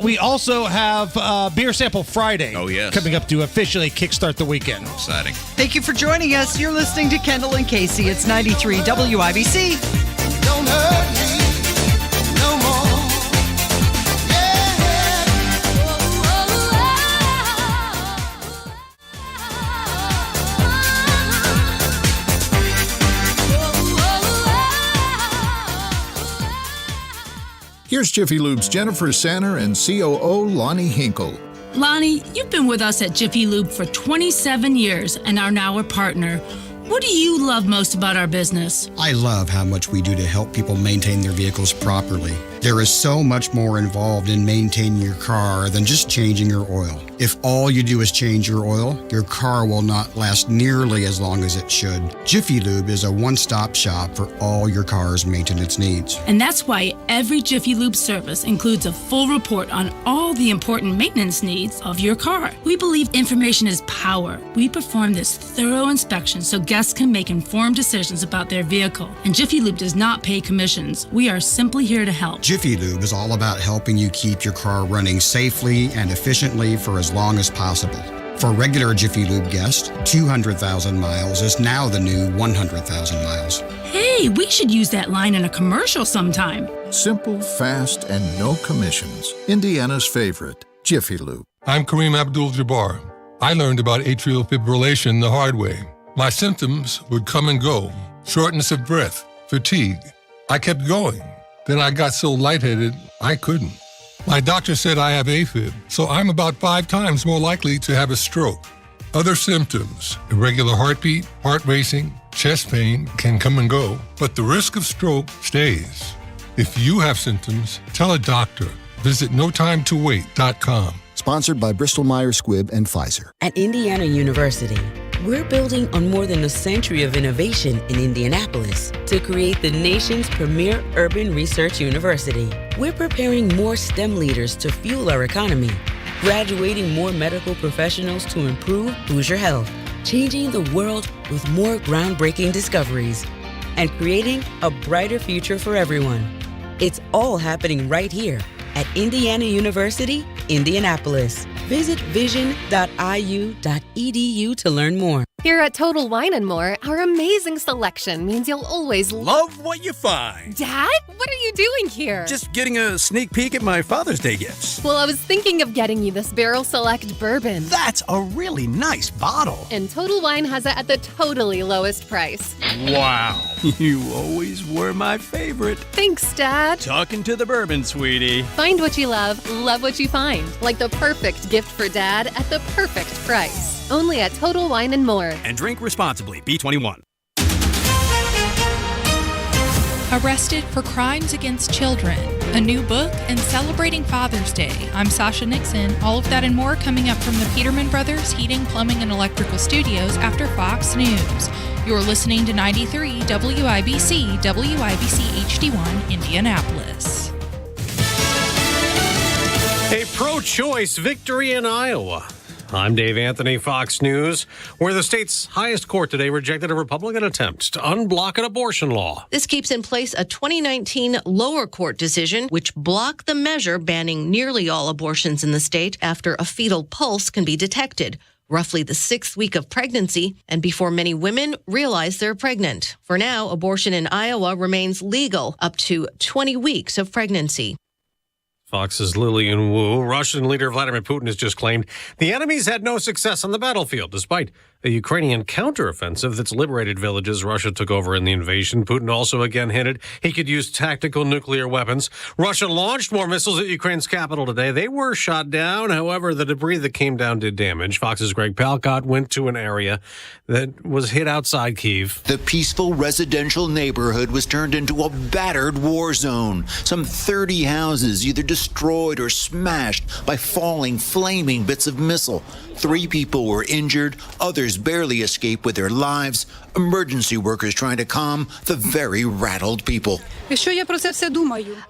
We also have Beer Sample Friday coming up to officially kickstart the weekend. Exciting. Thank you for joining us. You're listening to Kendall and Casey. It's 93 WIBC. Don't hurt me no more. Here's Jiffy Lube's Jennifer Sanner and COO Lonnie Hinkle. Lonnie, you've been with us at Jiffy Lube for 27 years and are now a partner. What do you love most about our business? I love how much we do to help people maintain their vehicles properly. There is so much more involved in maintaining your car than just changing your oil. If all you do is change your oil, your car will not last nearly as long as it should. Jiffy Lube is a one-stop shop for all your car's maintenance needs. And that's why every Jiffy Lube service includes a full report on all the important maintenance needs of your car. We believe information is power. We perform this thorough inspection so guests can make informed decisions about their vehicle. And Jiffy Lube does not pay commissions. We are simply here to help. Jiffy Lube is all about helping you keep your car running safely and efficiently for as long as possible. For regular Jiffy Lube guests, 200,000 miles is now the new 100,000 miles. Hey, we should use that line in a commercial sometime. Simple, fast, and no commissions. Indiana's favorite, Jiffy Lube. I'm Kareem Abdul-Jabbar. I learned about atrial fibrillation the hard way. My symptoms would come and go. Shortness of breath, fatigue. I kept going. Then I got so lightheaded, I couldn't. My doctor said I have AFib, so I'm about 5 times more likely to have a stroke. Other symptoms, irregular heartbeat, heart racing, chest pain can come and go, but the risk of stroke stays. If you have symptoms, tell a doctor. Visit notimetowait.com. Sponsored by Bristol-Myers Squibb and Pfizer. At Indiana University, we're building on more than a century of innovation in Indianapolis to create the nation's premier urban research university. We're preparing more STEM leaders to fuel our economy, graduating more medical professionals to improve Hoosier health, changing the world with more groundbreaking discoveries, and creating a brighter future for everyone. It's all happening right here at Indiana University, Indianapolis. Visit vision.iu.edu to learn more. Here at Total Wine & More, our amazing selection means you'll always love what you find. Dad, what are you doing here? Just getting a sneak peek at my Father's Day gifts. Well, I was thinking of getting you this Barrel Select bourbon. That's a really nice bottle. And Total Wine has it at the totally lowest price. Wow. You always were my favorite. Thanks, Dad. Talking to the bourbon, sweetie. Find what you love what you find. Like the perfect gift for Dad at the perfect price. Only at Total Wine & More. And drink responsibly. B21. Arrested for Crimes Against Children, a new book, and celebrating Father's Day. I'm Sasha Nixon. All of that and more coming up from the Peterman Brothers Heating, Plumbing, and Electrical Studios after Fox News. You're listening to 93 WIBC, WIBC HD1, Indianapolis. A pro-choice victory in Iowa. I'm Dave Anthony, Fox News, where the state's highest court today rejected a Republican attempt to unblock an abortion law. This keeps in place a 2019 lower court decision which blocked the measure banning nearly all abortions in the state after a fetal pulse can be detected, roughly the 6th week of pregnancy, and before many women realize they're pregnant. For now, abortion in Iowa remains legal up to 20 weeks of pregnancy. Fox's Lillian Wu. Russian leader Vladimir Putin has just claimed the enemies had no success on the battlefield, despite a Ukrainian counteroffensive that's liberated villages Russia took over in the invasion. Putin also again hinted he could use tactical nuclear weapons. Russia launched more missiles at Ukraine's capital today. They were shot down. However, the debris that came down did damage. Fox's Greg Palcott went to an area that was hit outside Kyiv. The peaceful residential neighborhood was turned into a battered war zone. Some 30 houses either destroyed destroyed or smashed by falling, flaming bits of missile. 3 people were injured, others barely escaped with their lives. Emergency workers trying to calm the very rattled people. I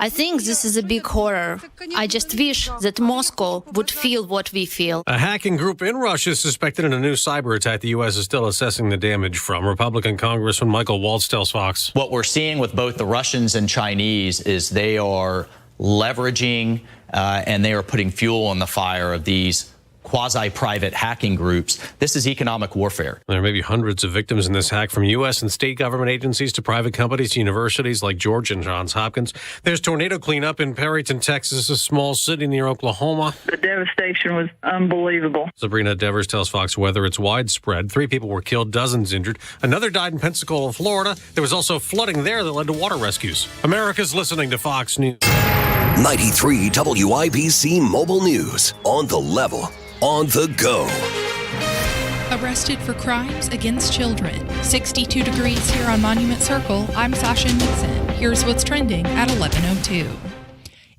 think this is a big horror. I just wish that Moscow would feel what we feel. A hacking group in Russia is suspected in a new cyber attack. The U.S. is still assessing the damage from. Republican Congressman Michael Waltz tells Fox. What we're seeing with both the Russians and Chinese is they are leveraging and they are putting fuel on the fire of these quasi-private hacking groups. This is economic warfare. There may be hundreds of victims in this hack, from U.S. and state government agencies to private companies to universities like Georgia and Johns Hopkins. There's tornado cleanup in Perryton, Texas, a small city near Oklahoma. The devastation was unbelievable. Sabrina Devers tells Fox Weather it's widespread. 3 people were killed, dozens injured. Another died in Pensacola, Florida. There was also flooding there that led to water rescues. America's listening to Fox News. 93 WIBC Mobile News. On the level. On the go. Arrested for crimes against children. 62 degrees here on Monument Circle. I'm Sasha Nixon. Here's what's trending at 11:02.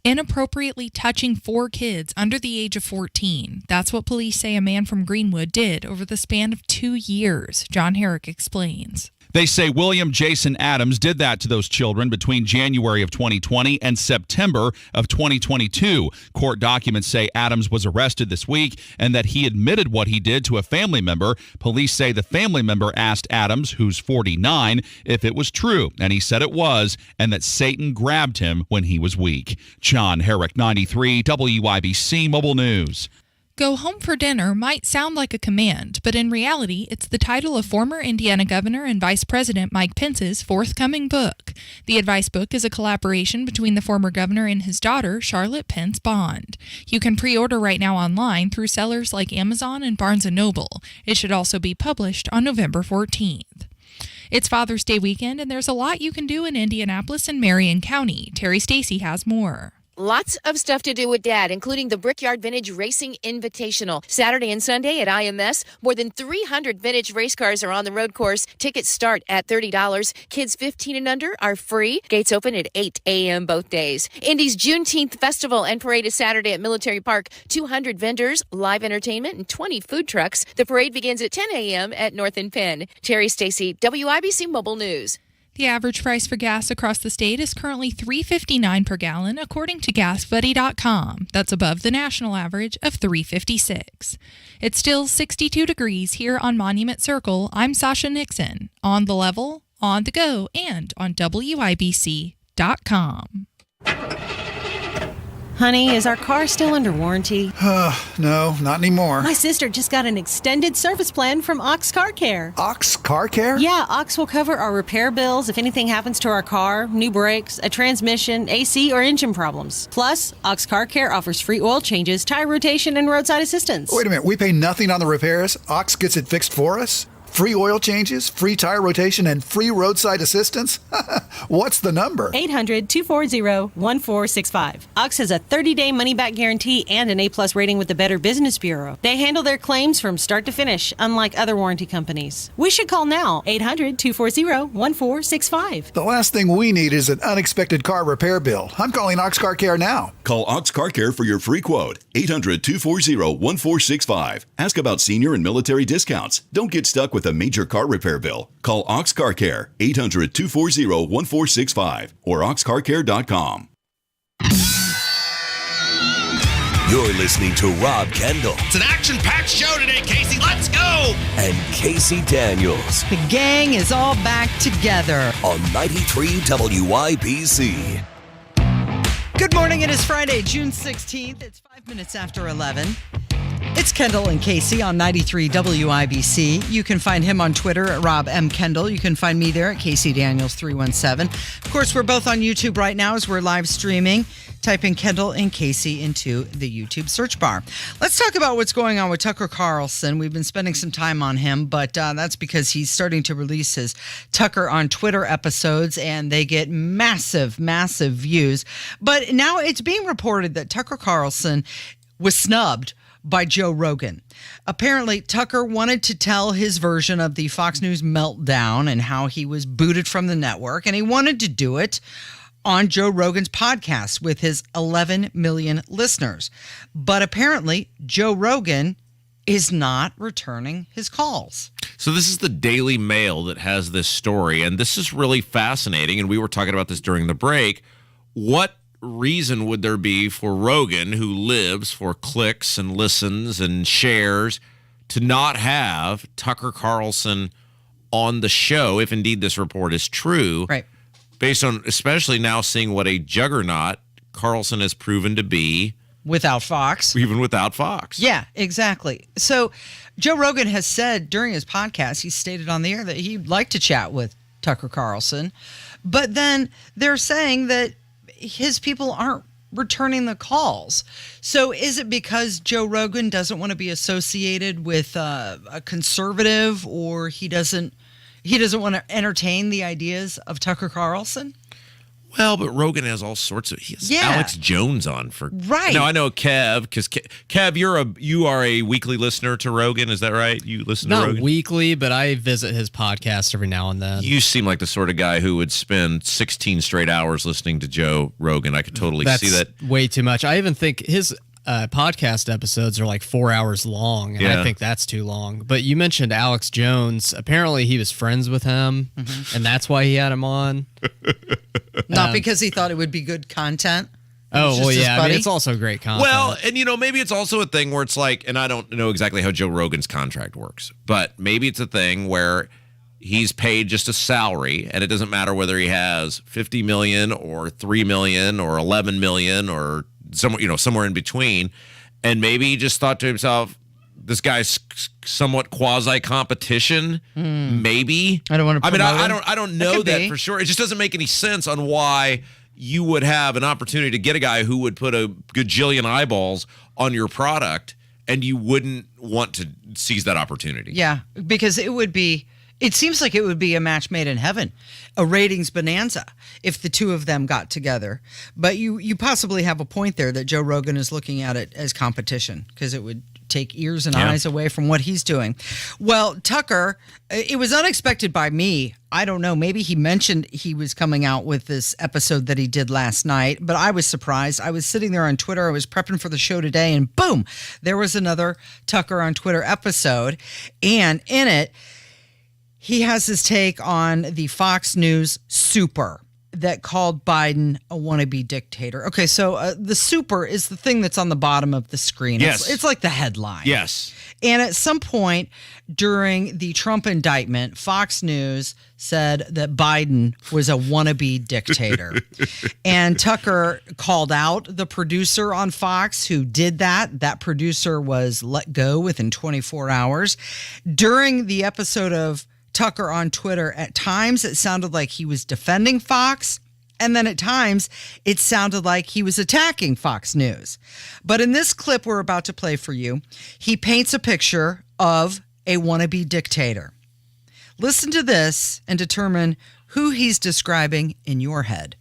Inappropriately touching 4 kids under the age of 14. That's what police say a man from Greenwood did over the span of 2 years. John Herrick explains. They say William Jason Adams did that to those children between January of 2020 and September of 2022. Court documents say Adams was arrested this week and that he admitted what he did to a family member. Police say the family member asked Adams, who's 49, if it was true, and he said it was, and that Satan grabbed him when he was weak. John Herrick, 93 WIBC Mobile News. Go home for dinner might sound like a command, but in reality, it's the title of former Indiana Governor and Vice President Mike Pence's forthcoming book. The advice book is a collaboration between the former governor and his daughter, Charlotte Pence Bond. You can pre-order right now online through sellers like Amazon and Barnes & Noble. It should also be published on November 14th. It's Father's Day weekend, and there's a lot you can do in Indianapolis and Marion County. Terry Stacy has more. Lots of stuff to do with Dad, including the Brickyard Vintage Racing Invitational. Saturday and Sunday at IMS, more than 300 vintage race cars are on the road course. Tickets start at $30. Kids 15 and under are free. Gates open at 8 a.m. both days. Indy's Juneteenth Festival and Parade is Saturday at Military Park. 200 vendors, live entertainment, and 20 food trucks. The parade begins at 10 a.m. at North and Penn. Terry Stacy, WIBC Mobile News. The average price for gas across the state is currently $3.59 per gallon, according to GasBuddy.com. That's above the national average of $3.56. It's still 62 degrees here on Monument Circle. I'm Sasha Nixon. On the level, on the go, and on WIBC.com. Honey, is our car still under warranty? No, not anymore. My sister just got an extended service plan from Ox Car Care. Ox Car Care? Yeah, Ox will cover our repair bills if anything happens to our car, new brakes, a transmission, AC, or engine problems. Plus, Ox Car Care offers free oil changes, tire rotation, and roadside assistance. Wait a minute, we pay nothing on the repairs? Ox gets it fixed for us? Free oil changes, free tire rotation, and free roadside assistance? What's the number? 800-240-1465. Ox has a 30-day money-back guarantee and an A-plus rating with the Better Business Bureau. They handle their claims from start to finish, unlike other warranty companies. We should call now, 800-240-1465. The last thing we need is an unexpected car repair bill. I'm calling Ox Car Care now. Call Ox Car Care for your free quote. 800-240-1465. Ask about senior and military discounts. Don't get stuck with a major car repair bill. Call Ox Car Care, 800-240-1465 or oxcarcare.com. You're listening to Rob Kendall. It's an action-packed show today, Casey. Let's go! And Casey Daniels. The gang is all back together. On 93 WIBC. Good morning. It is Friday, June 16th. It's 5 minutes after 11. It's Kendall and Casey on 93 WIBC. You can find him on Twitter at Rob M. Kendall. You can find me there at Casey Daniels 317. Of course, we're both on YouTube right now as we're live streaming. Type in Kendall and Casey into the YouTube search bar. Let's talk about what's going on with Tucker Carlson. We've been spending some time on him, but that's because he's starting to release his Tucker on Twitter episodes, and they get massive, massive views. But now it's being reported that Tucker Carlson was snubbed by Joe Rogan. Apparently, Tucker wanted to tell his version of the Fox News meltdown and how he was booted from the network, and he wanted to do it on Joe Rogan's podcast with his 11 million listeners. But apparently, Joe Rogan is not returning his calls. So this is the Daily Mail that has this story, and this is really fascinating, and we were talking about this during the break. What reason would there be for Rogan, who lives for clicks and listens and shares, to not have Tucker Carlson on the show, if indeed this report is true? Right. Based on especially now seeing what a juggernaut Carlson has proven to be. Without Fox. Even without Fox. Yeah, exactly. So Joe Rogan has said during his podcast, he stated on the air that he'd like to chat with Tucker Carlson. But then they're saying that his people aren't returning the calls. So is it because Joe Rogan doesn't want to be associated with a conservative, or he doesn't want to entertain the ideas of Tucker Carlson? Well, but Rogan has all sorts of. He has Yeah. Alex Jones on for. Right. No, I know Kev, because Kev, you are a weekly listener to Rogan. Is that right? You listen to Rogan? Not weekly, but I visit his podcast every now and then. You seem like the sort of guy who would spend 16 straight hours listening to Joe Rogan. I could totally see that. Way too much. I even think his podcast episodes are like 4 hours long, and Yeah. I think that's too long. But you mentioned Alex Jones. Apparently, he was friends with him, and that's why he had him on. Not because he thought it would be good content. Oh, well, just his yeah. I mean, buddy? it's also great content. Well, and maybe it's also a thing where it's like, and I don't know exactly how Joe Rogan's contract works, but maybe it's a thing where he's paid just a salary, and it doesn't matter whether he has 50 million or 3 million or 11 million or somewhere in between. And maybe he just thought to himself, this guy's somewhat quasi competition. Maybe. I don't want to. I mean, I don't know could that be. for sure. It just doesn't make any sense on why you would have an opportunity to get a guy who would put a gajillion eyeballs on your product, and you wouldn't want to seize that opportunity. Yeah, because it seems like it would be a match made in heaven, a ratings bonanza if the two of them got together. But you possibly have a point there that Joe Rogan is looking at it as competition, because it would take ears and eyes away from what he's doing. Well, Tucker, it was unexpected by me. I don't know. Maybe he mentioned he was coming out with this episode that he did last night, but I was surprised. I was sitting there on Twitter. I was prepping for the show today, and boom, there was another Tucker on Twitter episode. And in it, he has his take on the Fox News super that called Biden a wannabe dictator. Okay, so the super is the thing that's on the bottom of the screen. Yes. It's like the headline. Yes. And at some point during the Trump indictment, Fox News said that Biden was a wannabe dictator. And Tucker called out the producer on Fox who did that. That producer was let go within 24 hours. During the episode of Tucker on Twitter, at times it sounded like he was defending Fox, and then at times it sounded like he was attacking Fox News. But in this clip we're about to play for you, he paints a picture of a wannabe dictator. Listen to this and determine who he's describing in your head.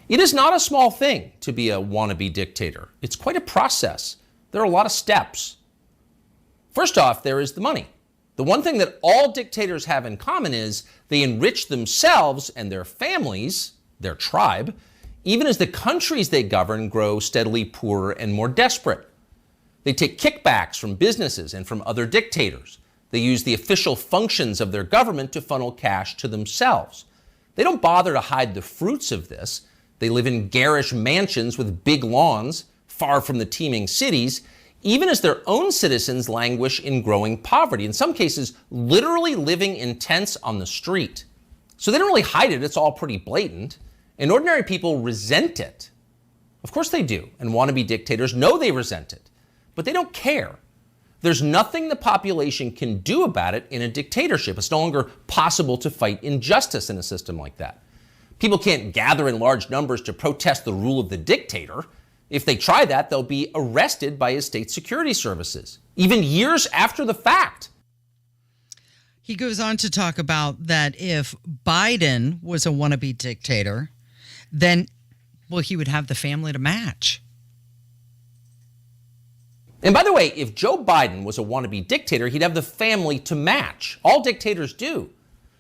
It is not a small thing to be a wannabe dictator. It's quite a process. There are a lot of steps. First off, there is the money. The one thing that all dictators have in common is they enrich themselves and their families, their tribe, even as the countries they govern grow steadily poorer and more desperate. They take kickbacks from businesses and from other dictators. They use the official functions of their government to funnel cash to themselves. They don't bother to hide the fruits of this. They live in garish mansions with big lawns, far from the teeming cities, even as their own citizens languish in growing poverty, in some cases literally living in tents on the street. So they don't really hide it, it's all pretty blatant. And ordinary people resent it. Of course they do, and wannabe dictators know they resent it, but they don't care. There's nothing the population can do about it in a dictatorship. It's no longer possible to fight injustice in a system like that. People can't gather in large numbers to protest the rule of the dictator. If they try that, they'll be arrested by his state security services, even years after the fact. He goes on to talk about that if Biden was a wannabe dictator, then, well, he would have the family to match. And by the way, if Joe Biden was a wannabe dictator, he'd have the family to match. All dictators do.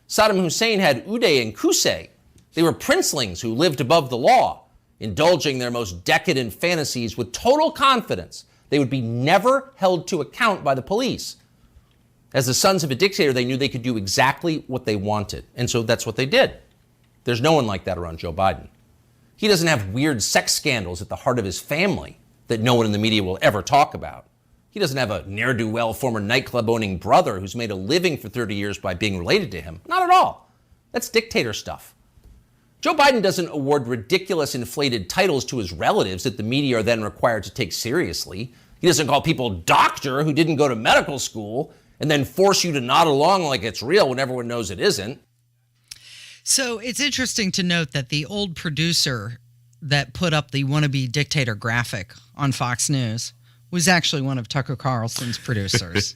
Saddam Hussein had Uday and Qusay. They were princelings who lived above the law, indulging their most decadent fantasies with total confidence they would be never held to account by the police. As the sons of a dictator, they knew they could do exactly what they wanted, and so that's what they did. There's no one like that around Joe Biden. He doesn't have weird sex scandals at the heart of his family that no one in the media will ever talk about. He doesn't have a ne'er-do-well former nightclub-owning brother who's made a living for 30 years by being related to him. Not at all. That's dictator stuff. Joe Biden doesn't award ridiculous inflated titles to his relatives that the media are then required to take seriously. He doesn't call people doctor who didn't go to medical school and then force you to nod along like it's real when everyone knows it isn't. So it's interesting to note that the old producer that put up the wannabe dictator graphic on Fox News was actually one of Tucker Carlson's producers.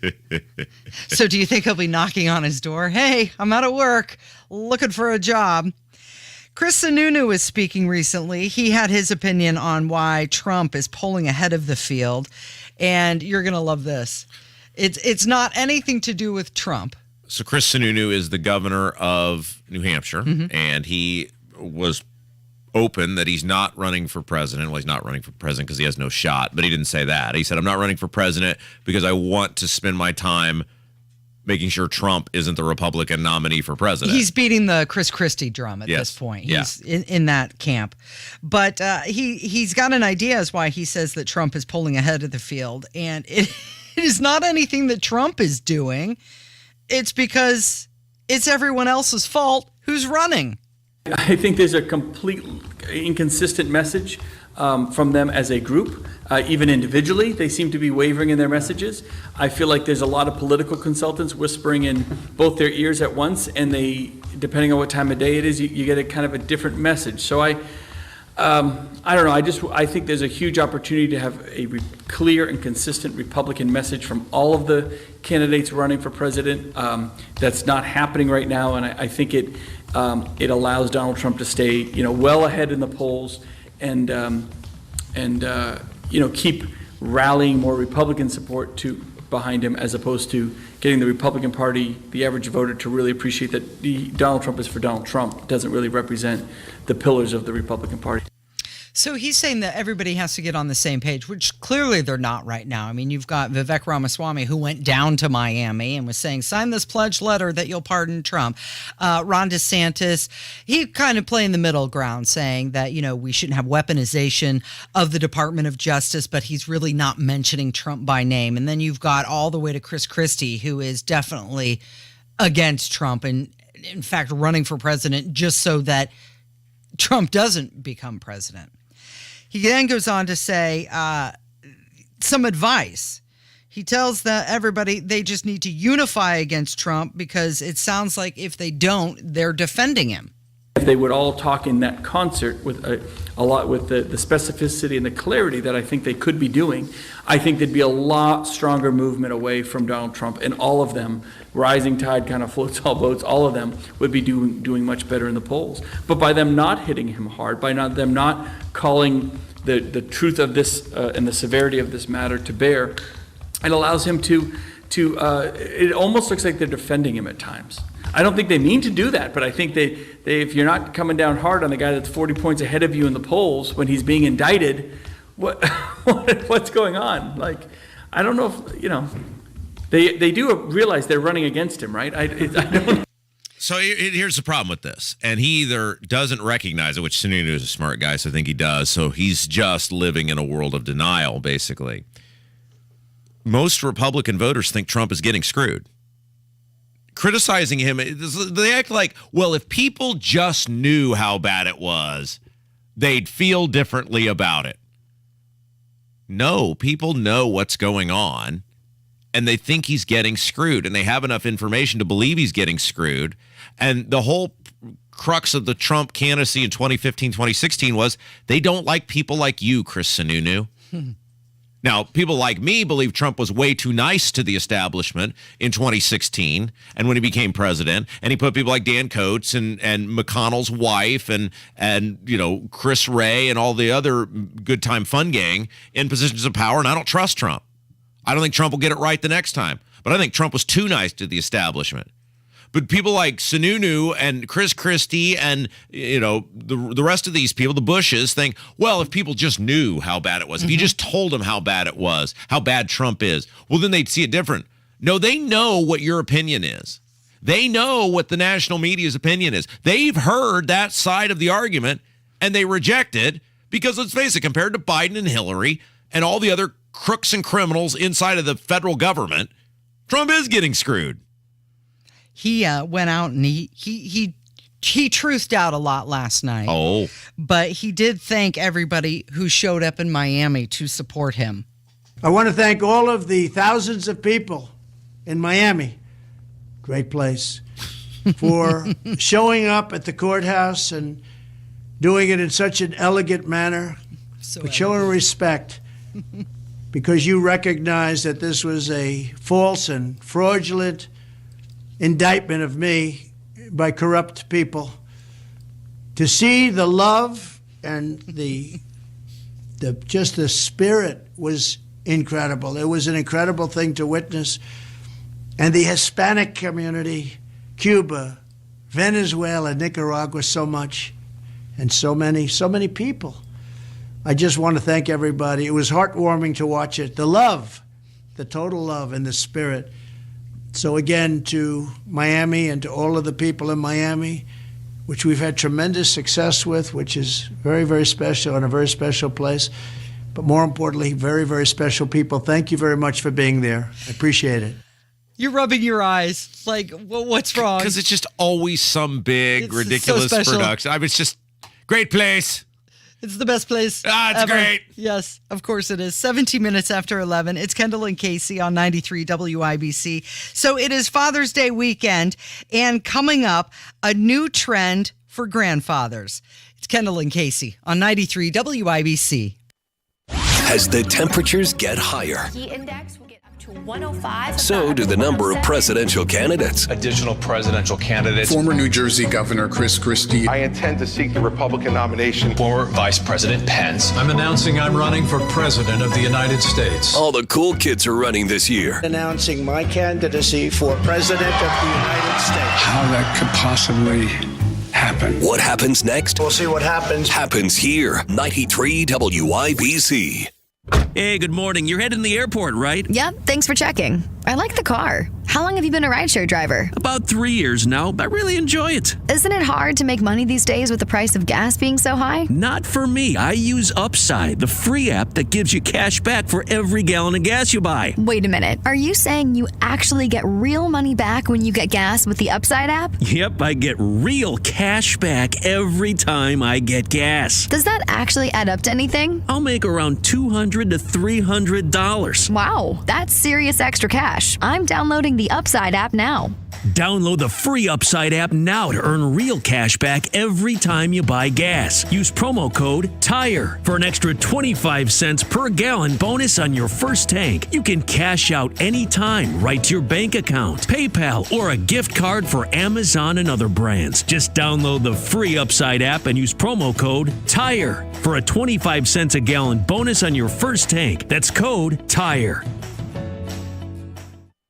So do you think he'll be knocking on his door? Hey, I'm out of work, looking for a job. Chris Sununu was speaking recently. He had his opinion on why Trump is pulling ahead of the field. And you're going to love this. It's not anything to do with Trump. So Chris Sununu is the governor of New Hampshire, and he was open that he's not running for president. Well, he's not running for president because he has no shot, but he didn't say that. He said, I'm not running for president because I want to spend my time making sure Trump isn't the Republican nominee for president. He's beating the Chris Christie drum at this point. He's in that camp. But he's got an idea as why he says that Trump is pulling ahead of the field. And it is not anything that Trump is doing. It's because it's everyone else's fault who's running. I think there's a complete inconsistent message from them as a group. Even individually, they seem to be wavering in their messages. I feel like there's a lot of political consultants whispering in both their ears at once, and they, depending on what time of day it is, you get a kind of a different message. So I don't know. I think there's a huge opportunity to have a clear and consistent Republican message from all of the candidates running for president. That's not happening right now, and I think it allows Donald Trump to stay, well ahead in the polls, and keep rallying more Republican support behind him, as opposed to getting the Republican Party, the average voter, to really appreciate that Donald Trump is for Donald Trump. It doesn't really represent the pillars of the Republican Party. So he's saying that everybody has to get on the same page, which clearly they're not right now. I mean, you've got Vivek Ramaswamy, who went down to Miami and was saying, sign this pledge letter that you'll pardon Trump. Ron DeSantis, he kind of playing the middle ground, saying that, we shouldn't have weaponization of the Department of Justice, but he's really not mentioning Trump by name. And then you've got all the way to Chris Christie, who is definitely against Trump and, in fact, running for president just so that Trump doesn't become president. He then goes on to say some advice. He tells everybody they just need to unify against Trump because it sounds like if they don't, they're defending him. If they would all talk in that concert with a lot with the specificity and the clarity that I think they could be doing, I think there'd be a lot stronger movement away from Donald Trump, and all of them, rising tide kind of floats all boats, all of them would be doing much better in the polls. But by them not hitting him hard, by them not calling the truth of this and the severity of this matter to bear, it allows him to it almost looks like they're defending him at times. I don't think they mean to do that, but I think they if you're not coming down hard on the guy that's 40 points ahead of you in the polls when he's being indicted, what's going on? Like, I don't know if, they do realize they're running against him, right? I don't. So here's the problem with this. And he either doesn't recognize it, which Sununu is a smart guy, so I think he does. So he's just living in a world of denial, basically. Most Republican voters think Trump is getting screwed. Criticizing him, they act like, well, if people just knew how bad it was, they'd feel differently about it. No, people know what's going on, and they think he's getting screwed, and they have enough information to believe he's getting screwed. And the whole crux of the Trump candidacy in 2015, 2016 was they don't like people like you, Chris Sununu. Now, people like me believe Trump was way too nice to the establishment in 2016 and when he became president, and he put people like Dan Coates and McConnell's wife and Chris Wray and all the other good time fun gang in positions of power, and I don't trust Trump. I don't think Trump will get it right the next time, but I think Trump was too nice to the establishment. But people like Sununu and Chris Christie and, the rest of these people, the Bushes, think, well, if people just knew how bad it was, if you just told them how bad it was, how bad Trump is, well, then they'd see it different. No, they know what your opinion is. They know what the national media's opinion is. They've heard that side of the argument, and they reject it because, let's face it, compared to Biden and Hillary and all the other crooks and criminals inside of the federal government, Trump is getting screwed. He went out and he truthed out a lot last night. Oh. But he did thank everybody who showed up in Miami to support him. I want to thank all of the thousands of people in Miami, great place, for showing up at the courthouse and doing it in such an elegant manner, but showing respect because you recognize that this was a false and fraudulent indictment of me by corrupt people. To see the love and the spirit was incredible. It was an incredible thing to witness. And the Hispanic community, Cuba, Venezuela, Nicaragua, so much, and so many people. I just want to thank everybody. It was heartwarming to watch it. The love, the total love and the spirit. So again, to Miami and to all of the people in Miami, which we've had tremendous success with, which is very, very special and a very special place. But more importantly, very, very special people. Thank you very much for being there. I appreciate it. You're rubbing your eyes. Like, well, what's wrong? Because it's just always some big, ridiculous production. It's just great place. It's the best place it's ever. Great. Yes, of course it is. 17 minutes after 11. It's Kendall and Casey on 93 WIBC. So it is Father's Day weekend, and coming up, a new trend for grandfathers. It's Kendall and Casey on 93 WIBC. As the temperatures get higher, Heat index will get up to 105. so do the number of presidential candidates. Additional presidential candidates. Former New Jersey Governor Chris Christie. I intend to seek the Republican nomination. Former Vice President Pence. I'm announcing I'm running for President of the United States. All the cool kids are running this year. Announcing my candidacy for President of the United States. How that could possibly happen. What happens next? We'll see what happens. Happens here. 93 WIBC. Hey, good morning. You're heading to the airport, right? Yep, thanks for checking. I like the car. How long have you been a rideshare driver? About 3 years now. I really enjoy it. Isn't it hard to make money these days with the price of gas being so high? Not for me. I use Upside, the free app that gives you cash back for every gallon of gas you buy. Wait a minute. Are you saying you actually get real money back when you get gas with the Upside app? Yep, I get real cash back every time I get gas. Does that actually add up to anything? I'll make around $200 to $300. Wow, that's serious extra cash. I'm downloading the Upside app now. Download the free Upside app now to earn real cash back every time you buy gas. Use promo code TIRE for an extra 25 cents per gallon bonus on your first tank. You can cash out anytime right to your bank account, PayPal, or a gift card for Amazon and other brands. Just download the free Upside app and use promo code TIRE for a 25 cents a gallon bonus on your first tank. That's code TIRE.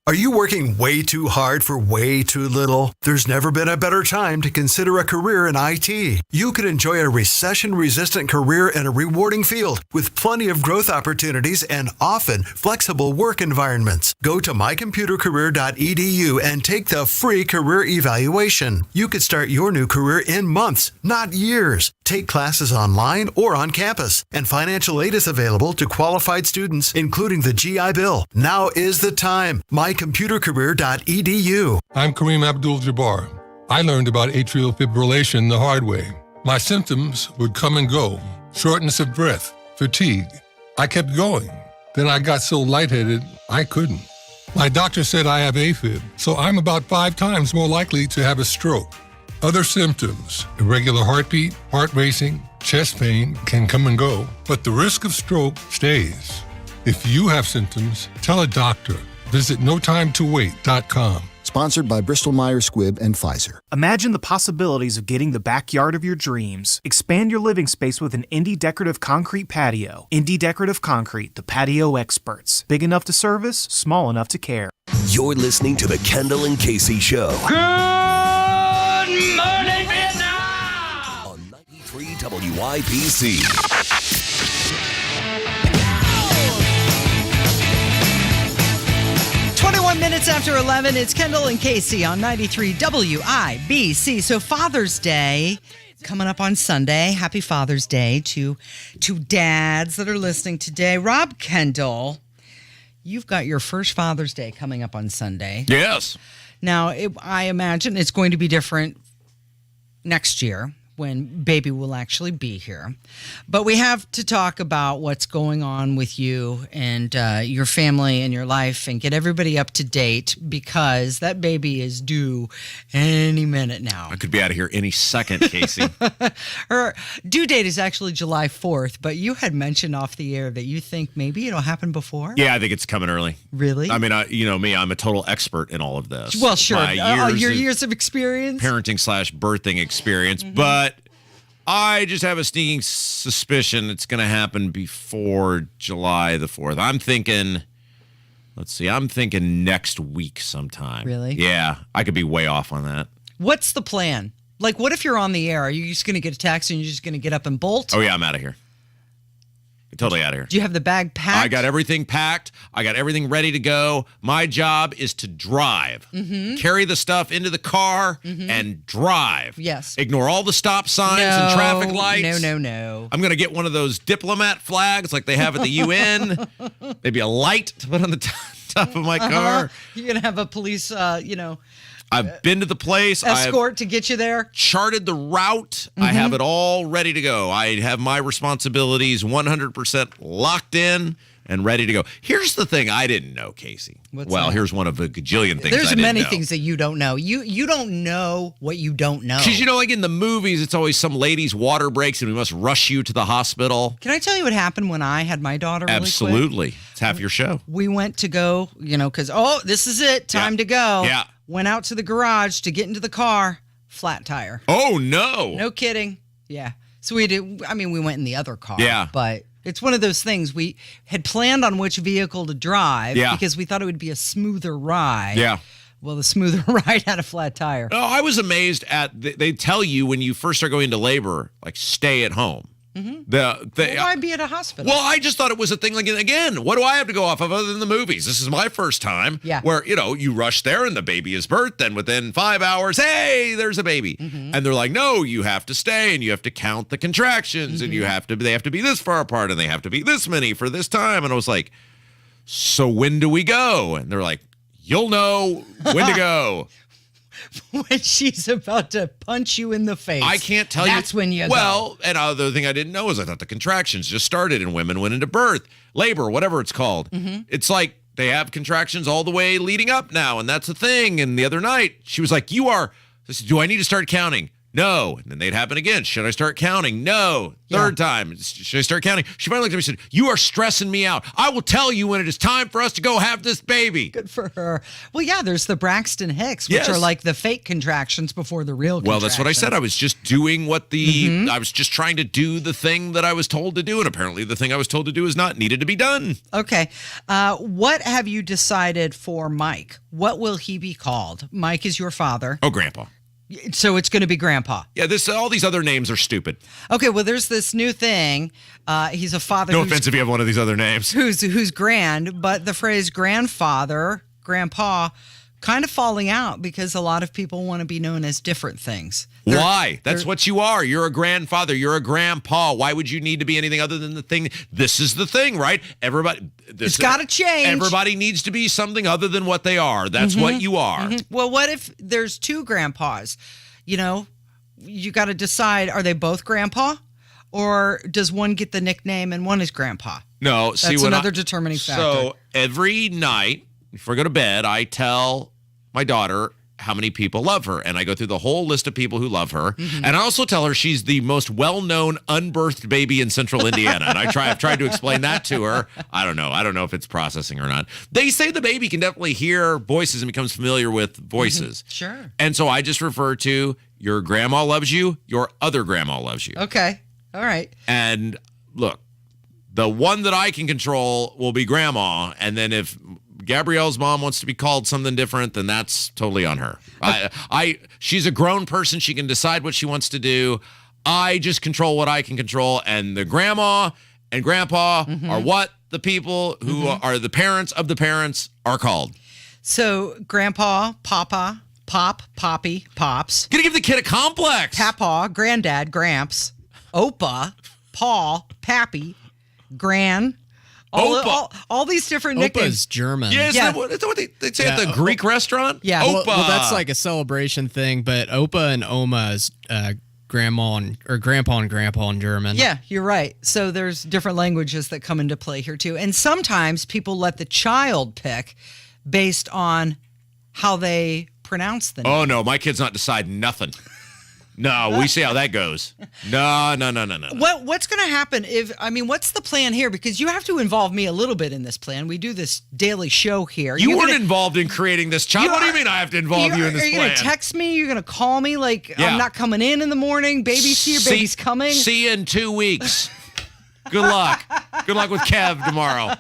Are you working way too hard for way too little? There's never been a better time to consider a career in IT. You could enjoy a recession-resistant career in a rewarding field with plenty of growth opportunities and often flexible work environments. Go to mycomputercareer.edu and take the free career evaluation. You could start your new career in months, not years. Take classes online or on campus, and financial aid is available to qualified students, including the GI Bill. Now is the time. mycomputercareer.edu. I'm Kareem Abdul-Jabbar. I learned about atrial fibrillation the hard way. My symptoms would come and go. Shortness of breath, fatigue. I kept going. Then I got so lightheaded, I couldn't. My doctor said I have AFib, so I'm about 5 times more likely to have a stroke. Other symptoms, irregular heartbeat, heart racing, chest pain can come and go, but the risk of stroke stays. If you have symptoms, tell a doctor. Visit notimetowait.com. Sponsored by Bristol-Myers Squibb and Pfizer. Imagine the possibilities of getting the backyard of your dreams. Expand your living space with an Indie Decorative Concrete patio. Indie Decorative Concrete, the patio experts. Big enough to service, small enough to care. You're listening to the Kendall and Casey Show. Good morning, Vietnam! On 93 WIBC. 21 minutes after 11, it's Kendall and Casey on 93 WIBC. So Father's Day coming up on Sunday. Happy Father's Day to dads that are listening today. Rob Kendall, you've got your first Father's Day coming up on Sunday. Yes. Now, I imagine it's going to be different next year when baby will actually be here. But we have to talk about what's going on with you and your family and your life and get everybody up to date because that baby is due any minute now. I could be out of here any second, Casey. Her due date is actually July 4th, but you had mentioned off the air that you think maybe it'll happen before? Yeah, I think it's coming early. Really? I mean, you know me, I'm a total expert in all of this. Well, sure. My Your years of experience? Parenting/birthing experience. But I just have a sneaking suspicion it's going to happen before July the 4th. I'm thinking next week sometime. Really? Yeah, I could be way off on that. What's the plan? Like, what if you're on the air? Are you just going to get a taxi and you're just going to get up and bolt? Oh, yeah, I'm out of here. Totally out of here. Do you have the bag packed? I got everything packed. I got everything ready to go. My job is to drive. Carry the stuff into the car and drive. Yes. Ignore all the stop signs and traffic lights. No. I'm going to get one of those diplomat flags like they have at the UN. Maybe a light to put on the top of my car. You're going to have a police, I've been to the place. escort to get you there. Charted the route. I have it all ready to go. I have my responsibilities 100% locked in and ready to go. Here's the thing I didn't know, Casey. What's that? Here's one of a gajillion things There's I didn't many know. things that you don't know. You don't know what you don't know. Because, like in the movies, it's always some lady's water breaks and we must rush you to the hospital. Can I tell you what happened when I had my daughter really Absolutely. quick? It's half your show. We went to go, because, this is it. Time to go. Yeah. Went out to the garage to get into the car. Flat tire. Oh, no. No kidding. Yeah. So we went in the other car. Yeah. But it's one of those things. We had planned on which vehicle to drive because we thought it would be a smoother ride. Yeah. Well, the smoother ride had a flat tire. Oh, I was amazed at, they tell you when you first start going into labor, like stay at home. Why be at a hospital? Well, I just thought it was a thing. Like, again, what do I have to go off of other than the movies? This is my first time where, you rush there and the baby is birthed. Then within 5 hours, hey, there's a baby. And they're like, no, you have to stay and you have to count the contractions and they have to be this far apart and they have to be this many for this time. And I was like, so when do we go? And they're like, you'll know when to go. When she's about to punch you in the face. I can't tell you. That's when you go. Well, and other thing I didn't know is I thought the contractions just started and women went into birth, labor, whatever it's called. It's like they have contractions all the way leading up now, and that's the thing. And the other night, she was like, I said, do I need to start counting? No. And then they'd happen again. Should I start counting? No. Third time. Should I start counting? She finally looked at me and said, you are stressing me out. I will tell you when it is time for us to go have this baby. Good for her. Well, yeah, there's the Braxton Hicks, which are like the fake contractions before the real contractions. Well, that's what I said. I was just doing I was just trying to do the thing that I was told to do. And apparently the thing I was told to do is not needed to be done. Okay. What have you decided for Mike? What will he be called? Mike is your father. Oh, Grandpa. So it's going to be Grandpa. Yeah, all these other names are stupid. Okay, well, there's this new thing. He's a father. No offense if you have one of these other names. Who's grand, but the phrase grandfather, grandpa, kind of falling out because a lot of people want to be known as different things. Why? That's what you are. You're a grandfather. You're a grandpa. Why would you need to be anything other than the thing? This is the thing, right? It's got to change. Everybody needs to be something other than what they are. That's what you are. Well, what if there's two grandpas? You got to decide, are they both grandpa? Or does one get the nickname and one is grandpa? No, that's another determining factor. So every night before I go to bed, I tell my daughter how many people love her. And I go through the whole list of people who love her. And I also tell her she's the most well-known unbirthed baby in central Indiana. And I've tried to explain that to her. I don't know if it's processing or not. They say the baby can definitely hear voices and becomes familiar with voices. Sure. And so I just refer to your grandma loves you, your other grandma loves you. Okay. All right. And look, the one that I can control will be grandma. And then if Gabrielle's mom wants to be called something different, then that's totally on her. She's a grown person. She can decide what she wants to do. I just control what I can control. And the grandma and grandpa are what the people who are the parents of the parents are called. So grandpa, papa, pop, poppy, pops. Gonna give the kid a complex. Papa, granddad, gramps, opa, paw, pappy, gran. All these different nicknames. Opa's German. Yeah, is that what they say at the Greek restaurant? Yeah. Opa. Well, that's like a celebration thing, but Opa and Oma is grandpa and grandpa in German. Yeah, you're right. So there's different languages that come into play here too. And sometimes people let the child pick based on how they pronounce the name. Oh, no, my kid's not deciding nothing. No, we see how that goes. No. What's going to happen what's the plan here? Because you have to involve me a little bit in this plan. We do this daily show here. You weren't involved in creating this child. What do you mean I have to involve you in this plan? Are you going to text me? You're going to call me I'm not coming in the morning? Baby's here, baby's coming? See you in 2 weeks. Good luck. Good luck with Kev tomorrow.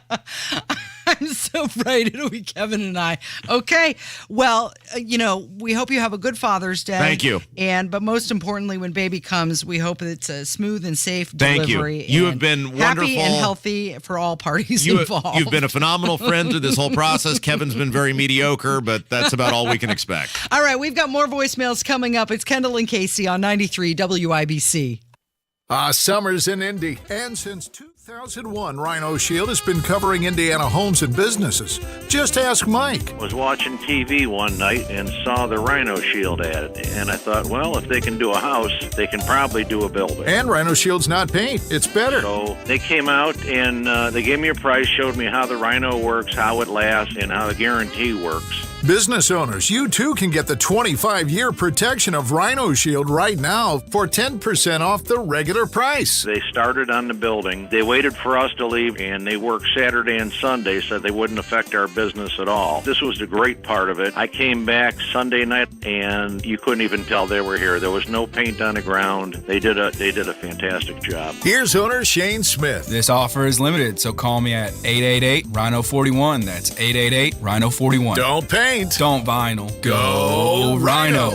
I'm so afraid it'll be Kevin and I. Okay. Well, we hope you have a good Father's Day. Thank you. But most importantly, when baby comes, we hope it's a smooth and safe delivery. Thank you. You have been wonderful. Happy and healthy for all parties involved. You've been a phenomenal friend through this whole process. Kevin's been very mediocre, but that's about all we can expect. All right. We've got more voicemails coming up. It's Kendall and Casey on 93 WIBC. Summer's in Indy, and since 2001, Rhino Shield has been covering Indiana homes and businesses. Just ask Mike. I was watching TV one night and saw the Rhino Shield ad, and I thought, well, if they can do a house, they can probably do a building. And Rhino Shield's not paint, it's better. So they came out and they gave me a price, showed me how the Rhino works, how it lasts, and how the guarantee works. Business owners, you too can get the 25-year protection of Rhino Shield right now for 10% off the regular price. They started on the building. They waited for us to leave, and they worked Saturday and Sunday so they wouldn't affect our business at all. This was the great part of it. I came back Sunday night, and you couldn't even tell they were here. There was no paint on the ground. They did a fantastic job. Here's owner Shane Smith. This offer is limited, so call me at 888-RHINO-41. That's 888-RHINO-41. Don't paint. Don't vinyl. Go Rhino.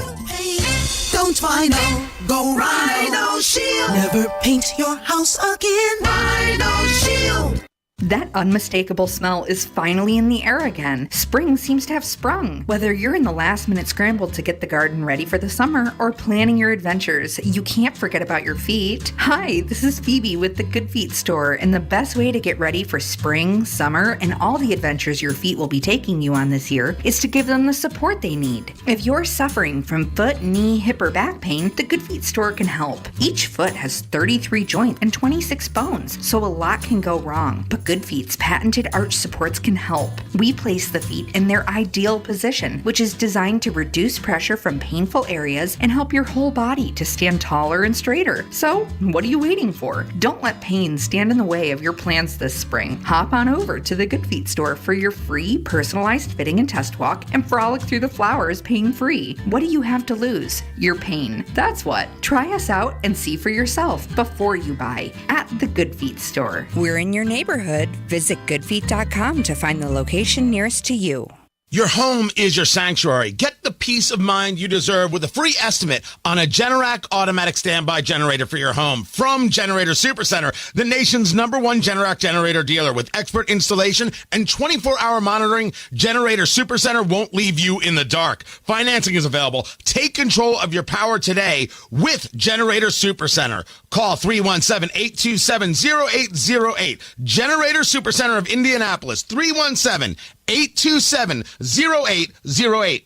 Don't vinyl. Go Rhino Shield. Never paint your house again. Rhino Shield. That unmistakable smell is finally in the air again. Spring seems to have sprung. Whether you're in the last-minute scramble to get the garden ready for the summer or planning your adventures, you can't forget about your feet. Hi, this is Phoebe with the Good Feet Store, and the best way to get ready for spring, summer, and all the adventures your feet will be taking you on this year is to give them the support they need. If you're suffering from foot, knee, hip, or back pain, the Good Feet Store can help. Each foot has 33 joints and 26 bones, so a lot can go wrong, but Good Feet's patented arch supports can help. We place the feet in their ideal position, which is designed to reduce pressure from painful areas and help your whole body to stand taller and straighter. So, what are you waiting for? Don't let pain stand in the way of your plans this spring. Hop on over to the Good Feet Store for your free personalized fitting and test walk and frolic through the flowers pain-free. What do you have to lose? Your pain. That's what. Try us out and see for yourself before you buy at the Good Feet Store. We're in your neighborhood. Visit goodfeet.com to find the location nearest to you. Your home is your sanctuary. Get the peace of mind you deserve with a free estimate on a Generac automatic standby generator for your home from Generator Supercenter, the nation's #1 Generac generator dealer. With expert installation and 24-hour monitoring, Generator Supercenter won't leave you in the dark. Financing is available. Take control of your power today with Generator Supercenter. Call 317-827-0808. Generator Supercenter of Indianapolis, 317-827-0808.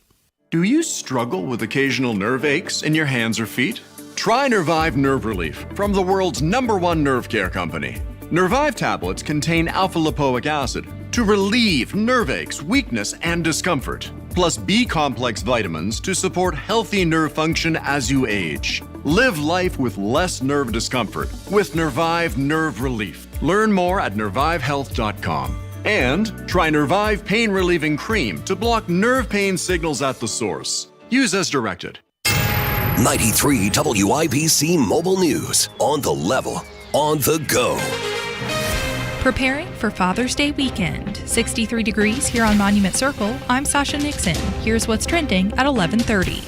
Do you struggle with occasional nerve aches in your hands or feet? Try Nervive Nerve Relief from the world's #1 nerve care company. Nervive tablets contain alpha-lipoic acid to relieve nerve aches, weakness, and discomfort, plus B-complex vitamins to support healthy nerve function as you age. Live life with less nerve discomfort with Nervive Nerve Relief. Learn more at nervivehealth.com. And try Nervive Pain Relieving Cream to block nerve pain signals at the source. Use as directed. 93 WIBC Mobile News. On the level, on the go. Preparing for Father's Day weekend. 63 degrees here on Monument Circle. I'm Sasha Nixon. Here's what's trending at 11:30.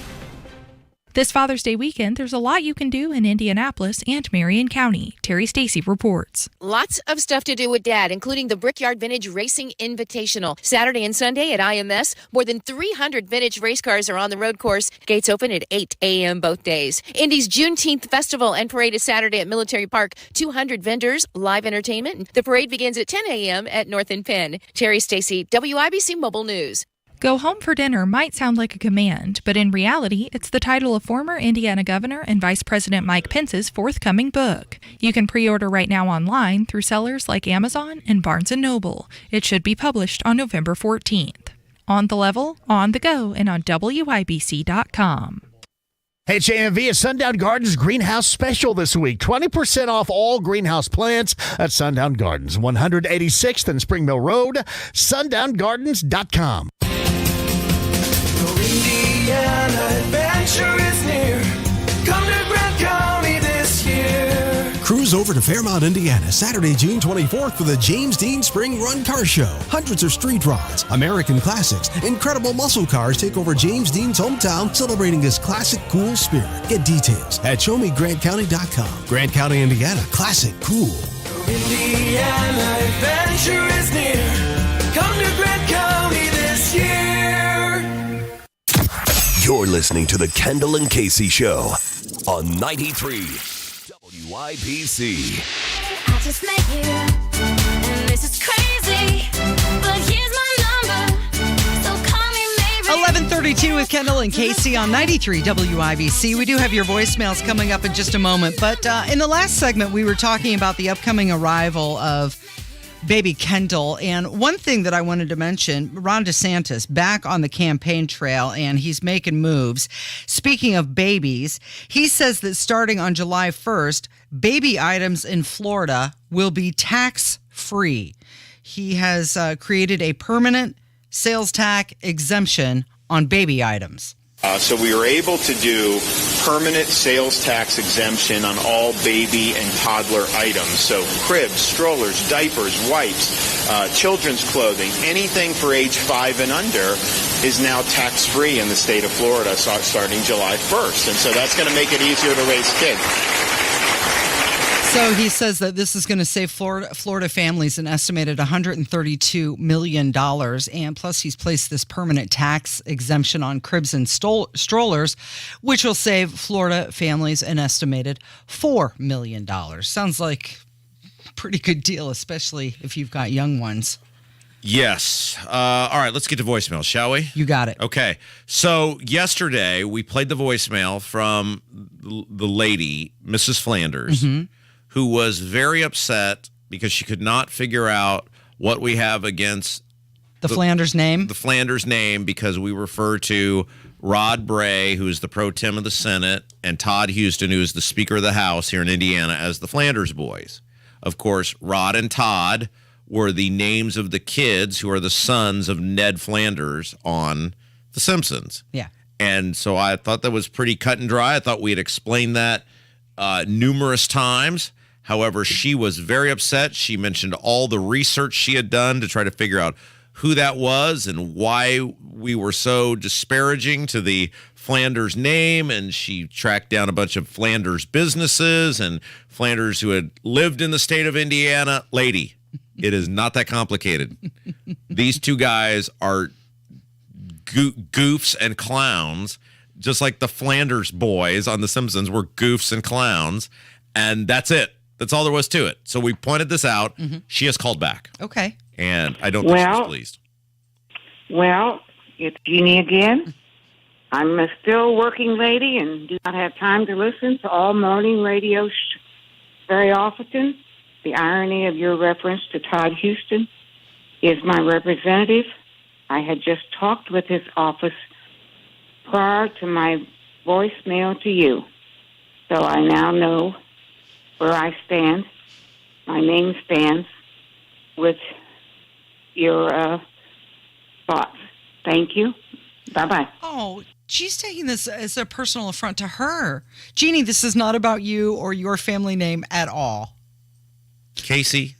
This Father's Day weekend, there's a lot you can do in Indianapolis and Marion County. Terry Stacy reports. Lots of stuff to do with Dad, including the Brickyard Vintage Racing Invitational. Saturday and Sunday at IMS, more than 300 vintage race cars are on the road course. Gates open at 8 a.m. both days. Indy's Juneteenth Festival and Parade is Saturday at Military Park. 200 vendors, live entertainment. The parade begins at 10 a.m. at North and Penn. Terry Stacy, WIBC Mobile News. Go home for dinner might sound like a command, but in reality, it's the title of former Indiana Governor and Vice President Mike Pence's forthcoming book. You can pre-order right now online through sellers like Amazon and Barnes & Noble. It should be published on November 14th. On the Level, on the go, and on WIBC.com. Hey, it's JMV, a Sundown Gardens greenhouse special this week. 20% off all greenhouse plants at Sundown Gardens, 186th and Spring Mill Road, sundown.gardens.com. Indiana adventure is near. Come to Grant County this year. Cruise over to Fairmont, Indiana, Saturday, June 24th for the James Dean Spring Run Car Show. Hundreds of street rods, American classics, incredible muscle cars take over James Dean's hometown, celebrating his classic cool spirit. Get details at showmegrantcounty.com. Grant County, Indiana, classic cool. Indiana adventure is near. Come to Grant County this year. You're listening to the Kendall and Casey Show on 93 WIBC. I just met you, and this is crazy, but here's my number, so call me maybe. 11:32 with Kendall and Casey on 93 WIBC. We do have your voicemails coming up in just a moment, but in the last segment, we were talking about the upcoming arrival of baby Kendall. And one thing that I wanted to mention, Ron DeSantis back on the campaign trail, and he's making moves. Speaking of babies, he says that starting on July 1st, baby items in Florida will be tax-free. He has created a permanent sales tax exemption on baby items. So we were able to do permanent sales tax exemption on all baby and toddler items. So cribs, strollers, diapers, wipes, children's clothing, anything for age 5 and under is now tax-free in the state of Florida starting July 1st. And so that's going to make it easier to raise kids. So he says that this is going to save Florida families an estimated $132 million. And plus, he's placed this permanent tax exemption on cribs and strollers, which will save Florida families an estimated $4 million. Sounds like a pretty good deal, especially if you've got young ones. Yes. All right, let's get to voicemail, shall we? You got it. Okay. So yesterday, we played the voicemail from the lady, Mrs. Flanders, who was very upset because she could not figure out what we have against the Flanders name. The Flanders name, because we refer to Rod Bray, who is the pro tem of the Senate, and Todd Houston, who is the Speaker of the House here in Indiana, as the Flanders boys. Of course, Rod and Todd were the names of the kids who are the sons of Ned Flanders on The Simpsons. Yeah. And so I thought that was pretty cut and dry. I thought we had explained that numerous times. However, she was very upset. She mentioned all the research she had done to try to figure out who that was and why we were so disparaging to the Flanders name. And she tracked down a bunch of Flanders businesses and Flanders who had lived in the state of Indiana. Lady, it is not that complicated. These two guys are goofs and clowns, just like the Flanders boys on The Simpsons were goofs and clowns. And that's it. That's all there was to it. So we pointed this out. She has called back. Okay. And I don't think she's pleased. Well, it's Jeannie again. I'm a still working lady and do not have time to listen to all morning radio very often. The irony of your reference to Todd Houston is my representative. I had just talked with his office prior to my voicemail to you. So I now know where I stand. My name stands with your thoughts. Thank you. Bye-bye. Oh, she's taking this as a personal affront to her. Jeannie, this is not about you or your family name at all. Casey,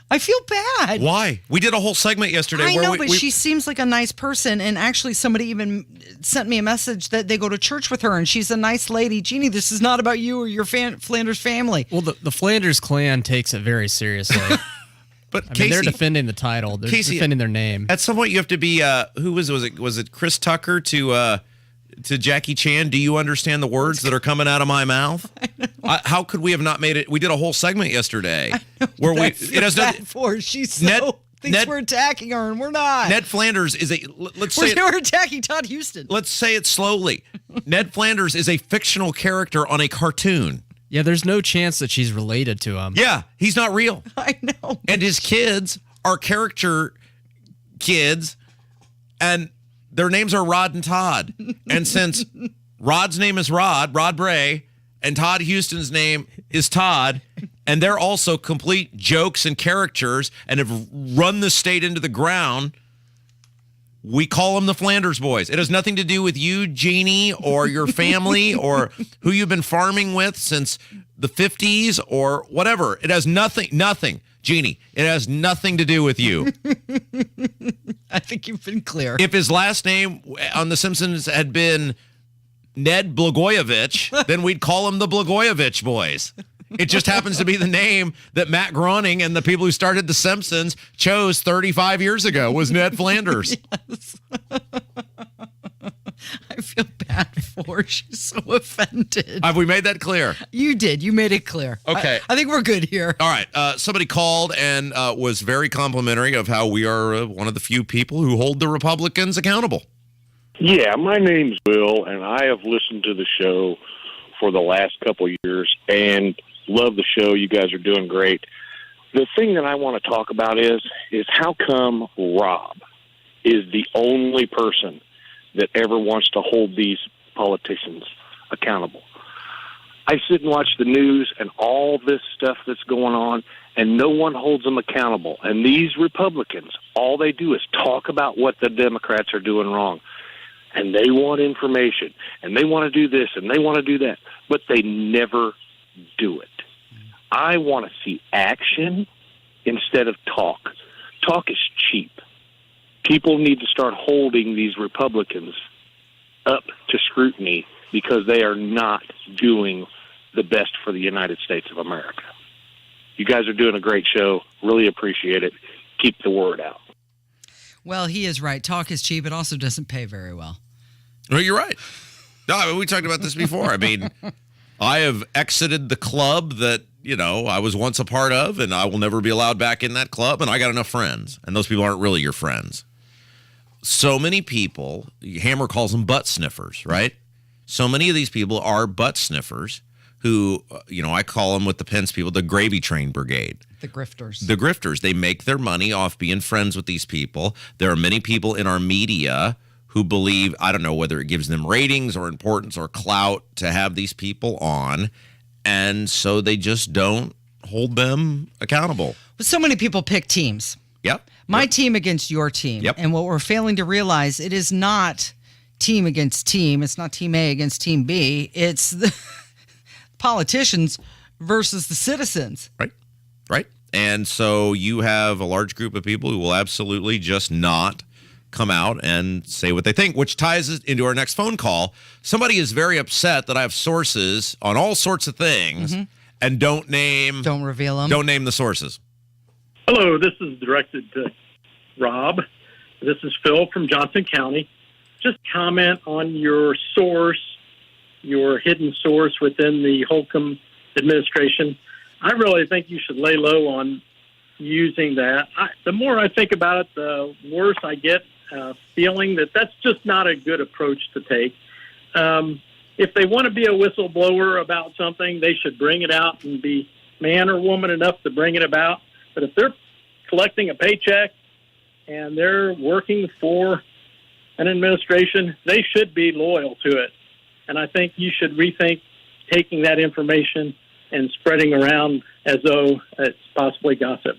I feel bad. Why? We did a whole segment yesterday. I where know, but she seems like a nice person. And actually, somebody even sent me a message that they go to church with her, and she's a nice lady. Jeannie, this is not about you or your Flanders family. Well, the Flanders clan takes it very seriously. But I mean, they're defending the title. They're defending their name. At some point, you have to be. Who was it? Was it Chris Tucker to Jackie Chan? Do you understand the words that are coming out of my mouth? How could we have not made it? We did a whole segment yesterday where we. It has bad for her. She's so thinks we're attacking her, and we're not. Ned Flanders is a. Let's say we're attacking Todd Houston. Let's say it slowly. Ned Flanders is a fictional character on a cartoon. Yeah, there's no chance that she's related to him. Yeah, he's not real. I know. And his kids are character kids, and their names are Rod and Todd. And since Rod's name is Rod Bray, and Todd Houston's name is Todd, and they're also complete jokes and characters and have run the state into the ground, we call them the Flanders Boys. It has nothing to do with you, Jeannie, or your family, or who you've been farming with since the 50s, or whatever. It has nothing. Jeannie, it has nothing to do with you. I think you've been clear. If his last name on The Simpsons had been Ned Blagojevich, then we'd call him the Blagojevich Boys. It just happens to be the name that Matt Groening and the people who started The Simpsons chose 35 years ago was Ned Flanders. Yes. I feel bad for her. She's so offended. Have we made that clear? You did. You made it clear. Okay. I think we're good here. All right. Somebody called and was very complimentary of how we are one of the few people who hold the Republicans accountable. Yeah, my name's Bill, and I have listened to the show for the last couple years and love the show. You guys are doing great. The thing that I want to talk about is how come Rob is the only person that ever wants to hold these politicians accountable. I sit and watch the news and all this stuff that's going on, and no one holds them accountable. And these Republicans, all they do is talk about what the Democrats are doing wrong. And they want information, and they want to do this, and they want to do that, but they never do it. I want to see action instead of talk. Talk is cheap. People need to start holding these Republicans up to scrutiny because they are not doing the best for the United States of America. You guys are doing a great show. Really appreciate it. Keep the word out. Well, he is right. Talk is cheap. It also doesn't pay very well. Well, you're right. No, I mean, we talked about this before. I mean, I have exited the club that, I was once a part of, and I will never be allowed back in that club, and I got enough friends, and those people aren't really your friends. So many people, Hammer calls them butt sniffers, right? So many of these people are butt sniffers who, I call them with the Pence people, the gravy train brigade. The grifters. The grifters. They make their money off being friends with these people. There are many people in our media who believe, I don't know whether it gives them ratings or importance or clout to have these people on, and so they just don't hold them accountable. But so many people pick teams. Yep. My team against your team. Yep. And what we're failing to realize, it is not team against team. It's not team A against team B. It's the politicians versus the citizens. Right. And so you have a large group of people who will absolutely just not come out and say what they think, which ties us into our next phone call. Somebody is very upset that I have sources on all sorts of things and don't reveal them. Don't name the sources. Hello, this is directed to Rob. This is Phil from Johnson County. Just comment on your source, your hidden source within the Holcomb administration. I really think you should lay low on using that. The more I think about it, the worse I get feeling that that's just not a good approach to take. If they want to be a whistleblower about something, they should bring it out and be man or woman enough to bring it about. But if they're collecting a paycheck and they're working for an administration, they should be loyal to it. And I think you should rethink taking that information and spreading around as though it's possibly gossip.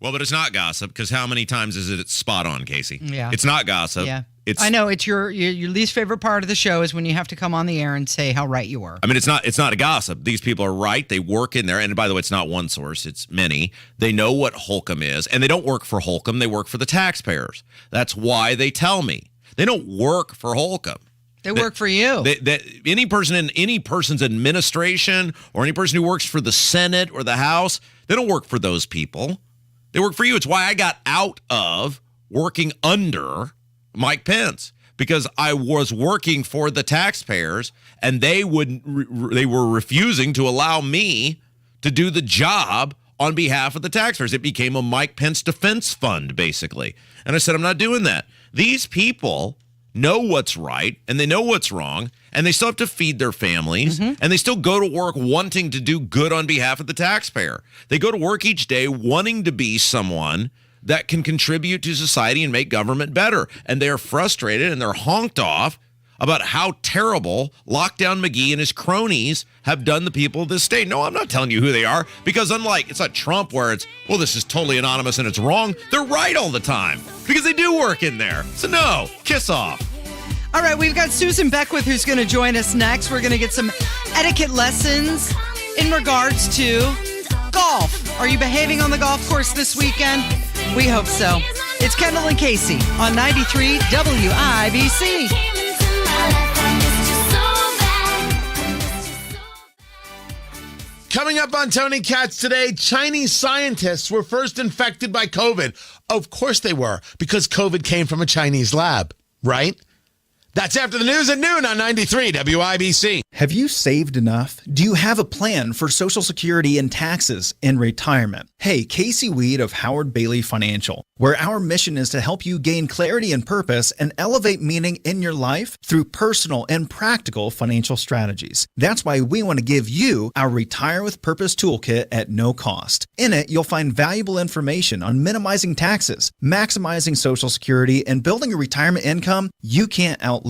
Well, but it's not gossip, because how many times is it it's spot on, Casey? Yeah. It's not gossip. Yeah. I know it's your least favorite part of the show is when you have to come on the air and say how right you are. I mean, it's not a gossip. These people are right. They work in there. And by the way, it's not one source. It's many. They know what Holcomb is. And they don't work for Holcomb. They work for the taxpayers. That's why they tell me. They don't work for Holcomb. They work for you. Any person in any person's administration or any person who works for the Senate or the House, they don't work for those people. They work for you. It's why I got out of working under Mike Pence, because I was working for the taxpayers and they were refusing to allow me to do the job on behalf of the taxpayers. It became a Mike Pence defense fund, basically. And I said, I'm not doing that. These people know what's right and they know what's wrong, and they still have to feed their families, and they still go to work wanting to do good on behalf of the taxpayer. They go to work each day wanting to be someone that can contribute to society and make government better. And they're frustrated and they're honked off about how terrible Lockdown McGee and his cronies have done the people of this state. No, I'm not telling you who they are, because unlike, it's not Trump where it's, well, this is totally anonymous and it's wrong. They're right all the time because they do work in there. So no, kiss off. All right, we've got Susan Beckwith who's going to join us next. We're going to get some etiquette lessons in regards to golf. Are you behaving on the golf course this weekend? We hope so. It's Kendall and Casey on 93 WIBC. Coming up on Tony Katz today, Chinese scientists were first infected by COVID. Of course they were, because COVID came from a Chinese lab, right? That's after the news at noon on 93 WIBC. Have you saved enough? Do you have a plan for Social Security and taxes in retirement? Hey, Casey Weed of Howard Bailey Financial, where our mission is to help you gain clarity and purpose and elevate meaning in your life through personal and practical financial strategies. That's why we want to give you our Retire with Purpose Toolkit at no cost. In it, you'll find valuable information on minimizing taxes, maximizing Social Security, and building a retirement income you can't outlive.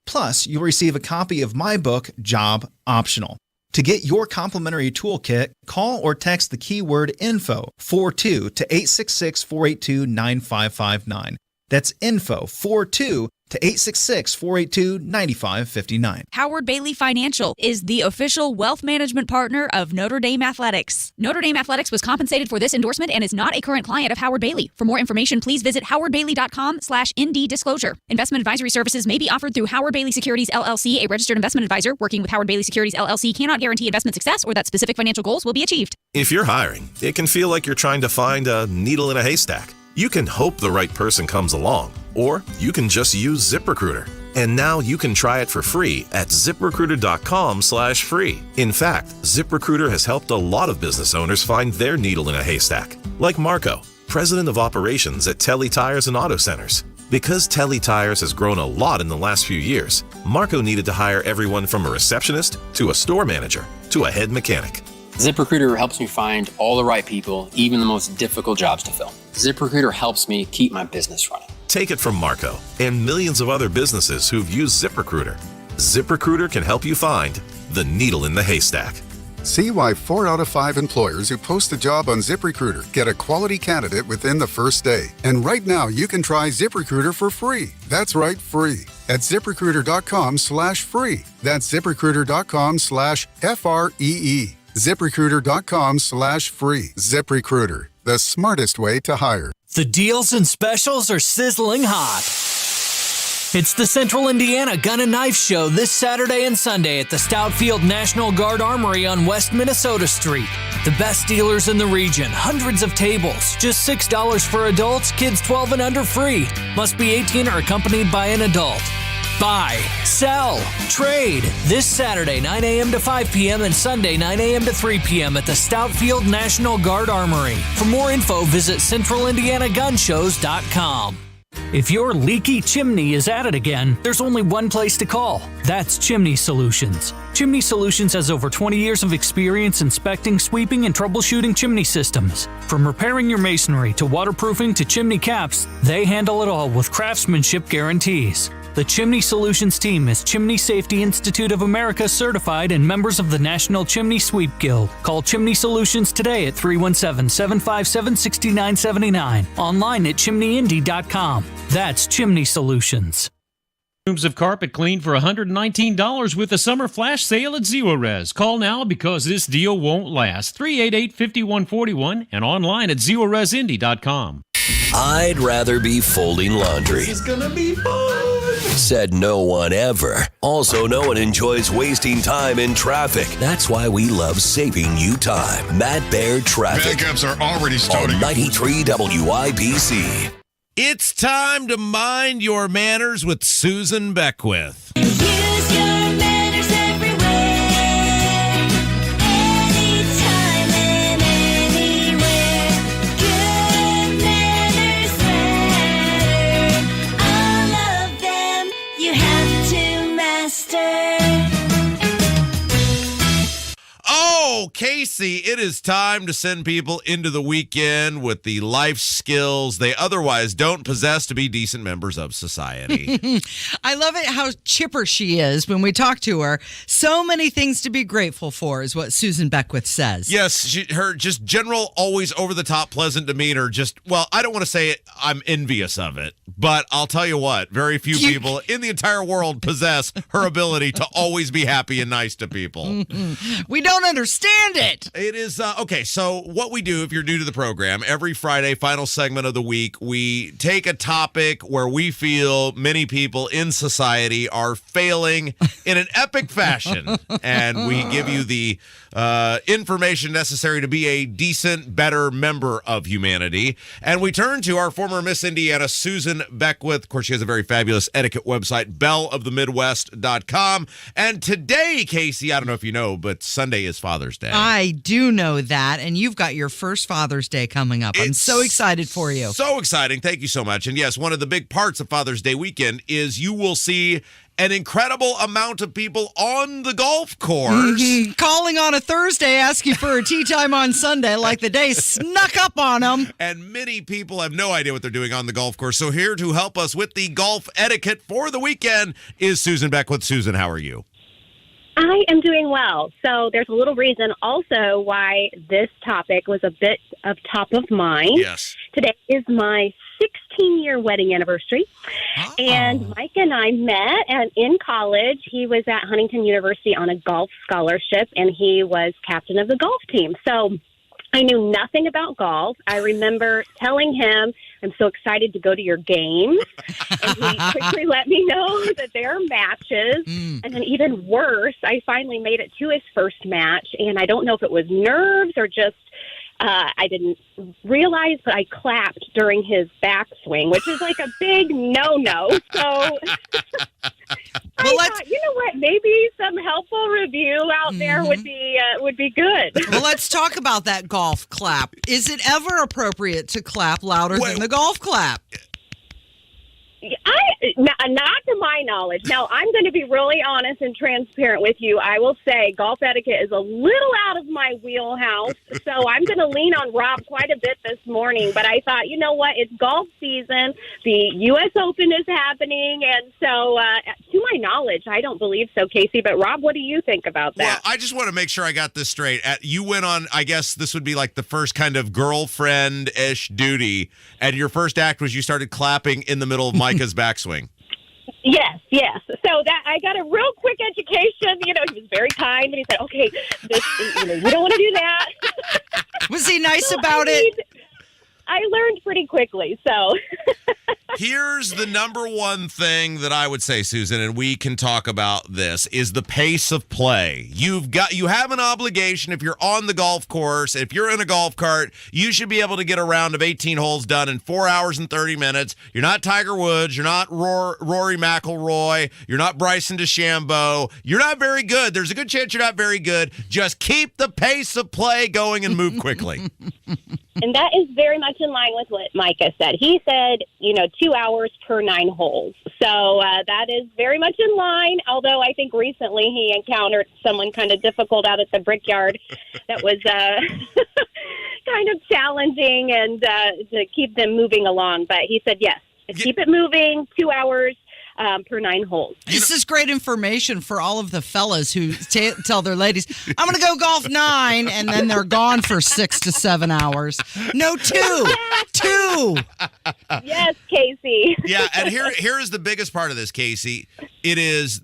Plus, you'll receive a copy of my book, Job Optional. To get your complimentary toolkit, call or text the keyword info 42 to 866-482-9559. That's info 42 to 866-482-9559. Howard Bailey Financial is the official wealth management partner of Notre Dame Athletics. Notre Dame Athletics was compensated for this endorsement and is not a current client of Howard Bailey. For more information, please visit howardbailey.com/ND disclosure. Investment advisory services may be offered through Howard Bailey Securities LLC, a registered investment advisor. Working with Howard Bailey Securities LLC cannot guarantee investment success or that specific financial goals will be achieved. If you're hiring, it can feel like you're trying to find a needle in a haystack. You can hope the right person comes along, or you can just use ZipRecruiter. And now you can try it for free at ZipRecruiter.com/free. In fact, ZipRecruiter has helped a lot of business owners find their needle in a haystack, like Marco, president of operations at Telly Tires and Auto Centers. Because Telly Tires has grown a lot in the last few years, Marco needed to hire everyone from a receptionist to a store manager to a head mechanic. ZipRecruiter helps me find all the right people, even the most difficult jobs to fill. ZipRecruiter helps me keep my business running. Take it from Marco and millions of other businesses who've used ZipRecruiter. ZipRecruiter can help you find the needle in the haystack. See why 4 out of 5 employers who post a job on ZipRecruiter get a quality candidate within the first day. And right now, you can try ZipRecruiter for free. That's right, free. At ZipRecruiter.com/free. That's ZipRecruiter.com/FREE. ZipRecruiter.com/free. ZipRecruiter, the smartest way to hire. The deals and specials are sizzling hot. It's the Central Indiana Gun and Knife Show this Saturday and Sunday at the Stoutfield National Guard Armory on West Minnesota Street. The best dealers in the region, hundreds of tables, just $6 for adults, kids 12 and under free. Must be 18 or accompanied by an adult. Buy, sell, trade this Saturday 9 a.m. to 5 p.m. and Sunday 9 a.m. to 3 p.m. at the Stoutfield National Guard Armory. For more info, visit CentralIndianaGunshows.com. If your leaky chimney is at it again, there's only one place to call. That's Chimney Solutions. Chimney Solutions has over 20 years of experience inspecting, sweeping, and troubleshooting chimney systems. From repairing your masonry to waterproofing to chimney caps, they handle it all with craftsmanship guarantees. The Chimney Solutions team is Chimney Safety Institute of America certified and members of the National Chimney Sweep Guild. Call Chimney Solutions today at 317-757-6979. Online at chimneyindy.com. That's Chimney Solutions. Rooms of carpet clean for $119 with the summer flash sale at Zero Res. Call now because this deal won't last. 388-5141 and online at zeroresindy.com. I'd rather be folding laundry. This is gonna be fun. Said no one ever. Also, no one enjoys wasting time in traffic. That's why we love saving you time. Matt Baird Traffic. Backups are already starting. On 93 WIBC. It's time to mind your manners with Susan Beckwith. Use your manners everywhere, anytime and anywhere. Good manners matter. All of them you have to master. Oh, Casey, it is time to send people into the weekend with the life skills they otherwise don't possess to be decent members of society. I love it how chipper she is when we talk to her. So many things to be grateful for is what Susan Beckwith says. Yes, her just general, always over-the-top, pleasant demeanor. Well, I don't want to say it, I'm envious of it, but I'll tell you what, very few people in the entire world possess her ability to always be happy and nice to people. We don't understand it. It is, okay, so what we do, if you're new to the program, every Friday, final segment of the week, we take a topic where we feel many people in society are failing in an epic fashion, and we give you the information necessary to be a decent, better member of humanity. And we turn to our former Miss Indiana, Susan Beckwith. Of course, she has a very fabulous etiquette website, belleofthemidwest.com. And today, Casey, I don't know if you know, but Sunday is Father's Day. I do know that, and you've got your first Father's Day coming up. I'm so excited for you. So exciting. Thank you so much. And yes, one of the big parts of Father's Day weekend is you will see an incredible amount of people on the golf course. Calling on a Thursday, asking for a tea time on Sunday, like the day snuck up on them. And many people have no idea what they're doing on the golf course. So here to help us with the golf etiquette for the weekend is Susan Beckwith. Susan, how are you? I am doing well. So there's a little reason also why this topic was a bit of top of mind. Yes. Today is my 16-year wedding anniversary. Oh. And Mike and I met in college. He was at Huntington University on a golf scholarship, and he was captain of the golf team. So I knew nothing about golf. I remember telling him, I'm so excited to go to your games. And he quickly let me know that there are matches. And then even worse, I finally made it to his first match. And I don't know if it was nerves or just I didn't realize, but I clapped during his backswing, which is like a big no-no. So I thought, you know what? Maybe some helpful review out there would be good. Well, let's talk about that golf clap. Is it ever appropriate to clap louder than the golf clap? Not to my knowledge. Now, I'm going to be really honest and transparent with you. I will say golf etiquette is a little out of my wheelhouse, so I'm going to lean on Rob quite a bit this morning. But I thought, you know what? It's golf season. The U.S. Open is happening, and so to my knowledge, I don't believe so, Casey. But Rob, what do you think about that? Well, I just want to make sure I got this straight. You went on, I guess this would be like the first kind of girlfriend-ish duty, and your first act was you started clapping in the middle of Micah's backswing. Yes. So that I got a real quick education. You know, he was very kind, and he said, "Okay, you don't want to do that." Was he nice about it? I learned pretty quickly. So here's the number one thing that I would say, Susan, and we can talk about this, is the pace of play. You have an obligation if you're on the golf course, if you're in a golf cart, you should be able to get a round of 18 holes done in 4 hours and 30 minutes. You're not Tiger Woods. You're not Rory McIlroy. You're not Bryson DeChambeau. You're not very good. There's a good chance you're not very good. Just keep the pace of play going and move quickly. And that is very much in line with what Micah said. He said, 2 hours per 9 holes. So that is very much in line, although I think recently he encountered someone kind of difficult out at the Brickyard that was kind of challenging and to keep them moving along. But he said, yes, keep it moving, 2 hours. per 9 holes. This is great information for all of the fellas who tell their ladies, I'm going to go golf 9, and then they're gone for 6 to 7 hours. No, 2. 2. Yes, Casey. Yeah, and here is the biggest part of this, Casey. It is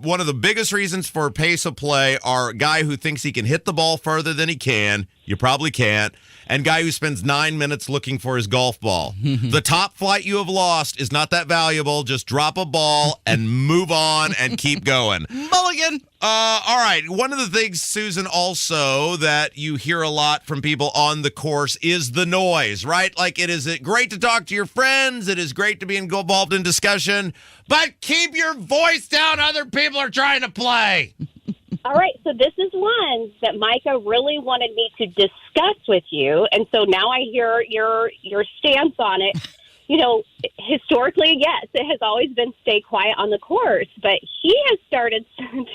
one of the biggest reasons for pace of play are a guy who thinks he can hit the ball further than he can. You probably can't. And guy who spends 9 minutes looking for his golf ball. The top flight you have lost is not that valuable. Just drop a ball and move on and keep going. Mulligan. All right. One of the things, Susan, also that you hear a lot from people on the course is the noise, right? Like, it is great to talk to your friends. It is great to be involved in discussion. But keep your voice down. Other people are trying to play. All right, so this is one that Micah really wanted me to discuss with you, and so now I hear your stance on it. You know, historically, yes, it has always been stay quiet on the course, but he has started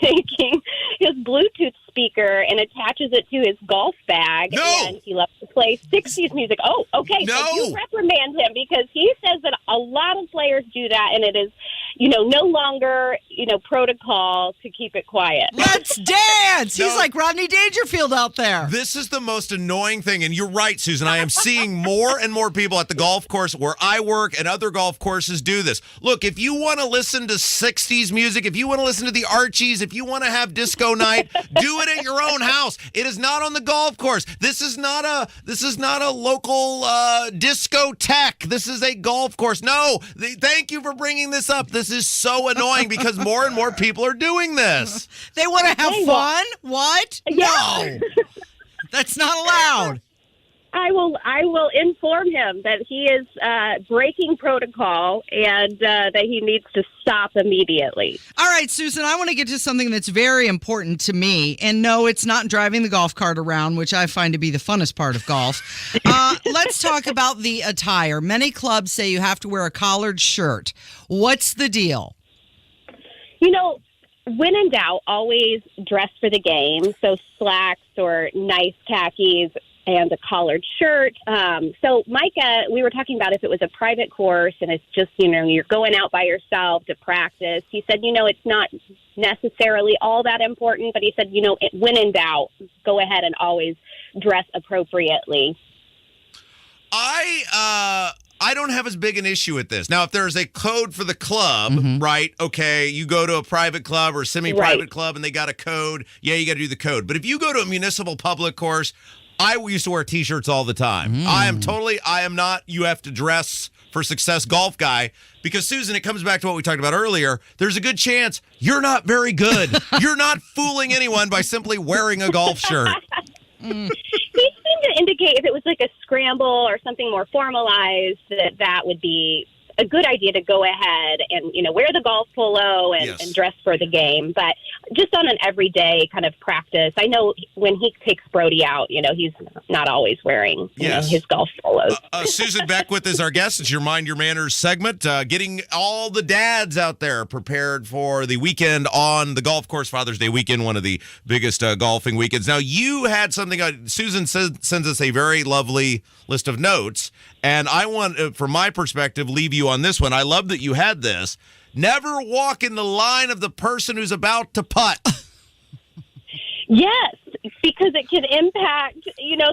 taking his Bluetooth speaker and attaches it to his golf bag, and he loves to play 60s music. Oh, okay, so you reprimand him because he says that a lot of players do that, and it is, no longer, protocol to keep it quiet. Let's dance! He's like Rodney Dangerfield out there. This is the most annoying thing, and you're right, Susan. I am seeing more and more people at the golf course where I work and other golf courses do this. Look, if you want to listen to 60s music, if you want to listen to the Archies, if you want to have disco night, do it at your own house. It is not on the golf course. This is not a local discotheque. This is a golf course. No, thank you for bringing this up. This is so annoying because more and more people are doing this. They want to have fun? What? Yeah. No. That's not allowed. I will inform him that he is breaking protocol and that he needs to stop immediately. All right, Susan, I want to get to something that's very important to me. And no, it's not driving the golf cart around, which I find to be the funnest part of golf. Let's talk about the attire. Many clubs say you have to wear a collared shirt. What's the deal? When in doubt, always dress for the game. So slacks or nice khakis and a collared shirt. So Micah, we were talking about if it was a private course and it's just, you're going out by yourself to practice. He said, it's not necessarily all that important, but he said, when in doubt, go ahead and always dress appropriately. I don't have as big an issue with this. Now, if there's a code for the club, right, okay, you go to a private club or a semi-private club and they got a code, yeah, you got to do the code. But if you go to a municipal public course, I used to wear T-shirts all the time. I am not you have to dress for success golf guy because, Susan, it comes back to what we talked about earlier. There's a good chance you're not very good. You're not fooling anyone by simply wearing a golf shirt. He seemed to indicate if it was like a scramble or something more formalized, that would be a good idea to go ahead and, wear the golf polo and dress for the game. But just on an everyday kind of practice, I know when he takes Brody out, he's not always wearing his golf polos. Susan Beckwith is our guest. It's your Mind Your Manners segment, getting all the dads out there prepared for the weekend on the golf course, Father's Day weekend, one of the biggest golfing weekends. Now, you had something, Susan sends us a very lovely list of notes, and I want, from my perspective, leave you on this one. I love that you had this. Never walk in the line of the person who's about to putt. Yes, because it can impact,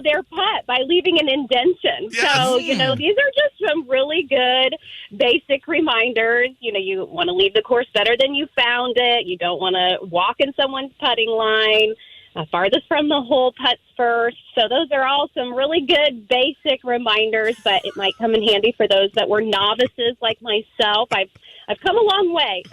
their putt by leaving an indentation. Yes. So, these are just some really good basic reminders. You want to leave the course better than you found it. You don't want to walk in someone's putting line. Farthest from the hole putts first. So those are all some really good basic reminders, but it might come in handy for those that were novices like myself. I've come a long way.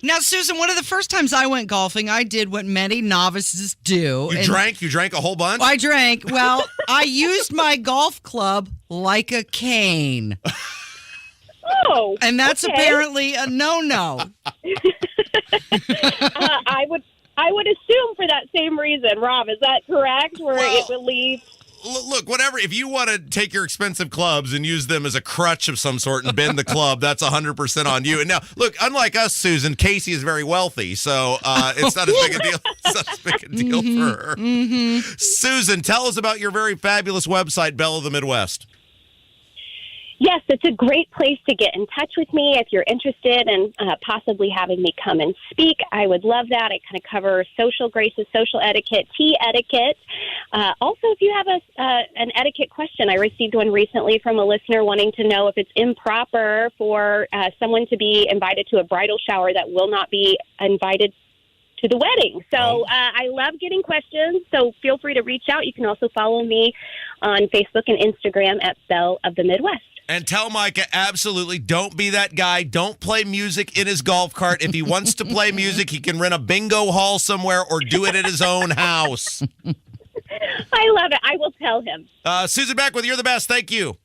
Now, Susan, one of the first times I went golfing, I did what many novices do. You drank a whole bunch? I drank. Well, I used my golf club like a cane. Oh, and that's apparently a no-no. I would assume for that same reason, Rob. Is that correct? Where it will leave. Look, whatever. If you want to take your expensive clubs and use them as a crutch of some sort and bend the club, that's 100% on you. And now, look, unlike us, Susan, Casey is very wealthy, so it's not as big a deal. It's not as big a deal for her. Susan, tell us about your very fabulous website, Belle of the Midwest. Yes, it's a great place to get in touch with me if you're interested in possibly having me come and speak. I would love that. I kind of cover social graces, social etiquette, tea etiquette. Also, if you have an etiquette question, I received one recently from a listener wanting to know if it's improper for someone to be invited to a bridal shower that will not be invited to the wedding. So I love getting questions, so feel free to reach out. You can also follow me on Facebook and Instagram at Belle of the Midwest. And tell Micah, absolutely, don't be that guy. Don't play music in his golf cart. If he wants to play music, he can rent a bingo hall somewhere or do it at his own house. I love it. I will tell him. Susan Beckwith, you're the best. Thank you.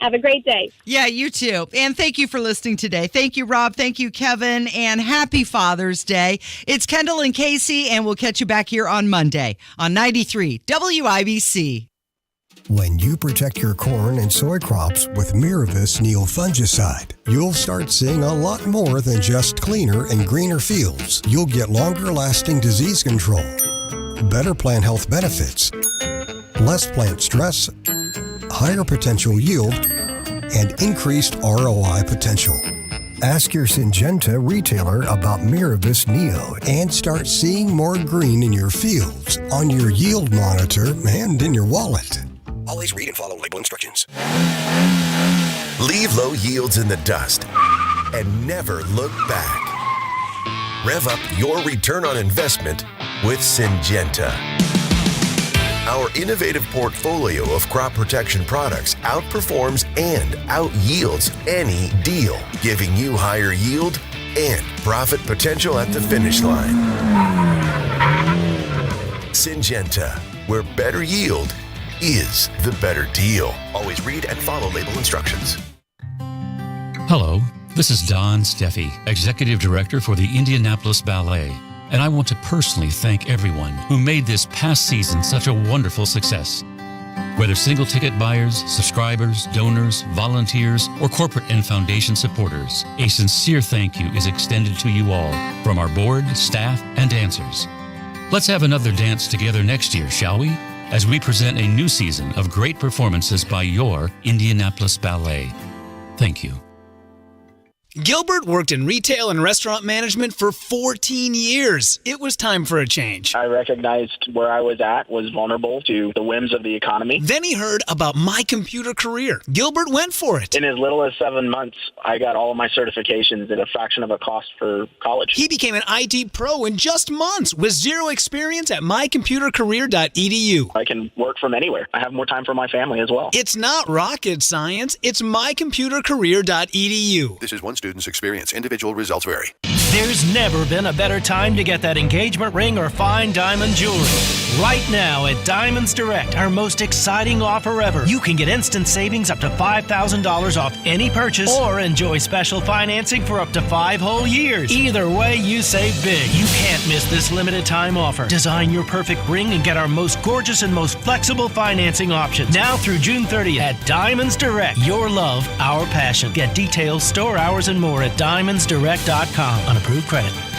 Have a great day. Yeah, you too. And thank you for listening today. Thank you, Rob. Thank you, Kevin. And happy Father's Day. It's Kendall and Casey, and we'll catch you back here on Monday on 93 WIBC. When you protect your corn and soy crops with Miravis Neem fungicide, you'll start seeing a lot more than just cleaner and greener fields. You'll get longer-lasting disease control, better plant health benefits, less plant stress, higher potential yield, and increased ROI potential. Ask your Syngenta retailer about Miravis Neo and start seeing more green in your fields, on your yield monitor, and in your wallet. Always read and follow label instructions. Leave low yields in the dust and never look back. Rev up your return on investment with Syngenta. Our innovative portfolio of crop protection products outperforms and out-yields any deal, giving you higher yield and profit potential at the finish line. Syngenta, where better yield is the better deal. Always read and follow label instructions. Hello, this is Don Steffi, Executive Director for the Indianapolis Ballet, and I want to personally thank everyone who made this past season such a wonderful success. Whether single ticket buyers, subscribers, donors, volunteers, or corporate and foundation supporters, a sincere thank you is extended to you all from our board, staff, and dancers. Let's have another dance together next year, shall we? As we present a new season of great performances by your Indianapolis Ballet. Thank you. Gilbert worked in retail and restaurant management for 14 years. It was time for a change. I recognized where I was at was vulnerable to the whims of the economy. Then he heard about My Computer Career. Gilbert went for it. In as little as 7 months, I got all of my certifications at a fraction of a cost for college. He became an IT pro in just months with zero experience at mycomputercareer.edu. I can work from anywhere. I have more time for my family as well. It's not rocket science. It's mycomputercareer.edu. This is one student's experience. Individual results vary. There's never been a better time to get that engagement ring or fine diamond jewelry. Right now at Diamonds Direct, our most exciting offer ever. You can get instant savings up to $5,000 off any purchase or enjoy special financing for up to 5 whole years. Either way, you save big. You can't miss this limited time offer. Design your perfect ring and get our most gorgeous and most flexible financing options. Now through June 30th at Diamonds Direct. Your love, our passion. Get details, store hours, and more at diamondsdirect.com. Unapproved credit.